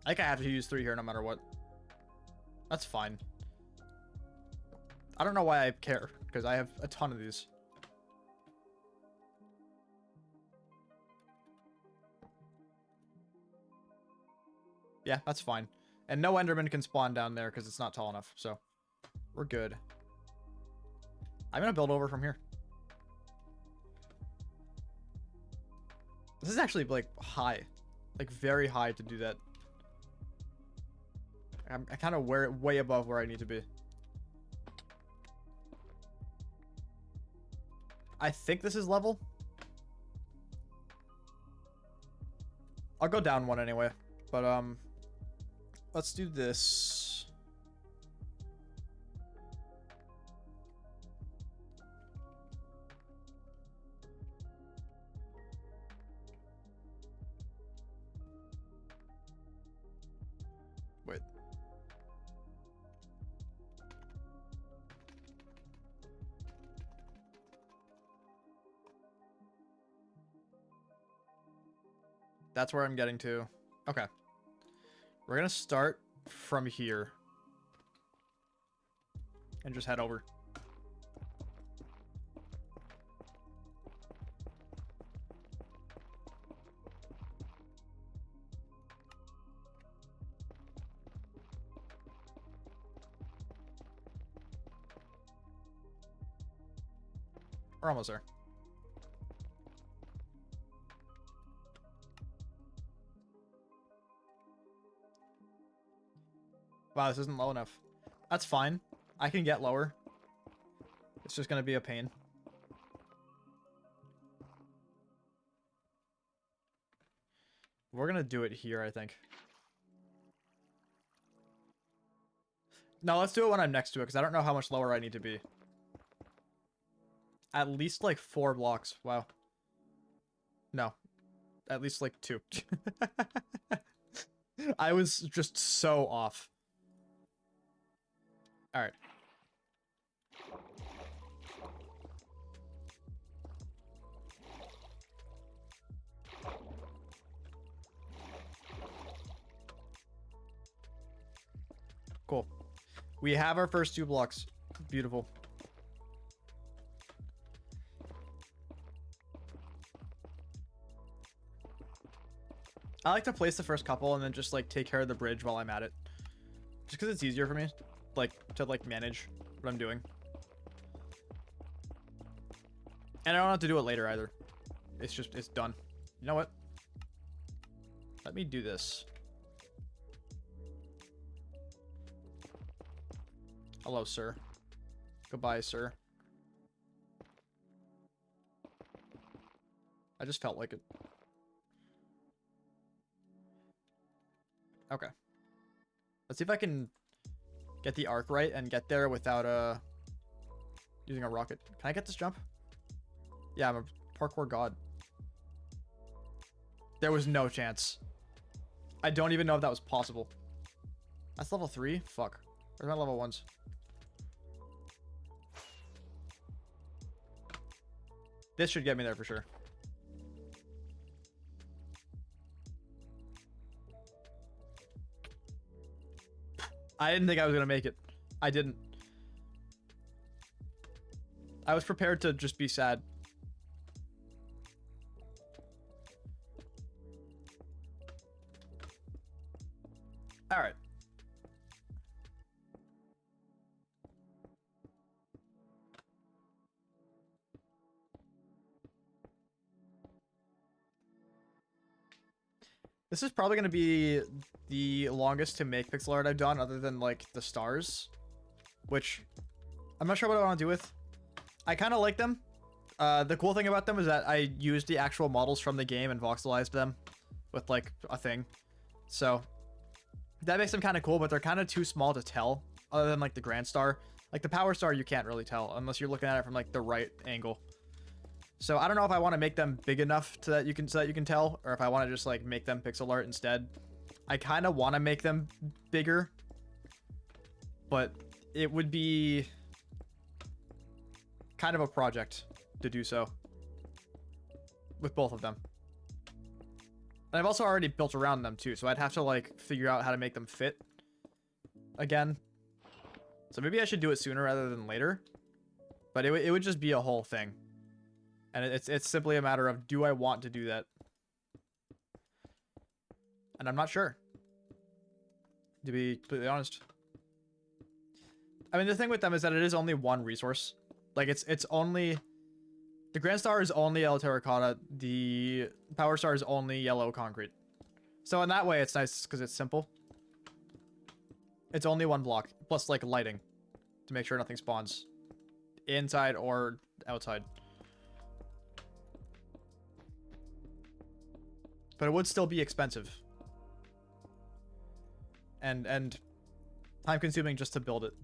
I think I have to use 3 here no matter what. That's fine. I don't know why I care, because I have a ton of these. Yeah, that's fine. And no Enderman can spawn down there because it's not tall enough, so we're good. I'm gonna build over from here. This is actually, like, high. Like, very high to do that. I kind of way above where I need to be. I think this is level. I'll go down one anyway. But, let's do this. Wait. That's where I'm getting to. Okay. We're gonna start from here. And just head over. We're almost there. Wow, this isn't low enough. That's fine. I can get lower. It's just gonna be a pain. We're gonna do it here, I think. No, let's do it when I'm next to it, because I don't know how much lower I need to be. At least, like, 4 blocks. Wow. No. At least, like, 2. I was just so off. Alright. Cool. We have our first 2 blocks. Beautiful. I like to place the first couple and then just, like, take care of the bridge while I'm at it. Just because it's easier for me, like, to, like, manage what I'm doing. And I don't have to do it later either. It's just, it's done. You know what? Let me do this. Hello, sir. Goodbye, sir. I just felt like it. Okay. Let's see if I can get the arc right and get there without using a rocket. Can I get this jump? Yeah, I'm a parkour god. There was no chance. I don't even know if that was possible. That's level 3? Fuck. Where's my level 1s? This should get me there for sure. I didn't think I was gonna make it. I didn't. I was prepared to just be sad. All right. This is probably going to be the longest to make pixel art I've done, other than like the stars, which I'm not sure what I want to do with. I kind of like them. The cool thing about them is that I used the actual models from the game and voxelized them with like a thing. So that makes them kind of cool, but they're kind of too small to tell, other than like the Grand Star. Like the Power Star, you can't really tell unless you're looking at it from like the right angle. So I don't know if I want to make them big enough so that you can tell, or if I want to just like make them pixel art instead. I kind of want to make them bigger, but it would be kind of a project to do so with both of them. And I've also already built around them too, so I'd have to like figure out how to make them fit again. So maybe I should do it sooner rather than later, but it would just be a whole thing. And it's simply a matter of, do I want to do that? And I'm not sure, to be completely honest. I mean, the thing with them is that it is only one resource. Like, it's only... The Grand Star is only yellow terracotta. The Power Star is only yellow concrete. So in that way, it's nice because it's simple. It's only one block, plus, like, lighting to make sure nothing spawns inside or outside. But it would still be expensive. And time consuming just to build it.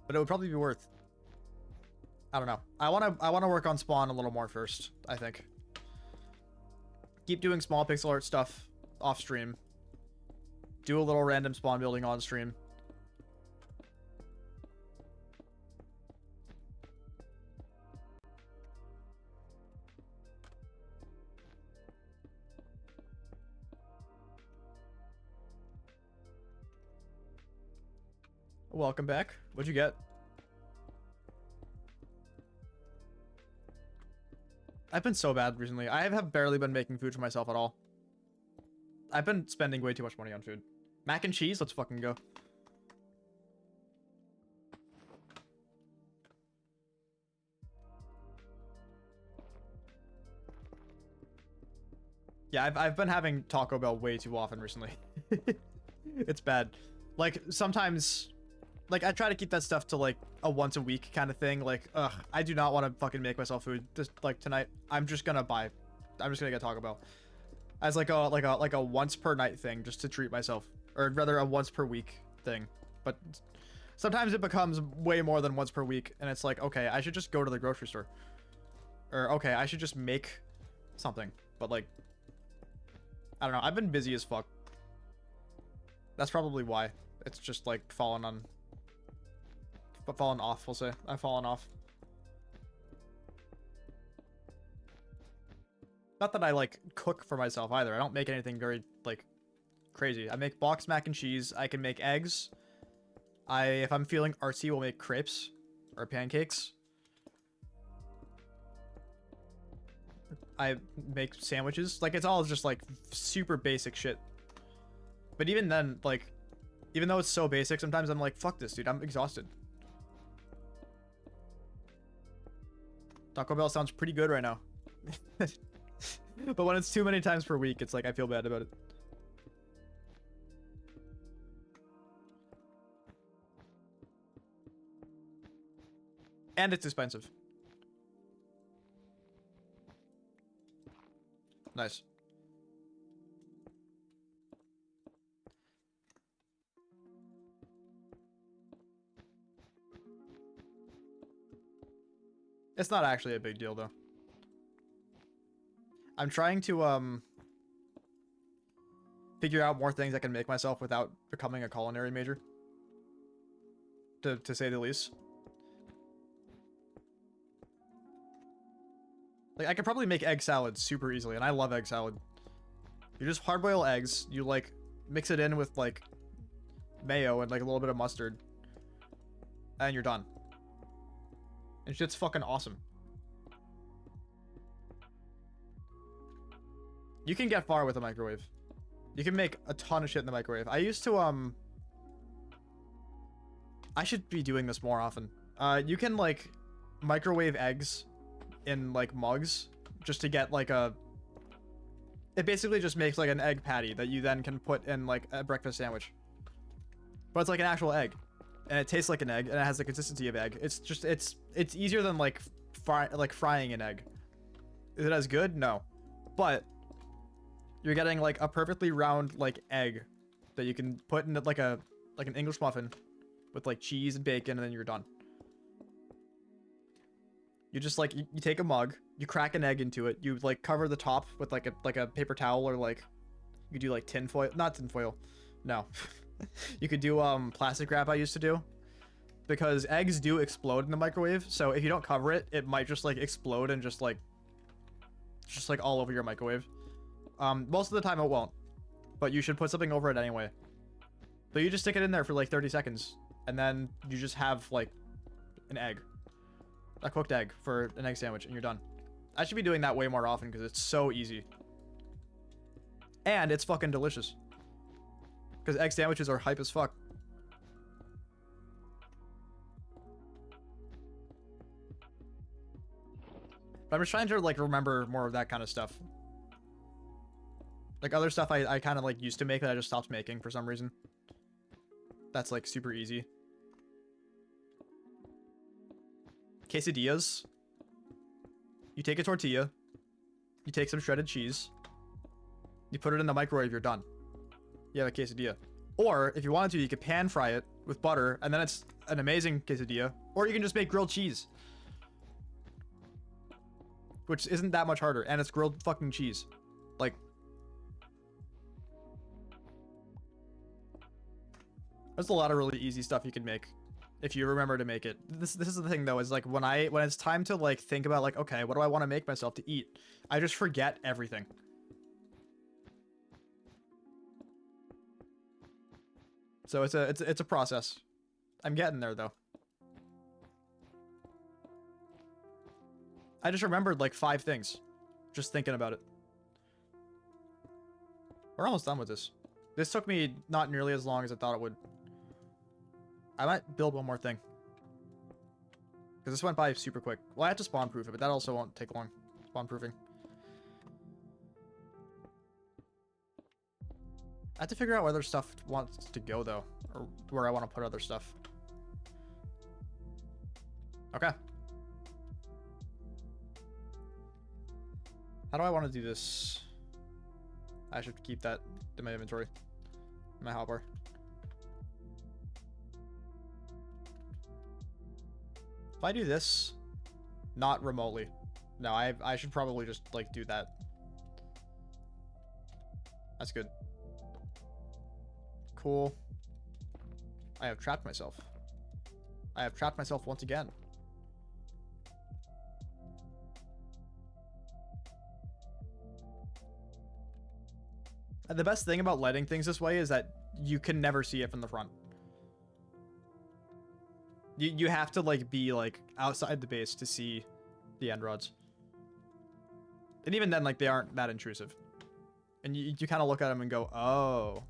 But it would probably be worth. I don't know. I wanna work on spawn a little more first, I think. Keep doing small pixel art stuff off stream. Do a little random spawn building on stream. Welcome back. What'd you get? I've been so bad recently. I have barely been making food for myself at all. I've been spending way too much money on food. Mac and cheese? Let's fucking go. Yeah, I've been having Taco Bell way too often recently. It's bad. Like, sometimes... Like, I try to keep that stuff to, like, a once a week kind of thing. Like, ugh, I do not want to fucking make myself food this, like, tonight. I'm just gonna get Taco Bell. As, like a once per night thing, just to treat myself. Or rather, a once per week thing. But sometimes it becomes way more than once per week. And it's like, okay, I should just go to the grocery store. Or, okay, I should just make something. But, like, I don't know. I've been busy as fuck. That's probably why. It's just, like, fallen off, we'll say. I've fallen off. Not that I, like, cook for myself either. I don't make anything very, like, crazy. I make boxed mac and cheese. I can make eggs. If I'm feeling artsy, will make crepes or pancakes. I make sandwiches. Like, it's all just, like, super basic shit. But even then, like, even though it's so basic, sometimes I'm like, fuck this, dude. I'm exhausted. Taco Bell sounds pretty good right now. But when it's too many times per week, it's like, I feel bad about it. And it's expensive. Nice. It's not actually a big deal, though. I'm trying to, figure out more things I can make myself without becoming a culinary major. To say the least. Like, I could probably make egg salad super easily, and I love egg salad. You just hard-boil eggs, you, like, mix it in with, like, mayo and like a little bit of mustard, and you're done. And shit's fucking awesome. You can get far with a microwave. You can make a ton of shit in the microwave. I used to I should be doing this more often. You can like microwave eggs in like mugs just to get like a, it basically just makes like an egg patty that you then can put in like a breakfast sandwich. But it's like an actual egg, and it tastes like an egg, and it has the consistency of egg. It's just it's easier than like frying an egg. Is it as good? No, but you're getting like a perfectly round like egg that you can put in like an English muffin with like cheese and bacon, and then you're done. You just like you take a mug, you crack an egg into it, you like cover the top with like a paper towel, or like you could do like tin foil, not tin foil, no. You could do plastic wrap. I used to do, because eggs do explode in the microwave, so if you don't cover it, it might just like explode and just like all over your microwave. Most of the time it won't, but you should put something over it anyway. But you just stick it in there for like 30 seconds, and then you just have like an egg, a cooked egg for an egg sandwich, and you're done. I should be doing that way more often because it's so easy, and it's fucking delicious. Because egg sandwiches are hype as fuck. But I'm just trying to like remember more of that kind of stuff. Like other stuff I kind of like used to make that I just stopped making for some reason. That's like super easy. Quesadillas. You take a tortilla. You take some shredded cheese. You put it in the microwave, you're done. You have a quesadilla. Or if you wanted to, you could pan fry it with butter, and then it's an amazing quesadilla. Or you can just make grilled cheese, which isn't that much harder, and it's grilled fucking cheese. Like, there's a lot of really easy stuff you can make if you remember to make it. This is the thing though, is like when it's time to like think about like, okay, what do I want to make myself to eat? I just forget everything. So it's a process. I'm getting there though. I just remembered like 5 things just thinking about it. We're almost done with this. This took me not nearly as long as I thought it would. I might build one more thing, because this went by super quick. Well, I have to spawn proof it, but that also won't take long. Spawn proofing. I have to figure out where other stuff wants to go though, or where I want to put other stuff. Okay. How do I want to do this? I should keep that in my inventory, in my hotbar. If I do this, not remotely. No, I should probably just like do that. That's good. Cool. I have trapped myself. I have trapped myself once again. And the best thing about lighting things this way is that you can never see it from the front. You have to like be like outside the base to see the end rods. And even then, like, they aren't that intrusive. And you kind of look at them and go, oh.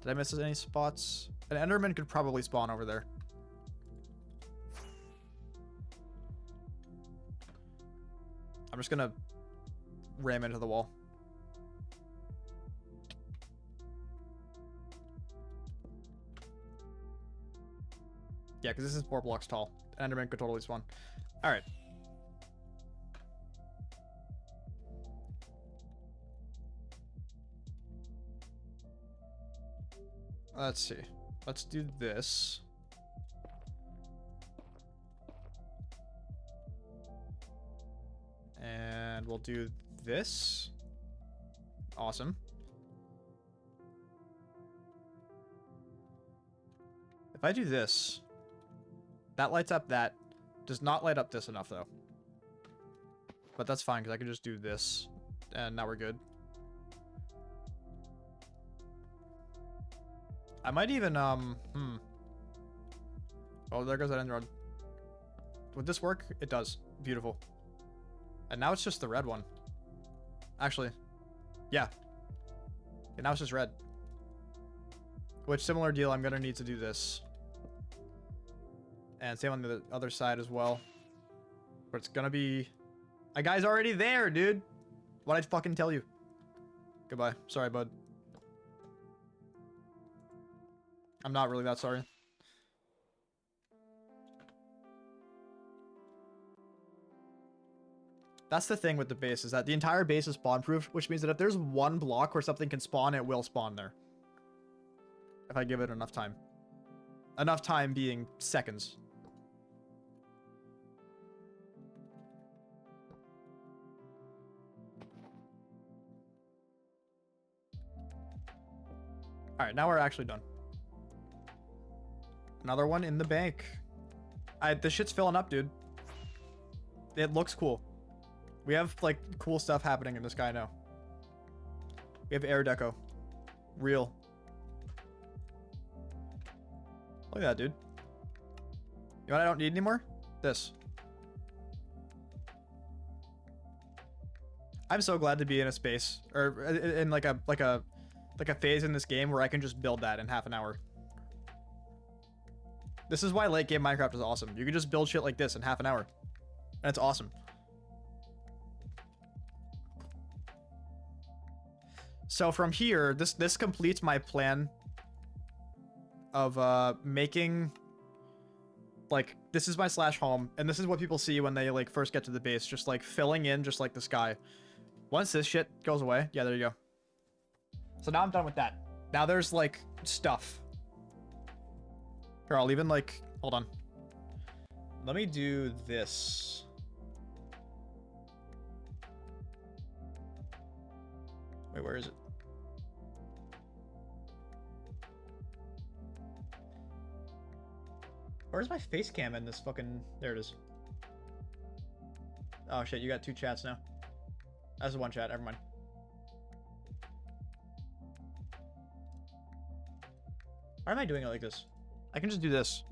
Did I miss any spots? An Enderman could probably spawn over there. I'm just gonna ram into the wall. Yeah, because this is 4 blocks tall. An Enderman could totally spawn. All right. Let's see. Let's do this. And we'll do this. Awesome. If I do this, that lights up that. Does not light up this enough, though. But that's fine, because I can just do this. And now we're good. I might even, Oh, there goes that end road. Would this work? It does. Beautiful. And now it's just the red one. Actually, yeah. And now it's just red. Which, similar deal, I'm gonna need to do this. And same on the other side as well. But it's gonna be... A guy's already there, dude! What'd I fucking tell you? Goodbye. Sorry, bud. I'm not really that sorry. That's the thing with the base, is that the entire base is spawn-proof, which means that if there's one block where something can spawn, it will spawn there. If I give it enough time. Enough time being seconds. Alright, now we're actually done. Another one in the bank. The shit's filling up, dude. It looks cool. We have, like, cool stuff happening in the sky now. We have air deco. Real. Look at that, dude. You know what I don't need anymore? This. I'm so glad to be in a space, or in like a phase in this game where I can just build that in half an hour. This is why late game Minecraft is awesome. You can just build shit like this in half an hour. And it's awesome. So from here, this completes my plan of making, like, this is my slash home, and this is what people see when they, like, first get to the base, just, like, filling in just, like, the sky. Once this shit goes away, yeah, there you go. So now I'm done with that. Now there's, like, stuff. Here, I'll even, like, hold on. Let me do this. Wait, where is it? Where's my face cam in this fucking... There it is. Oh shit, you got two chats now. That's one chat, never mind. Why am I doing it like this? I can just do this.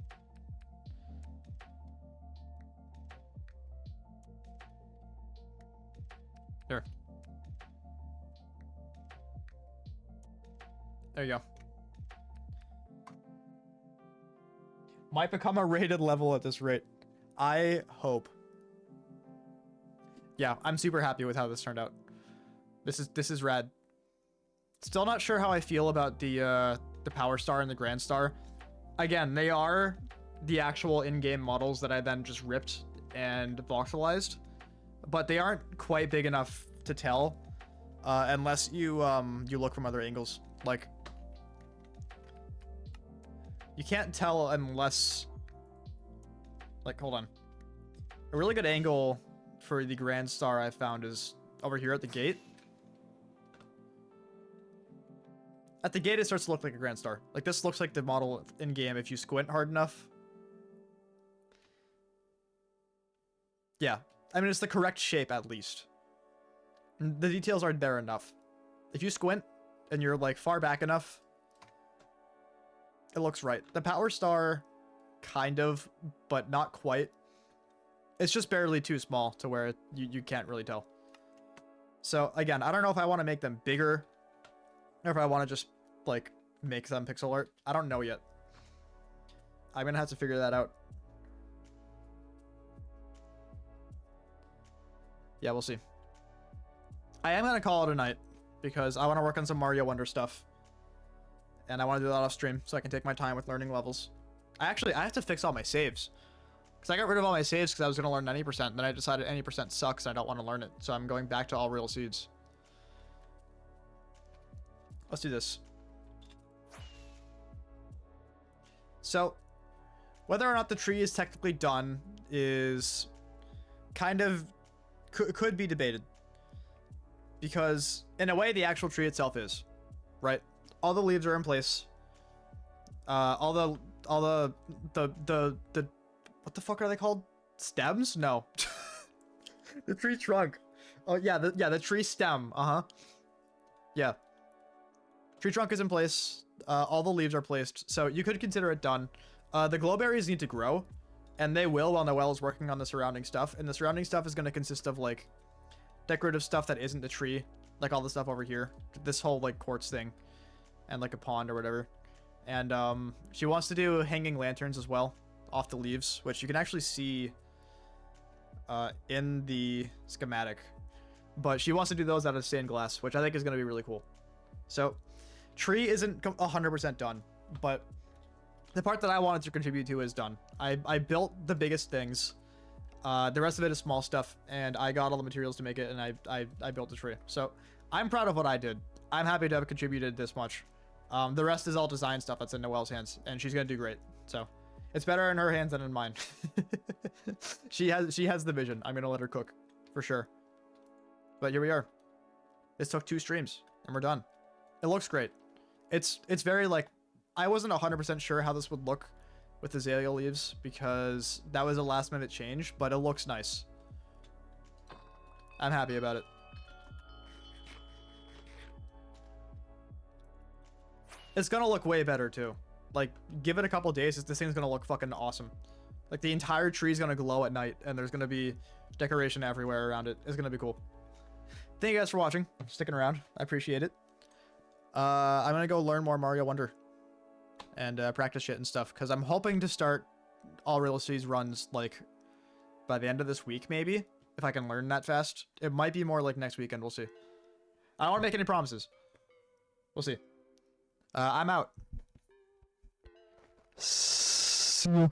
Here. There you go. Might become a rated level at this rate. I hope. Yeah, I'm super happy with how this turned out. This is rad. Still not sure how I feel about the Power Star and the Grand Star. Again, they are the actual in-game models that I then just ripped and voxelized, but they aren't quite big enough to tell unless you look from other angles. Like, you can't tell unless, like, hold on. A really good angle for the Grand Star I found is over here at the gate. At the gate, it starts to look like a Grand Star. Like, this looks like the model in-game if you squint hard enough. Yeah. I mean, it's the correct shape, at least. The details are there enough. If you squint and you're, like, far back enough, it looks right. The Power Star, kind of, but not quite. It's just barely too small to where you can't really tell. So, again, I don't know if I want to make them bigger, or if I want to just, like, make them pixel art. I don't know yet. I'm going to have to figure that out. Yeah, we'll see. I am going to call it a night, because I want to work on some Mario Wonder stuff. And I want to do that off stream, so I can take my time with learning levels. I have to fix all my saves. Because I got rid of all my saves because I was going to learn 90%. Then I decided 90% sucks and I don't want to learn it. So I'm going back to all real seeds. Let's do this. So, whether or not the tree is technically done is kind of... could be debated. Because, in a way, the actual tree itself is. Right? All the leaves are in place. All the what the fuck are they called? Stems? No. The tree trunk. Oh yeah, the tree stem. Yeah. Tree trunk is in place. All the leaves are placed, so you could consider it done. The glow berries need to grow, and they will while Noelle is working on the surrounding stuff. And the surrounding stuff is going to consist of like decorative stuff that isn't the tree, like all the stuff over here, this whole like quartz thing, and like a pond or whatever. And she wants to do hanging lanterns as well off the leaves, which you can actually see in the schematic. But she wants to do those out of stained glass, which I think is going to be really cool. So tree isn't 100% done, but the part that I wanted to contribute to is done. I built the biggest things. The rest of it is small stuff, and I got all the materials to make it, and I built the tree. So I'm proud of what I did. I'm happy to have contributed this much. The rest is all design stuff that's in Noelle's hands, and she's gonna do great. So it's better in her hands than in mine. She has the vision. I'm gonna let her cook for sure. But here we are. This took 2 streams, and we're done. It looks great. It's very like, I wasn't 100% sure how this would look with azalea leaves because that was a last minute change, but it looks nice. I'm happy about it. It's gonna look way better too. Like, give it a couple days, this thing's gonna look fucking awesome. Like, the entire tree's gonna glow at night, and there's gonna be decoration everywhere around it. It's gonna be cool. Thank you guys for watching, sticking around. I appreciate it. I'm gonna go learn more Mario Wonder and practice shit and stuff, because I'm hoping to start all realities runs like by the end of this week, maybe, if I can learn that fast. It might be more like next weekend. We'll see. I don't want to make any promises. We'll see. I'm out. See you.